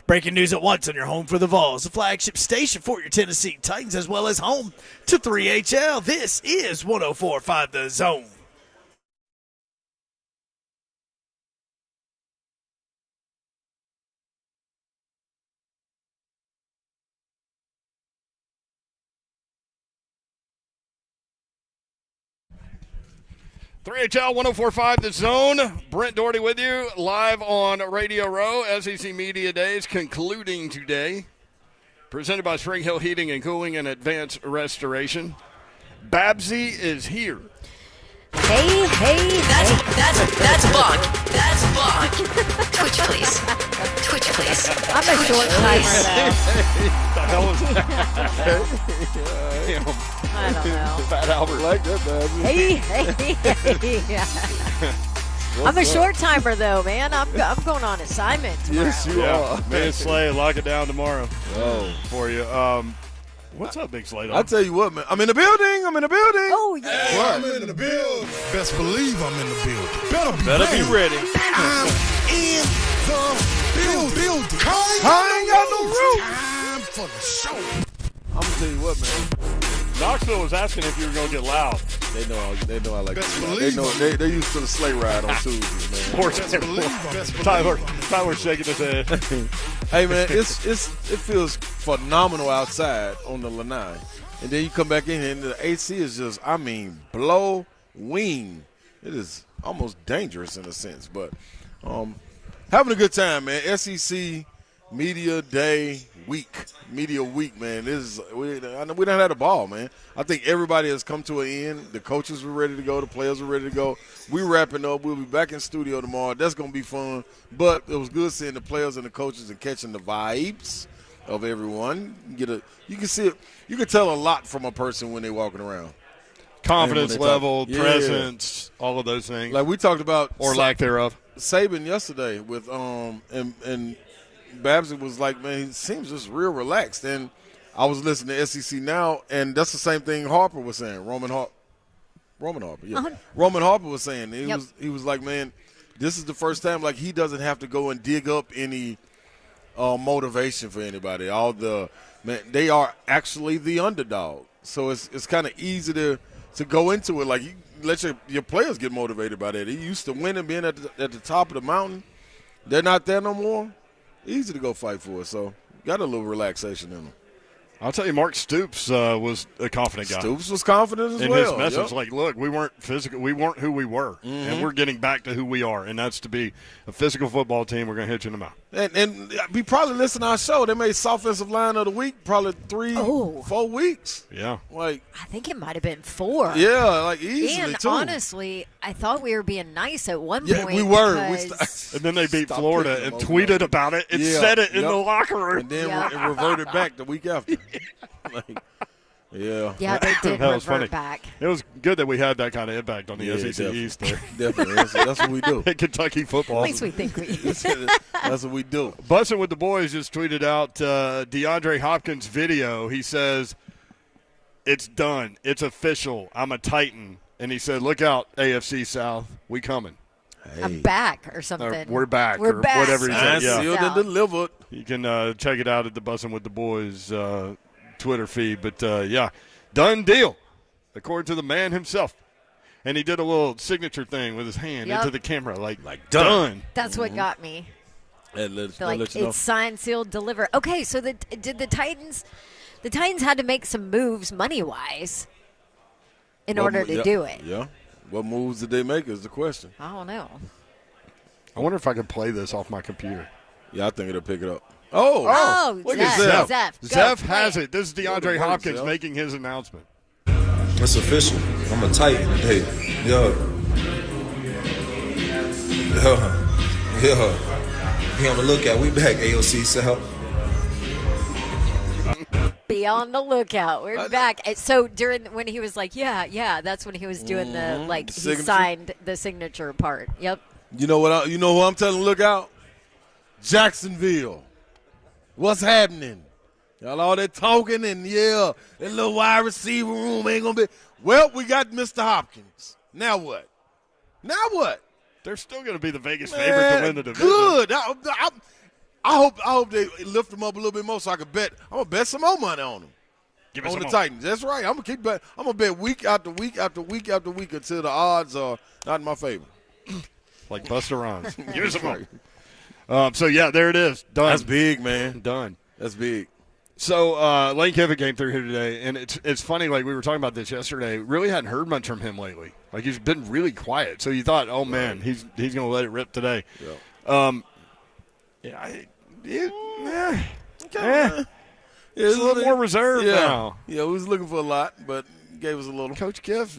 Breaking news at once on your home for the Vols, the flagship station for your Tennessee Titans, as well as home to 3HL. This is 104.5 The Zone. HL 104.5 The Zone. Brent Doherty with you live on Radio Row. SEC Media Days concluding today. Presented by Spring Hill Heating and Cooling and Advanced Restoration. Babsy is here. Hey. That's Buck. That's Buck. Twitch, please. Twitch, please. I'm a short timer, though. I don't know. Fat Albert. Like that, Babsy. Hey. I'm a short timer, though, man. I'm going on assignment tomorrow. Yes, you are. Me and Slay lock it down tomorrow. Oh. For you. What's up, Big Slay? I tell you what, man. I'm in the building. Oh, yeah. Hey, I'm in the building. Best believe I'm in the building. Better be ready. I'm in the building. I ain't got no roof. Time for the show. I'm gonna tell you what, man. Knoxville was asking if you were going to get loud. They know I like Best to. They believe know they're used to the sleigh ride on Tuesdays, man. Poor Best believe I'm Tyler's shaking his head. Hey, man, it feels phenomenal outside on the lanai, and then you come back in here and the AC is just, blowing. It is almost dangerous in a sense, but having a good time, man. SEC Media Week, man. We done had a ball, man. I think everybody has come to an end. The coaches were ready to go. The players were ready to go. We're wrapping up. We'll be back in studio tomorrow. That's going to be fun. But it was good seeing the players and the coaches and catching the vibes of everyone. You can see it. You can tell a lot from a person when they're walking around. Confidence level, presence, all of those things. Like we talked about. Or lack thereof. Saban yesterday with and Babsy was like, man, he seems just real relaxed. And I was listening to SEC Now, and that's the same thing Harper was saying. Roman Harper, yeah. Uh-huh. Roman Harper was saying. He Yep. was like, man, this is the first time like he doesn't have to go and dig up any motivation for anybody. They are actually the underdog, so it's kind of easy to go into it. Like you let your players get motivated by that. They used to winning, being at the top of the mountain. They're not there no more. Easy to go fight for it, so got a little relaxation in them. I'll tell you, Mark Stoops was a confident guy. Stoops was confident as in well. his message, yep. Like, look, we weren't physical. We weren't who we were, and we're getting back to who we are, and that's to be a physical football team. We're going to hit you in the mouth. And we probably listen to our show. They made offensive line of the week probably 4 weeks. Yeah. Like I think it might have been 4. Yeah, like easily and too. honestly, I thought we were being nice at one Yeah, point. we were. because- And then they beat Stop Florida picking and them tweeted about it and Yeah. said it in Yep. the locker room. And then Yeah. it reverted back the week after. Yeah. Yeah, they did That was funny. revert back. It was good that we had that kind of impact on the Yeah, SEC definitely. East there. Definitely. That's what we do. In Kentucky football. At least we think we. That's what we do. Bussin' with the Boys just tweeted out DeAndre Hopkins' video. He says, it's done. It's official. I'm a Titan. And he said, look out, AFC South. We coming. I'm back or Or, something. we're back. We're or back. whatever he said. Signed, Yeah. sealed, and delivered. You can check it out at the Bussin' with the Boys Twitter feed. But, yeah, done deal, according to the man himself. And he did a little signature thing with his hand Yep. into the camera, like done. done. That's what got me. It's signed, sealed, delivered. Okay, so did the Titans had to make some moves money-wise in order to do it. Yeah. What moves did they make is the question. I don't know. I wonder if I could play this off my computer. Yeah, I think it'll pick it up. Look at Zeph. Zeph has it. This is DeAndre Hopkins making his announcement. It's official. I'm a Titan. Hey, yo. Be on the lookout. We back, AOC South. Be on the lookout. We're back. So when he was like, yeah, that's when he was doing he signed the signature part. Yep. You know what? You know who I'm telling? Look out, Jacksonville. What's happening? Y'all all that talking and that little wide receiver room ain't gonna be. Well, we got Mr. Hopkins. Now what? They're still going to be the Vegas favorite to win the division. Good. I hope they lift them up a little bit more so I can bet. I'm gonna bet some more money on them. Give us on some the more. Titans. That's right. I'm gonna keep bet. I'm gonna bet week after week after week after week until the odds are not in my favor. Like Buster Rhymes. Give us some more. So there it is. Done. That's big, man. Done. That's big. So Lane Kiffin came through here today, and it's funny. Like we were talking about this yesterday. Really hadn't heard much from him lately. Like he's been really quiet. So you thought, oh man, he's going to let it rip today. Yeah. He's a little more reserved now. Yeah, we was looking for a lot, but he gave us a little. Coach Kiff,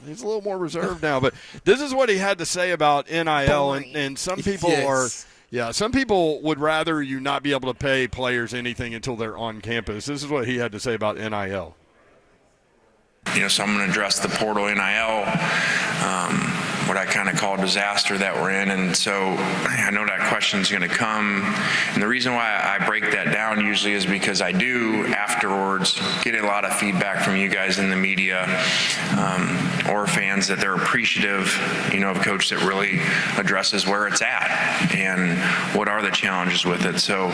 he's a little more reserved now. But this is what he had to say about NIL, and some people some people would rather you not be able to pay players anything until they're on campus. This is what he had to say about NIL. So I'm going to address the portal NIL, what I kind of call a disaster that we're in. And so I know that question is going to come. And the reason why I break that down usually is because I do afterwards get a lot of feedback from you guys in the media or fans that they're appreciative, of a coach that really addresses where it's at and what are the challenges with it. So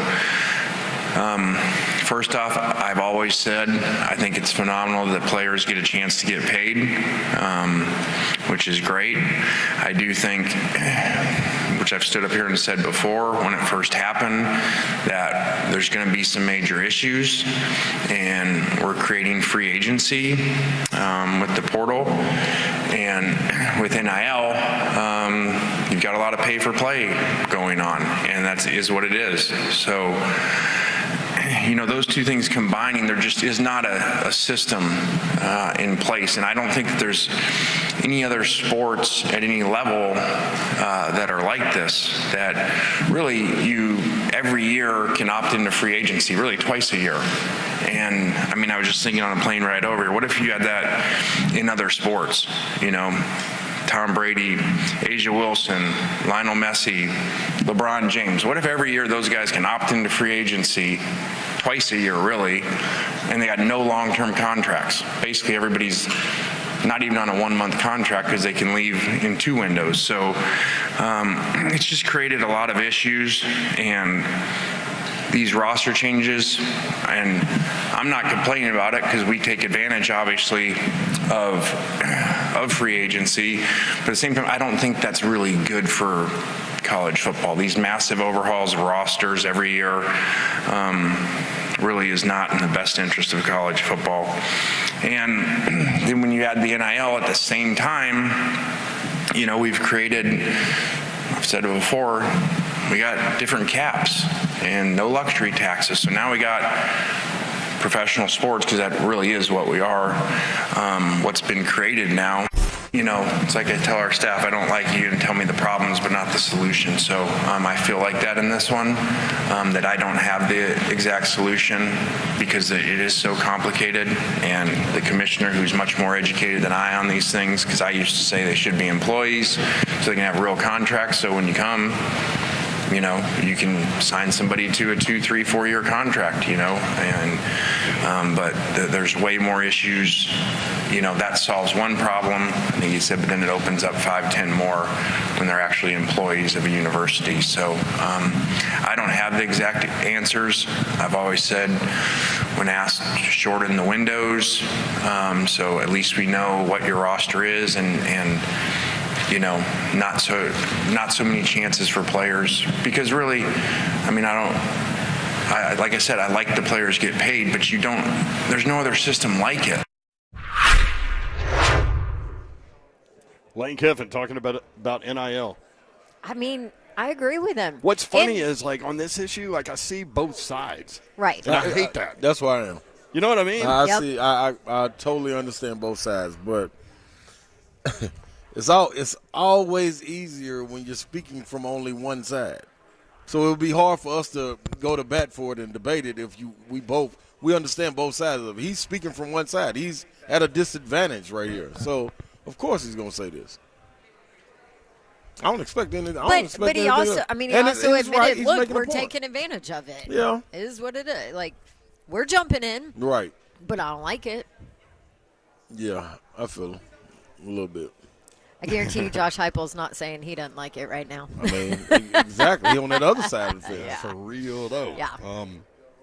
first off, I've always said I think it's phenomenal that players get a chance to get paid, which is great. I do think, which I've stood up here and said before when it first happened, that there's going to be some major issues, and we're creating free agency with the portal. And with NIL, you've got a lot of pay for play going on, and that is what it is. So those two things combining, there just is not a system in place. And I don't think that there's any other sports at any level that are like this, that really you every year can opt into free agency, really twice a year. And I was just thinking on a plane ride over here, what if you had that in other sports? Tom Brady, Asia Wilson, Lionel Messi, LeBron James. What if every year those guys can opt into free agency twice a year, really, and they got no long-term contracts? Basically, everybody's not even on a 1-month contract because they can leave in 2 windows. So it's just created a lot of issues, and these roster changes, and I'm not complaining about it because we take advantage, obviously, of free agency, but at the same time, I don't think that's really good for college football. These massive overhauls of rosters every year really is not in the best interest of college football. And then when you add the NIL at the same time, we've created, I've said it before, we got different caps and no luxury taxes. So now we got professional sports, because that really is what we are, what's been created now. It's like I tell our staff, I don't like you to tell me the problems but not the solution. So I feel like that in this one, that I don't have the exact solution because it is so complicated, and the commissioner, who's much more educated than I on these things, because I used to say they should be employees so they can have real contracts, so when you come, you can sign somebody to a 2, 3, 4-year contract, but there's way more issues. That solves one problem, I think he said, but then it opens up 5, 10 more when they're actually employees of a university. So I don't have the exact answers. I've always said, when asked, shorten the windows, so at least we know what your roster is, and not so many chances for players, because really, I mean, like I said, I like the players get paid, but there's no other system like it. Lane Kiffin talking about NIL. I mean, I agree with him. What's funny is, like, on this issue, like, I see both sides. Right. And I hate that. That's what I am. You know what I mean? I totally understand both sides, but it's always easier when you're speaking from only one side. So it would be hard for us to go to bat for it and debate it if we understand both sides of it. He's speaking from one side. He's at a disadvantage right here. So of course he's going to say this. I don't expect anything. But he also, admitted, right. look, we're taking advantage of it. Yeah. It is what it is. Like, we're jumping in. Right. But I don't like it. Yeah, I feel a little bit. I guarantee you Josh Heupel's not saying he doesn't like it right now. I mean, exactly. He on that other side of the field. Yeah. For real, though. Yeah.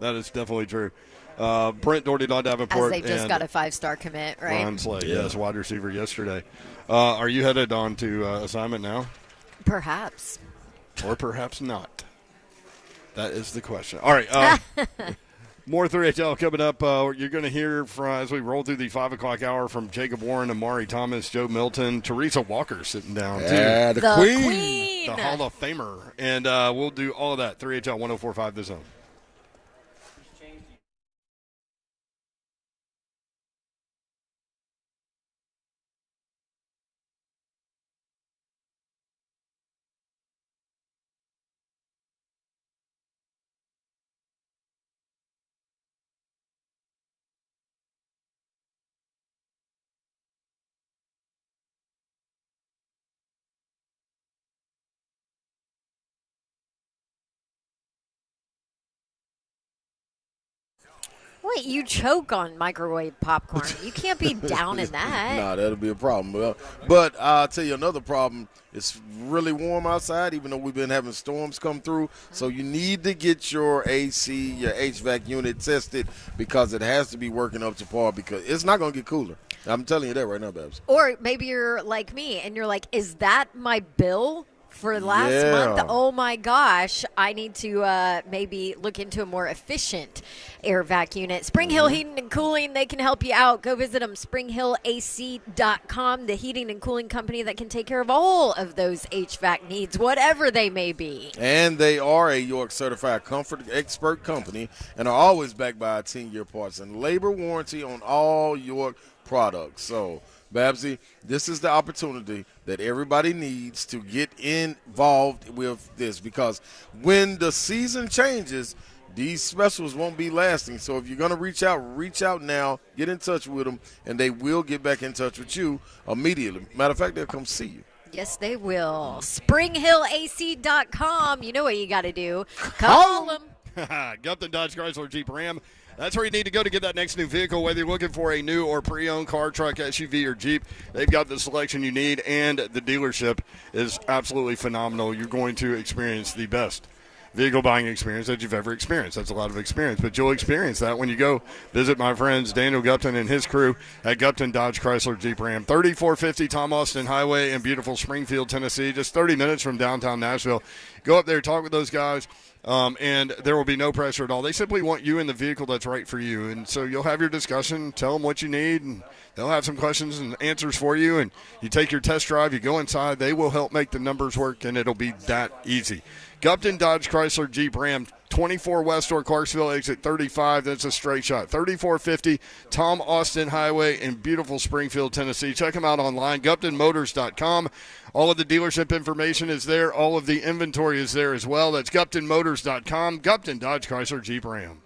That is definitely true. Brent Doherty, Don Davenport. As they just got a 5-star commit, right? Ron Slade, yes, wide receiver yesterday. Are you headed on to assignment now? Perhaps. Or perhaps not. That is the question. All right. More 3HL coming up. You're going to hear as we roll through the 5 o'clock hour from Jacob Warren, Amari Thomas, Joe Milton, Teresa Walker sitting down, too. Yeah, the queen. The Hall of Famer. And we'll do all of that. 3HL 104.5 The Zone. Wait, you choke on microwave popcorn. You can't be down in that. Nah, that'll be a problem. But I'll tell you another problem. It's really warm outside, even though we've been having storms come through. So you need to get your AC, your HVAC unit tested, because it has to be working up to par, because it's not going to get cooler. I'm telling you that right now, Babs. Or maybe you're like me and you're like, is that my bill for last month? Oh my gosh, I need to maybe look into a more efficient air vac unit. Spring Hill Heating and Cooling, they can help you out. Go visit them, springhillac.com, the heating and cooling company that can take care of all of those HVAC needs, whatever they may be. And they are a York certified comfort expert company and are always backed by a 10-year parts and labor warranty on all York products. So Babsy, this is the opportunity that everybody needs to get involved with this, because when the season changes, these specials won't be lasting. So if you're going to reach out now, get in touch with them, and they will get back in touch with you immediately. Matter of fact, they'll come see you. Yes, they will. SpringHillAC.com. You know what you got to do. Call them. Gupton Dodge Chrysler Jeep Ram. That's where you need to go to get that next new vehicle, whether you're looking for a new or pre-owned car, truck, SUV, or Jeep. They've got the selection you need, and the dealership is absolutely phenomenal. You're going to experience the best vehicle buying experience that you've ever experienced. That's a lot of experience, but you'll experience that when you go visit my friends Daniel Gupton and his crew at Gupton Dodge Chrysler Jeep Ram. 3450 Tom Austin Highway in beautiful Springfield, Tennessee, just 30 minutes from downtown Nashville. Go up there, talk with those guys. And there will be no pressure at all. They simply want you in the vehicle that's right for you. And so you'll have your discussion, tell them what you need, and they'll have some questions and answers for you. And you take your test drive, you go inside, they will help make the numbers work, and it'll be that easy. Gupton Dodge Chrysler Jeep Ram, 24 West or Clarksville, exit 35. That's a straight shot. 3450 Tom Austin Highway in beautiful Springfield, Tennessee. Check them out online, GuptonMotors.com. All of the dealership information is there. All of the inventory is there as well. That's GuptonMotors.com. Gupton Dodge Chrysler Jeep Ram.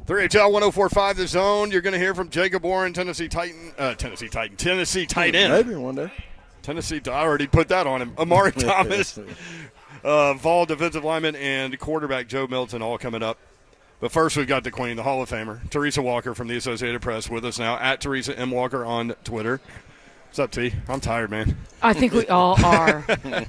3HL 104.5 The Zone. You're going to hear from Jacob Warren, Tennessee tight end. Maybe one day. Tennessee, I already put that on him. Amari Thomas, Vol defensive lineman, and quarterback Joe Milton all coming up. But first, we've got the Queen, the Hall of Famer, Teresa Walker from the Associated Press with us now, at Teresa M. Walker on Twitter. What's up, T? I'm tired, man. I think we all are.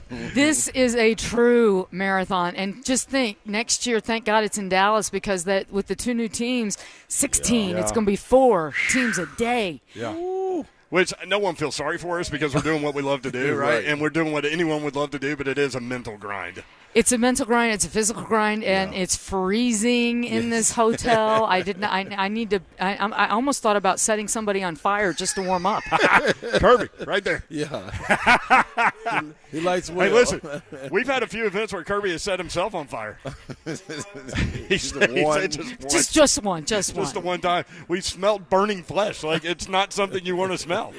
This is a true marathon. And just think, next year, thank God it's in Dallas, because that with the 2 new teams, 16, it's going to be 4 teams a day. Yeah. Which no one feels sorry for us because we're doing what we love to do, right? And we're doing what anyone would love to do, but it is a mental grind. It's a mental grind. It's a physical grind, and it's freezing in this hotel. I almost thought about setting somebody on fire just to warm up. Kirby, right there. Yeah. he likes Will. Hey, listen, we've had a few events where Kirby has set himself on fire. Just one. Just the one time. We smelled burning flesh. Like, it's not something you want to smell.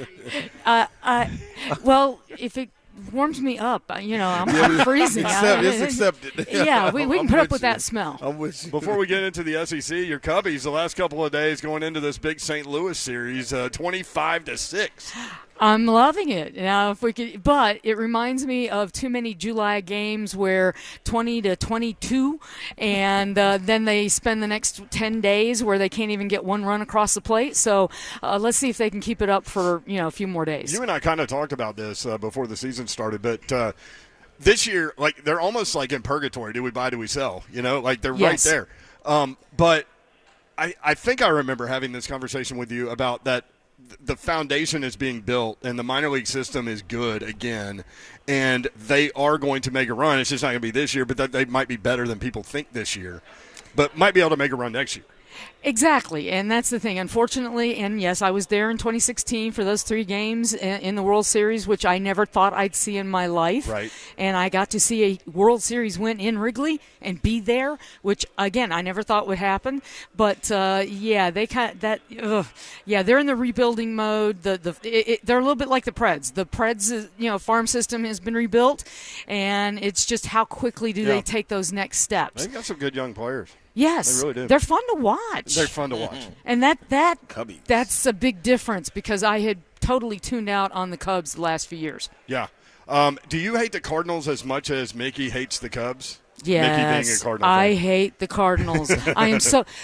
Well, if it warms me up, I'm freezing. It's accepted. Yeah, we can put up with that smell. I'm with you. Before we get into the SEC, your Cubbies, the last couple of days going into this big St. Louis series, 25-6. I'm loving it. Now, if we could, but it reminds me of too many July games where 20-22, and then they spend the next 10 days where they can't even get one run across the plate. So let's see if they can keep it up for a few more days. You and I kind of talked about this before the season started, but this year, like, they're almost like in purgatory. Do we buy? Do we sell? Like they're right there. But I think I remember having this conversation with you about that. The foundation is being built, and the minor league system is good again, and they are going to make a run. It's just not going to be this year, but they might be better than people think this year, but might be able to make a run next year. Exactly, and that's the thing. Unfortunately, and yes, I was there in 2016 for those 3 games in the World Series, which I never thought I'd see in my life. Right. And I got to see a World Series win in Wrigley and be there, which again I never thought would happen. But they're in the rebuilding mode. They're a little bit like the Preds. The Preds, farm system has been rebuilt, and it's just how quickly do they take those next steps. They've got some good young players. Yes, they really do. They're fun to watch. They're fun to watch. And that's a big difference because I had totally tuned out on the Cubs the last few years. Yeah. Do you hate the Cardinals as much as Mickey hates the Cubs? Yes, Mickey being a Cardinal I fan. hate the Cardinals.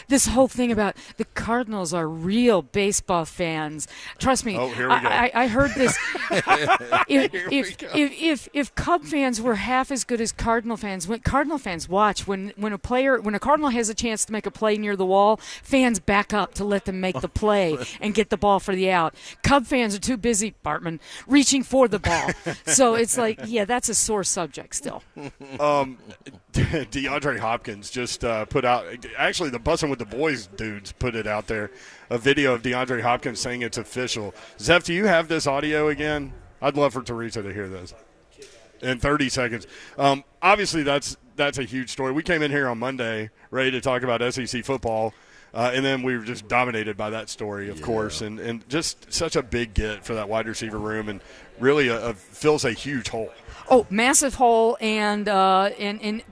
This whole thing about the Cardinals are real baseball fans. Trust me. Oh, here we go. I heard this. If Cub fans were half as good as Cardinal fans, when Cardinal fans watch, when a Cardinal has a chance to make a play near the wall, fans back up to let them make the play and get the ball for the out. Cub fans are too busy, Bartman, reaching for the ball. So it's like, that's a sore subject still. DeAndre Hopkins just put out – actually, the Bussin' with the Boys dudes put it out there, a video of DeAndre Hopkins saying it's official. Zeph, do you have this audio again? I'd love for Teresa to hear this in 30 seconds. Obviously, that's a huge story. We came in here on Monday ready to talk about SEC football, and then we were just dominated by that story, of course, and just such a big get for that wide receiver room and really fills a huge hole. Oh, massive hole, and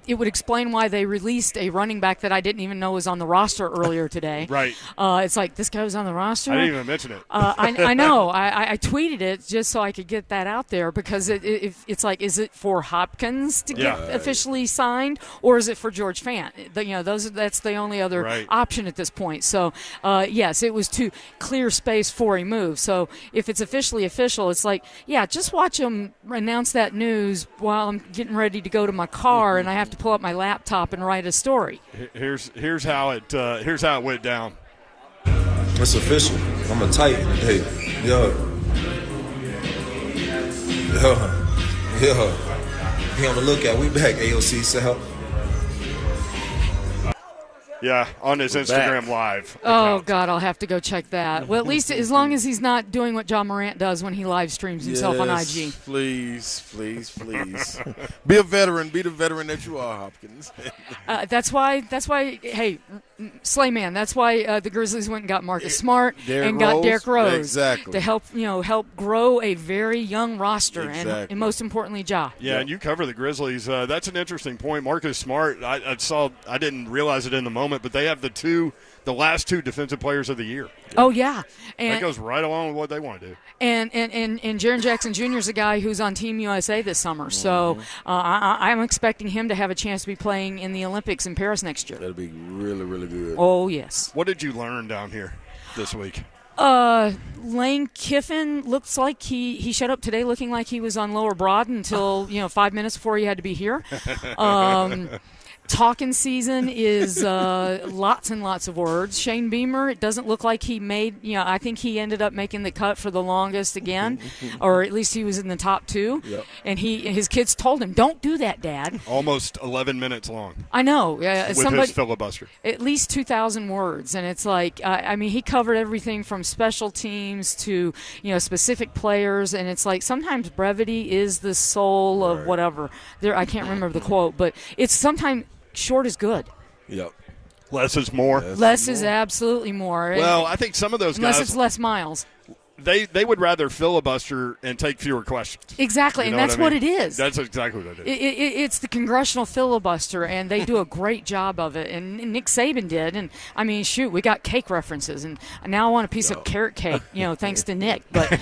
it would explain why they released a running back that I didn't even know was on the roster earlier today. Right. It's like, this guy was on the roster? I didn't even mention it. I know. I tweeted it just so I could get that out there because it's like, is it for Hopkins to get officially signed, or is it for George Fant? That's the only other option at this point. So, yes, it was to clear space for a move. So if it's officially official, it's like, just watch them announce that news while I'm getting ready to go to my car and I have to pull up my laptop and write a story. Here's how it went down. It's official. I'm a Titan. Hey, yo. Be on the lookout. We back, AOC Sal. Yeah, on his Instagram Live. Oh, God, I'll have to go check that. Well, at least as long as he's not doing what John Morant does when he live streams himself on IG. Please. Be a veteran. Be the veteran that you are, Hopkins. That's why, hey, Slayman. That's why the Grizzlies went and got Marcus Smart Derrick got Rose? Derrick Rose Exactly. to help grow a very young roster, and most importantly, Ja. Yeah, and you cover the Grizzlies. That's an interesting point. Marcus Smart, I didn't realize it in the moment, but they have the last two defensive players of the year. Oh yeah, and that goes right along with what they want to do. And Jaren Jackson Jr. is a guy who's on Team USA this summer, so I'm expecting him to have a chance to be playing in the Olympics in Paris next year. That'll be really, really good. Oh yes. What did you learn down here this week? Lane Kiffin looks like he showed up today looking like he was on Lower Broad until 5 minutes before he had to be here. Talking season is lots and lots of words. Shane Beamer, it doesn't look like he made, I think he ended up making the cut for the longest again, or at least he was in the top 2. Yep. And his kids told him, don't do that, Dad. Almost 11 minutes long. I know. With his filibuster. At least 2,000 words. And it's like, he covered everything from special teams to, specific players. And it's like sometimes brevity is the soul of whatever. I can't remember the quote, but it's sometimes short is good. Yep. Less is more. Less is absolutely more. Well, I think some of those unless guys, it's less miles. They would rather filibuster and take fewer questions. Exactly, and that's what it is. That's exactly what it is. It's the congressional filibuster, and they do a great job of it. And Nick Saban did, and we got cake references, and now I want a piece of carrot cake, thanks to Nick. But it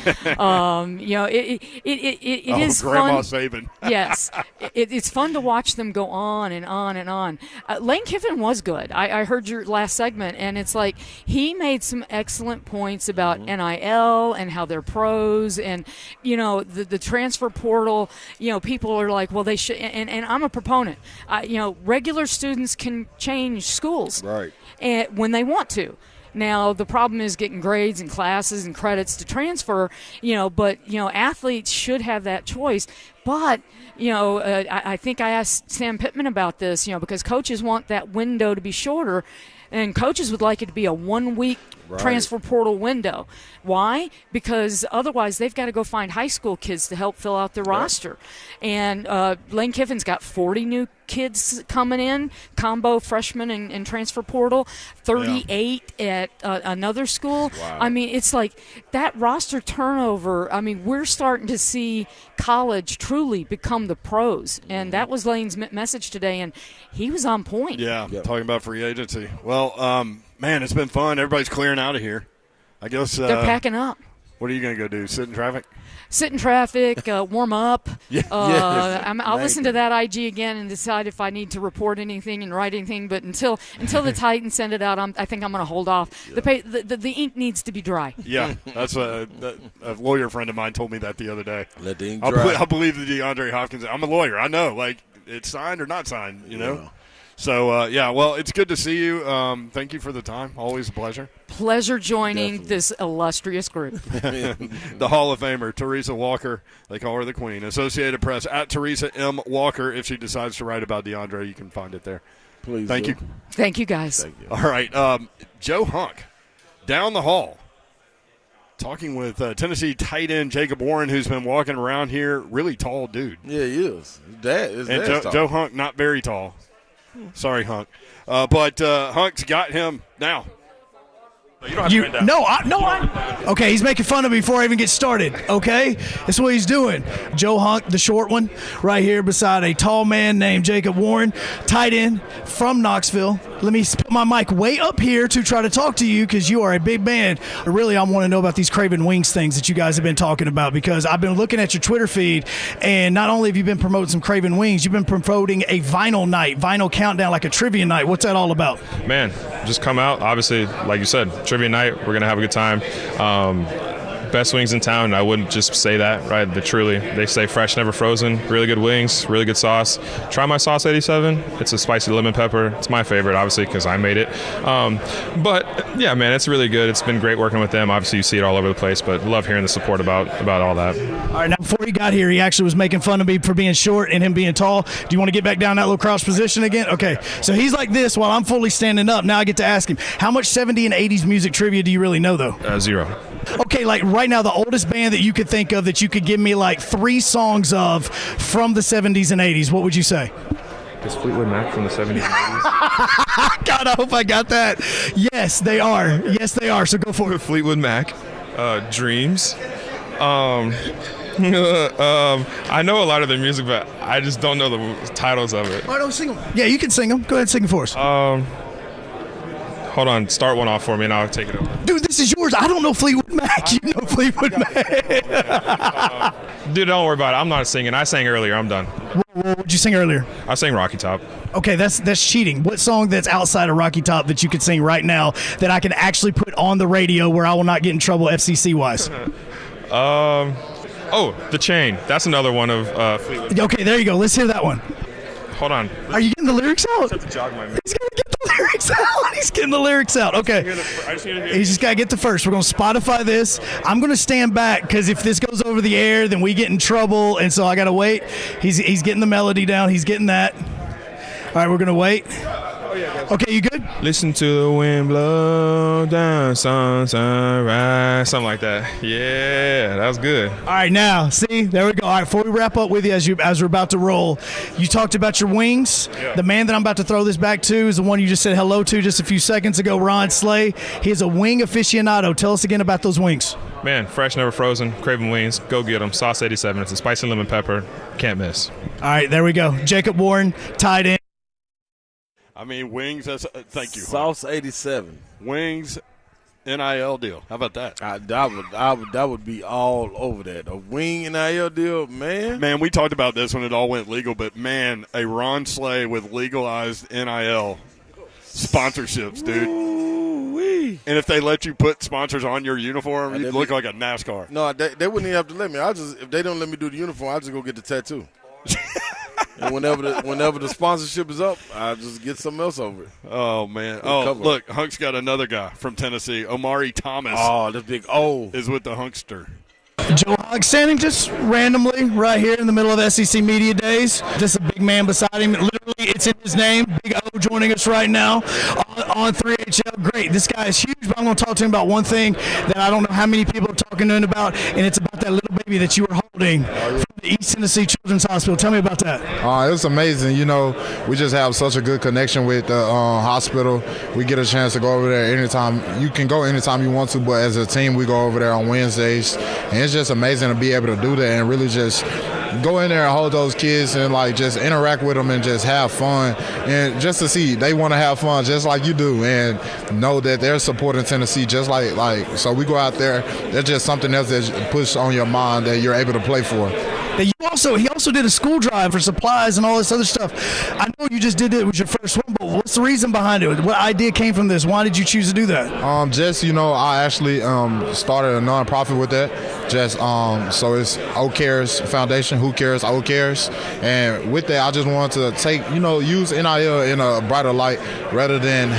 is Grandma fun. Saban. Yes, it's fun to watch them go on and on and on. Lane Kiffin was good. I heard your last segment, and it's like he made some excellent points about NIL and how they're pros, and the transfer portal. People are like, well, they should, and I'm a proponent. Regular students can change schools, right, and when they want to. Now, the problem is getting grades and classes and credits to transfer, but athletes should have that choice. But, I think I asked Sam Pittman about this, because coaches want that window to be shorter, and coaches would like it to be a 1 week transfer portal window. Why? Because otherwise they've got to go find high school kids to help fill out their roster. And Lane Kiffin's got 40 new kids coming in, combo freshmen and transfer portal, 38 at another school. Wow. It's like that roster turnover. We're starting to see college truly become the pros. And that was Lane's message today, and he was on point. Yeah, talking about free agency. Well, man, it's been fun. Everybody's clearing out of here. I guess they're packing up. What are you going to go do? Sit in traffic? Sit in traffic, warm up. Yeah. I'll listen to that IG again and decide if I need to report anything and write anything. But until the Titans send it out, I think I'm going to hold off. The ink needs to be dry. Yeah, that's a lawyer friend of mine told me that the other day. Let the ink dry. I believe the DeAndre Hopkins. I'm a lawyer. I know. Like, it's signed or not signed, know. So, well, it's good to see you. Thank you for the time. Always a pleasure. Pleasure joining this illustrious group. The Hall of Famer, Teresa Walker. They call her the Queen. Associated Press, at Teresa M. Walker. If she decides to write about DeAndre, you can find it there. Please. Thank you. Thank you, guys. Thank you. All right. Joe Hunk, down the hall, talking with Tennessee tight end Jacob Warren, who's been walking around here. Really tall dude. Yeah, he is. And Joe Hunk, not very tall. Sorry, Hunk. But Hunk's got him now. You don't have to bend down. Okay, he's making fun of me before I even get started, okay? That's what he's doing. Joe Hunk, the short one, right here beside a tall man named Jacob Warren, tight end from Knoxville. Let me put my mic way up here to try to talk to you because you are a big man. Really, I want to know about these Craven Wings things that you guys have been talking about, because I've been looking at your Twitter feed, and not only have you been promoting some Craven Wings, you've been promoting a vinyl night, vinyl countdown, like a trivia night. What's that all about? Man, just come out. Obviously, like you said, trivia night. We're going to have a good time. Best wings in town. I wouldn't just say that, right? They say fresh, never frozen. Really good wings, really good sauce. Try my sauce 87. It's a spicy lemon pepper. It's my favorite, obviously, because I made it. But yeah, man, it's really good. It's been great working with them. Obviously, you see it all over the place, but love hearing the support about all that. All right, now before he got here, he actually was making fun of me for being short and him being tall. Do you want to get back down that little crouch position again? Okay, so he's like this while I'm fully standing up. Now I get to ask him, how much 70s and 80s music trivia do you really know, though? 0. Okay, like right now, the oldest band that you could think of that you could give me like 3 songs of from the 70s and 80s, what would you say? Is Fleetwood Mac from the 70s and 80s? God, I hope I got that. Yes, they are. Yes, they are. So go for it. Fleetwood Mac, Dreams. I know a lot of their music, but I just don't know the titles of it. All right, don't sing them. Yeah, you can sing them. Go ahead and sing it for us. Hold on, start one off for me and I'll take it over. Dude, this is yours. I don't know Fleetwood Mac. You know Fleetwood Mac. Dude, don't worry about it. I'm not singing. I sang earlier. I'm done. What did you sing earlier? I sang Rocky Top. Okay, that's cheating. What song that's outside of Rocky Top that you could sing right now that I can actually put on the radio where I will not get in trouble FCC-wise? The Chain. That's another one of Fleetwood. Okay, there you go. Let's hear that one. Hold on. Are you getting the lyrics out? Just have to jog my memory. He's going to get the lyrics out. He's getting the lyrics out. Okay. He's just got to get the first. We're going to Spotify this. I'm going to stand back because if this goes over the air, then we get in trouble, and so I got to wait. He's getting the melody down. He's getting that. All right, we're going to wait. Okay, you good? Listen to the wind blow down, sunrise, something like that. Yeah, that was good. All right, now, see, there we go. All right, before we wrap up with you as we're about to roll, you talked about your wings. Yeah. The man that I'm about to throw this back to is the one you just said hello to just a few seconds ago, Ron Slay. He is a wing aficionado. Tell us again about those wings. Man, fresh, never frozen, craving wings. Go get them. Sauce 87. It's a spicy lemon pepper. Can't miss. All right, there we go. Jacob Warren, tied in. I mean, wings, thank you. Sauce 87. Wings, NIL deal. How about that? That would be all over that. A wing NIL deal, man. Man, we talked about this when it all went legal, but, man, a Ron Slay with legalized NIL sponsorships, dude. Ooh-wee. And if they let you put sponsors on your uniform, you look like a NASCAR. No, they wouldn't even have to let me. If they don't let me do the uniform, I'll just go get the tattoo. And whenever the sponsorship is up, I'll just get something else over it. Oh, man. Look, Hunk's got another guy from Tennessee. Omari Thomas. Oh, the big O. Is with the Hunkster. Joe Hogg standing just randomly right here in the middle of SEC Media Days. Just a big man beside him. Literally, it's in his name. Big O joining us right now on 3HL. Great. This guy is huge, but I'm going to talk to him about one thing that I don't know how many people are talking to him about, and it's about that little baby that you were holding from the East Tennessee Children's Hospital. Tell me about that. It was amazing. You know, we just have such a good connection with the hospital. We get a chance to go over there anytime. You can go anytime you want to, but as a team, we go over there on Wednesdays, and it's just amazing to be able to do that and really just go in there and hold those kids and like just interact with them and just have fun, and just to see they want to have fun just like you do, and know that they're supporting Tennessee just like so we go out there. There's just something else that puts on your mind that you're able to play for. He also did a school drive for supplies and all this other stuff. I know you just did it with your first one, but what's the reason behind it? What idea came from this? Why did you choose to do that? I actually started a nonprofit with that. So it's O Cares Foundation. Who cares? O Cares. And with that, I just wanted to use NIL in a brighter light rather than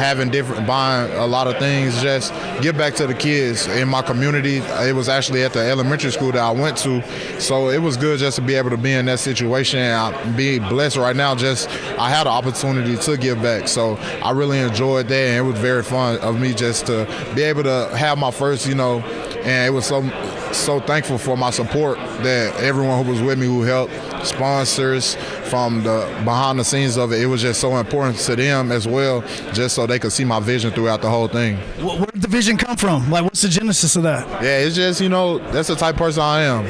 buying a lot of things. Just give back to the kids in my community. It was actually at the elementary school that I went to, so it was good just to be able to be in that situation, and I be blessed right now. I had an opportunity to give back, so I really enjoyed that, and it was very fun of me just to be able to have my first, and it was so thankful for my support that everyone who was with me, who helped, sponsors, from the behind the scenes of it. It was just so important to them as well, just so they could see my vision throughout the whole thing. Where did the vision come from? Like, what's the genesis of that? Yeah, it's just, that's the type of person I am.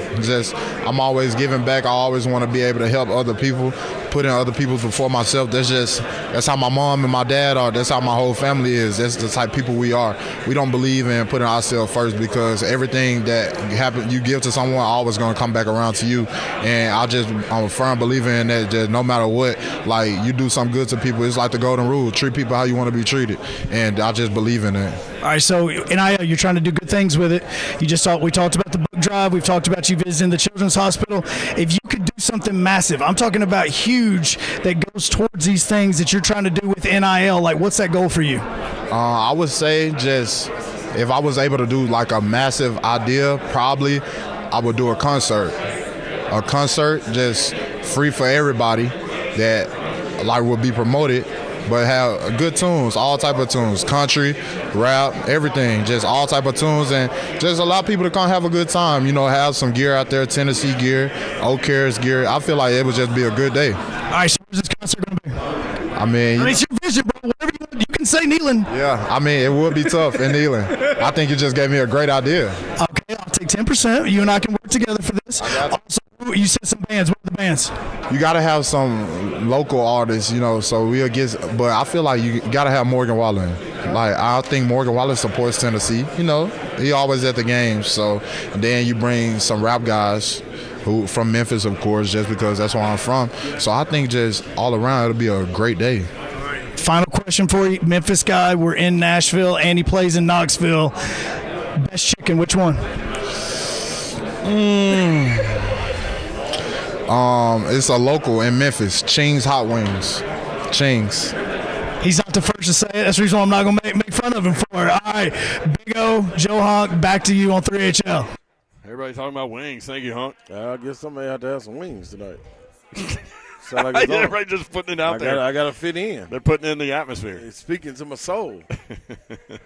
I'm always giving back. I always want to be able to help other people, putting other people before myself. That's how my mom and my dad are. That's how my whole family is. That's the type of people we are. We don't believe in putting ourselves first, because everything that you give to someone always going to come back around to you. And I'm a firm believer in that. Just no matter what, like, you do something good to people, it's like the golden rule: treat people how you want to be treated. And I just believe in it. All right, so NIL, you're trying to do good things with it. We talked about the book drive. We've talked about you visiting the Children's Hospital. If you could do something massive, I'm talking about huge, that goes towards these things that you're trying to do with NIL, like, what's that goal for you? I would say just if I was able to do like a massive idea, probably I would do a concert. A concert just free for everybody that would be promoted, but have good tunes, all type of tunes, country, rap, everything, just all type of tunes, and just allow people to come have a good time, have some gear out there, Tennessee gear, O Cares gear. I feel like it would just be a good day. All right, so where's this concert going to be? I mean, it's your vision, bro. Whatever you can say, Nealon. Yeah, I mean, it would be tough in Nealon. I think you just gave me a great idea. Okay, I'll take 10%. You and I can work together for this. Also, you said some bands. What are the bands? You got to have some local artists, so we'll get. But I feel like you got to have Morgan Wallen. Like, I think Morgan Wallen supports Tennessee. He always at the games. So then you bring some rap guys who from Memphis, of course, just because that's where I'm from. So I think just all around it'll be a great day. Final question for you, Memphis guy. We're in Nashville, and he plays in Knoxville. Best chicken, which one? It's a local in Memphis, Ching's Hot Wings. Ching's. He's not the first to say it. That's the reason why I'm not going to make fun of him for it. All right, Big O, Joe Honk, back to you on 3HL. Everybody talking about wings. Thank you, Honk. I guess somebody had to have some wings tonight. Sound like it's on. Everybody just putting it out there. I got to fit in. They're putting it in the atmosphere. It's speaking to my soul.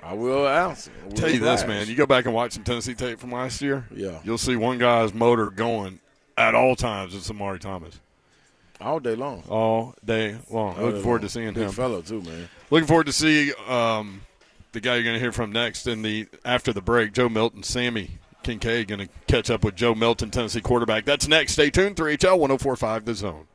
I will answer. Tell you this, man. You go back and watch some Tennessee tape from last year. Yeah. You'll see one guy's motor going at all times. It's Amari Thomas. All day long. All day long. Looking forward to seeing him. Big fellow too, man. Looking forward to see the guy you're going to hear from next after the break, Joe Milton, Sammy Kincaid going to catch up with Joe Milton, Tennessee quarterback. That's next. Stay tuned. 3HL 104.5 The Zone.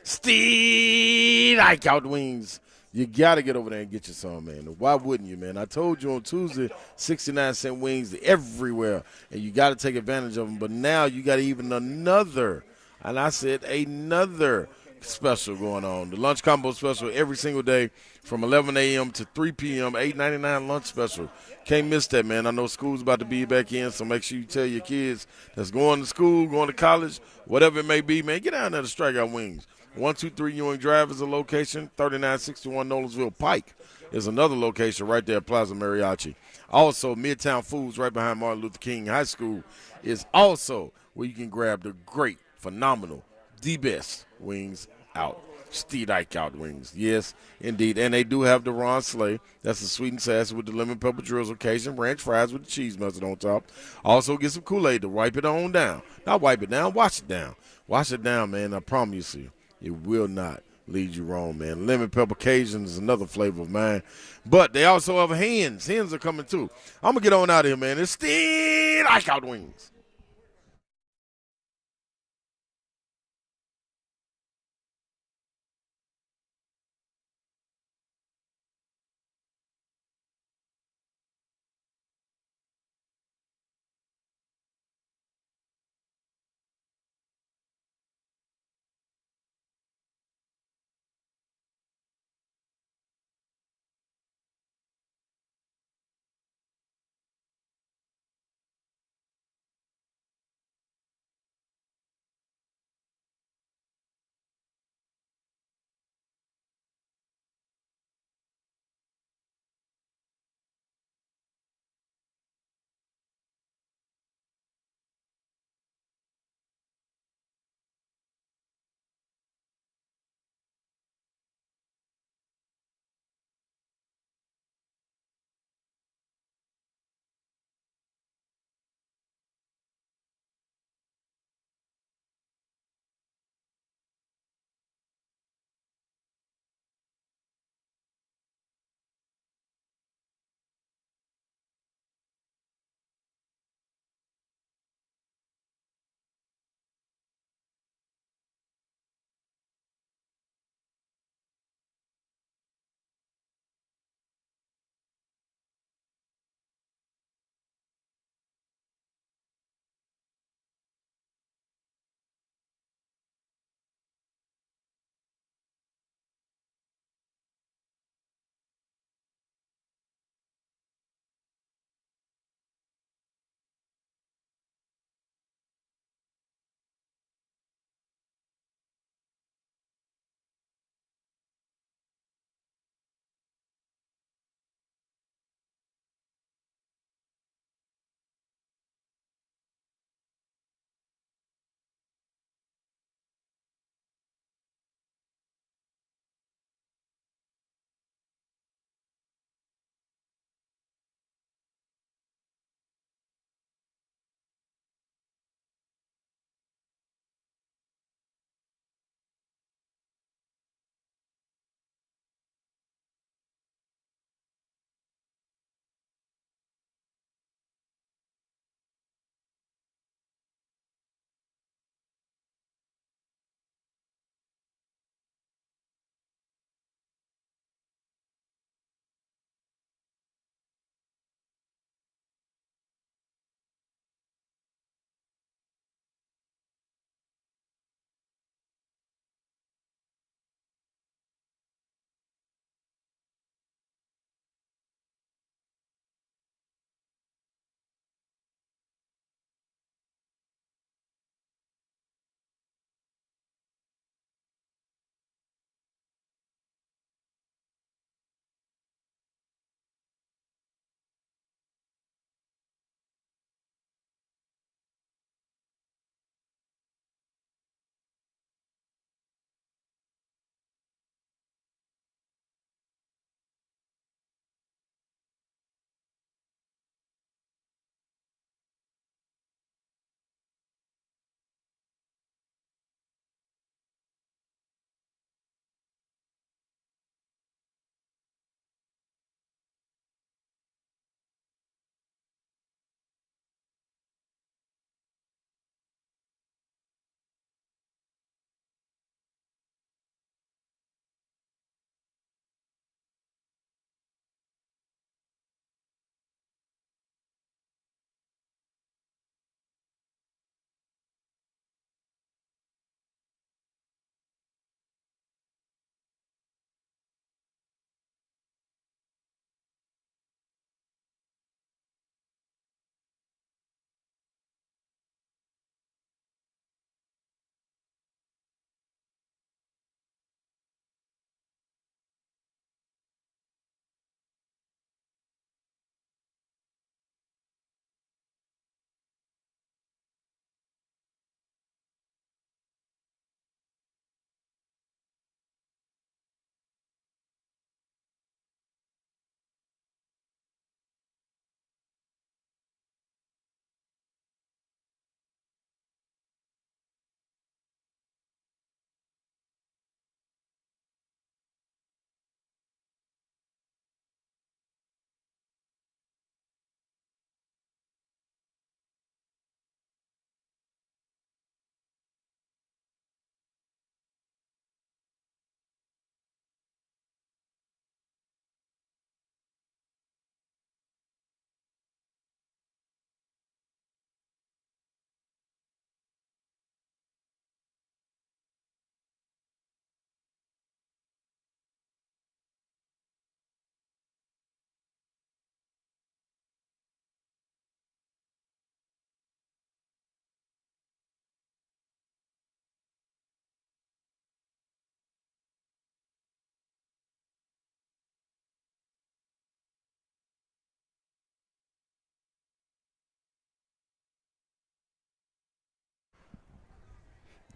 Steve, like out wings. You got to get over there and get you some, man. Why wouldn't you, man? I told you on Tuesday, 69-cent wings everywhere, and you got to take advantage of them. But now you got even another, and I said another special going on. The lunch combo special every single day from 11 a.m. to 3 p.m., $8.99 lunch special. Can't miss that, man. I know school's about to be back in, so make sure you tell your kids that's going to school, going to college, whatever it may be, man, get down there to Strikeout Wings. 123 Ewing Drive is a location. 3961 Nolensville Pike is another location right there at Plaza Mariachi. Also, Midtown Foods right behind Martin Luther King High School is also where you can grab the great, phenomenal, the best wings out. Steve Ike out wings. Yes, indeed. And they do have the Ron Slay. That's the sweet and sassy with the lemon pepper drills occasion. Ranch fries with the cheese mustard on top. Also get some Kool-Aid to wipe it on down. Not wipe it down, wash it down. Wash it down, man. I promise you. It will not lead you wrong, man. Lemon pepper Cajun is another flavor of mine. But they also have hens. Hens are coming, too. I'm going to get on out of here, man. It's Steve Ike out wings.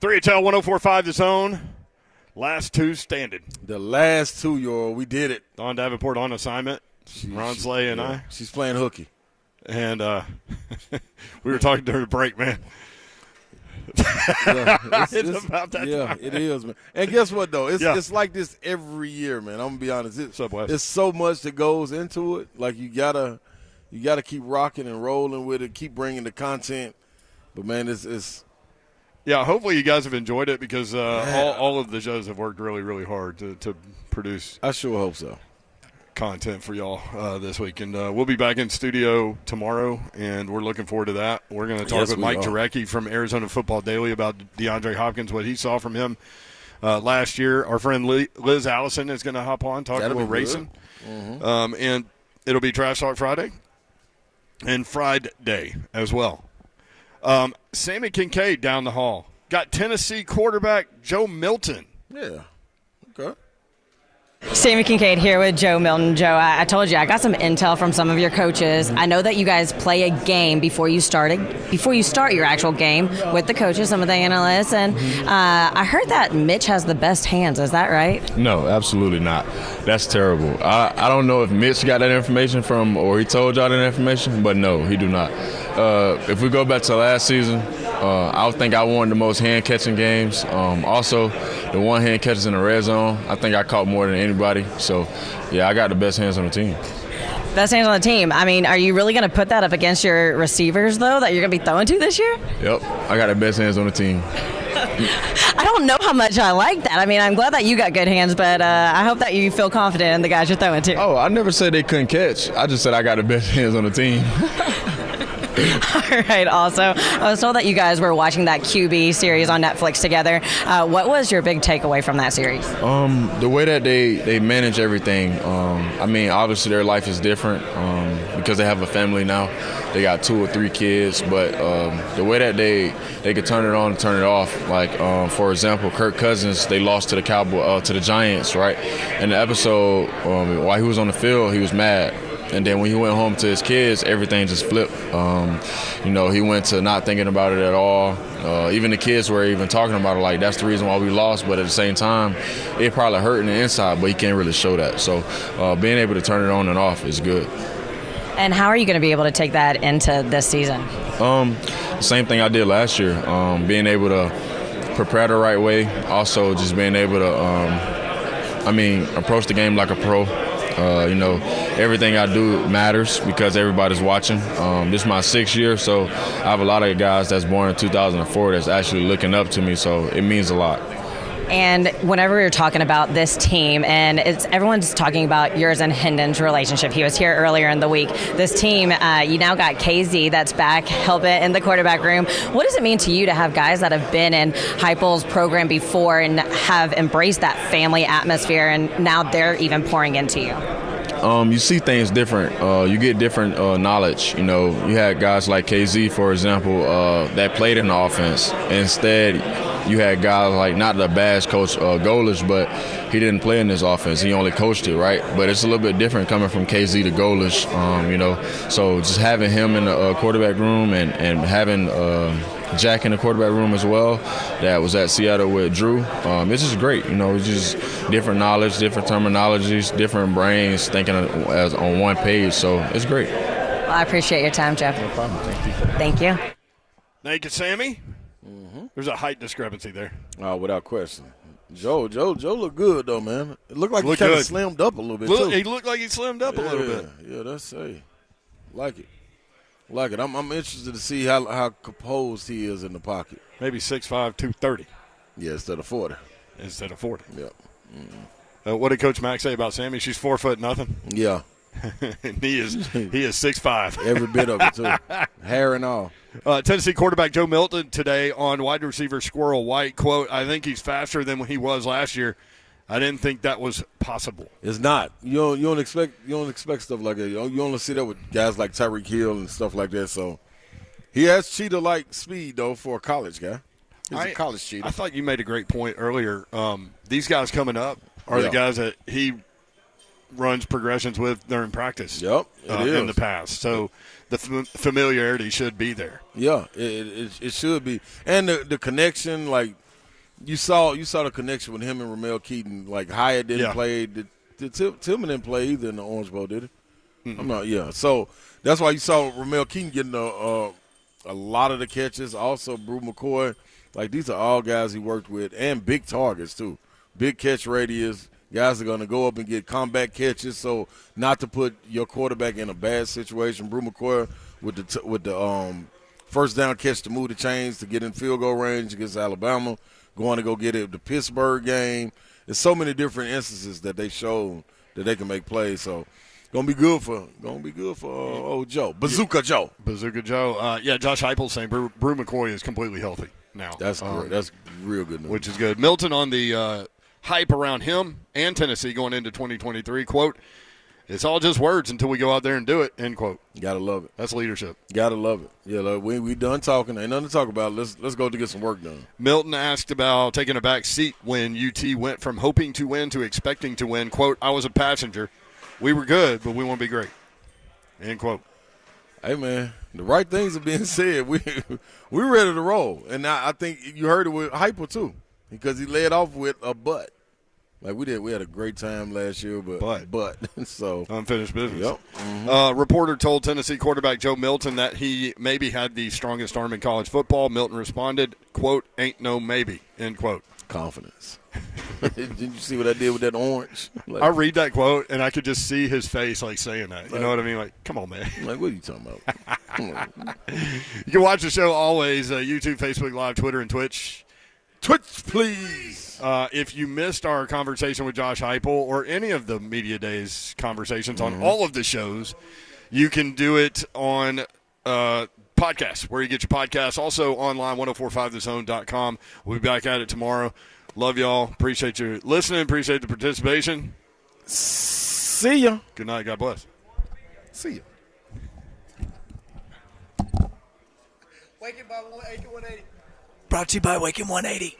3HL 104.5 The Zone. Last two standing. The last two, we did it. Don Davenport on assignment. Ron Slay and I. She's playing hooky. And we were talking during the break, man. It's about that time. It is, man. And guess what, though? It's like this every year, man. I'm going to be honest. It's so much that goes into it. Like, you gotta keep rocking and rolling with it, keep bringing the content. But, man, it's yeah, hopefully you guys have enjoyed it because all of the shows have worked really, really hard to produce. I sure hope so. Content for y'all this week. And we'll be back in studio tomorrow, and we're looking forward to that. We're going to talk with Mike Jarecki from Arizona Football Daily about DeAndre Hopkins, what he saw from him last year. Our friend Liz Allison is going to hop on, talk a little racing. Mm-hmm. And it'll be Trash Talk Friday and Friday as well. Sammy Kincaid down the hall. Got Tennessee quarterback Joe Milton. Yeah. Okay. Sammy Kincaid here with Joe Milton. Joe, I told you I got some intel from some of your coaches. I know that you guys play a game before you start your actual game with the coaches, some of the analysts, and I heard that Mitch has the best hands. Is that right? No, absolutely not. That's terrible. I don't know if Mitch got that information from, or he told y'all that information, but no, he do not. If we go back to last season, I think I won the most hand catching games. Also, the one hand catches in the red zone, I think I caught more than anybody. So, yeah, I got the best hands on the team. Best hands on the team. I mean, are you really going to put that up against your receivers, though, that you're going to be throwing to this year? Yep, I got the best hands on the team. I don't know how much I like that. I mean, I'm glad that you got good hands, but I hope that you feel confident in the guys you're throwing to. Oh, I never said they couldn't catch. I just said I got the best hands on the team. All right. Also, I was told that you guys were watching that QB series on Netflix together. What was your big takeaway from that series? The way that they manage everything. I mean, obviously their life is different because they have a family now. They got 2 or 3 kids, but the way that they could turn it on and turn it off. Like for example, Kirk Cousins, they lost to the Giants, right? In the episode, while he was on the field, he was mad. And then when he went home to his kids, everything just flipped. He went to not thinking about it at all. Even the kids were even talking about it like that's the reason why we lost. But at the same time, it probably hurt in the inside, but he can't really show that. So being able to turn it on and off is good. And how are you going to be able to take that into this season? Same thing I did last year. Being able to prepare the right way. Also just being able to, approach the game like a pro. Everything I do matters because everybody's watching. This is my 6th year, so I have a lot of guys that's born in 2004 that's actually looking up to me, so it means a lot. And whenever you're talking about this team, and everyone's talking about yours and Hendon's relationship. He was here earlier in the week. This team, you now got KZ that's back, Heupel in the quarterback room. What does it mean to you to have guys that have been in Heupel's program before and have embraced that family atmosphere, and now they're even pouring into you? You see things different. You get different knowledge. You had guys like KZ, for example, that played in the offense. Instead, you had guys like, not the bash coach Golish, but he didn't play in this offense. He only coached it, right? But it's a little bit different coming from KZ to Golish, So just having him in the quarterback room and having Jack in the quarterback room as well that was at Seattle with Drew, it's just great. It's just different knowledge, different terminologies, different brains thinking as on one page. So it's great. Well, I appreciate your time, Jeff. No problem. Thank you. Thank you, Sammy. There's a height discrepancy there. Oh, without question. Joe looked good, though, man. It looked like he kind of slimmed up a little bit, too. He looked like he slimmed up a little bit. Yeah, that's like it. I'm interested to see how composed he is in the pocket. Maybe 6'5", 230. Yeah, instead of 40. Yep. What did Coach Mack say about Sammy? She's 4 foot nothing. Yeah. And he is 6'5". Every bit of it, too. Hair and all. Tennessee quarterback Joe Milton today on wide receiver Squirrel White. Quote, "I think he's faster than he was last year. I didn't think that was possible." It's not. You don't expect stuff like that. You only see that with guys like Tyreek Hill and stuff like that. So he has cheetah-like speed though for a college guy. He's a college cheetah. I thought you made a great point earlier. These guys coming up are the guys that he runs progressions with during practice. Yep, in the past. So the familiarity should be there. Yeah, it should be, and the connection, like You saw the connection with him and Ramel Keaton. Like Hyatt didn't play. Did Tillman didn't play either in the Orange Bowl, did he? Mm-hmm. I'm not. Yeah. So that's why you saw Ramel Keaton getting a lot of the catches. Also, Brew McCoy. Like these are all guys he worked with, and big targets too. Big catch radius. Guys are going to go up and get combat catches. So not to put your quarterback in a bad situation. Brew McCoy with the first down catch to move the chains to get in field goal range against Alabama. Going to go get it the Pittsburgh game. There's so many different instances that they showed that they can make plays. So gonna be good for old Joe. Bazooka Joe. Bazooka Joe. Josh Heupel saying Brew McCoy is completely healthy now. That's great. That's real good news. Which is good. Milton on the hype around him and Tennessee going into 2023. Quote, "It's all just words until we go out there and do it," end quote. Gotta love it. That's leadership. Gotta love it. Yeah, look, we done talking. Ain't nothing to talk about. Let's go to get some work done. Milton asked about taking a back seat when UT went from hoping to win to expecting to win. Quote, "I was a passenger. We were good, but we want to be great." End quote. Hey, man, the right things are being said. We're ready to roll. And I think you heard it with Heupel, too, because he led off with a but. Like we did. We had a great time last year, but so unfinished business. Yep. Mm-hmm. Reporter told Tennessee quarterback Joe Milton that he maybe had the strongest arm in college football. Milton responded, quote, "Ain't no maybe," end quote. Confidence. Did you see what I did with that orange? Like, I read that quote, and I could just see his face, like, saying that. You know what I mean? Like, come on, man. Like, what are you talking about? Come on. You can watch the show always, YouTube, Facebook Live, Twitter, and Twitch. Twitch, please. If you missed our conversation with Josh Heupel or any of the Media Days conversations on all of the shows, you can do it on podcasts, where you get your podcasts. Also online, 1045thezone.com. We'll be back at it tomorrow. Love y'all. Appreciate you listening. Appreciate the participation. See ya. Good night. God bless. See ya. Brought to you by Waking 180.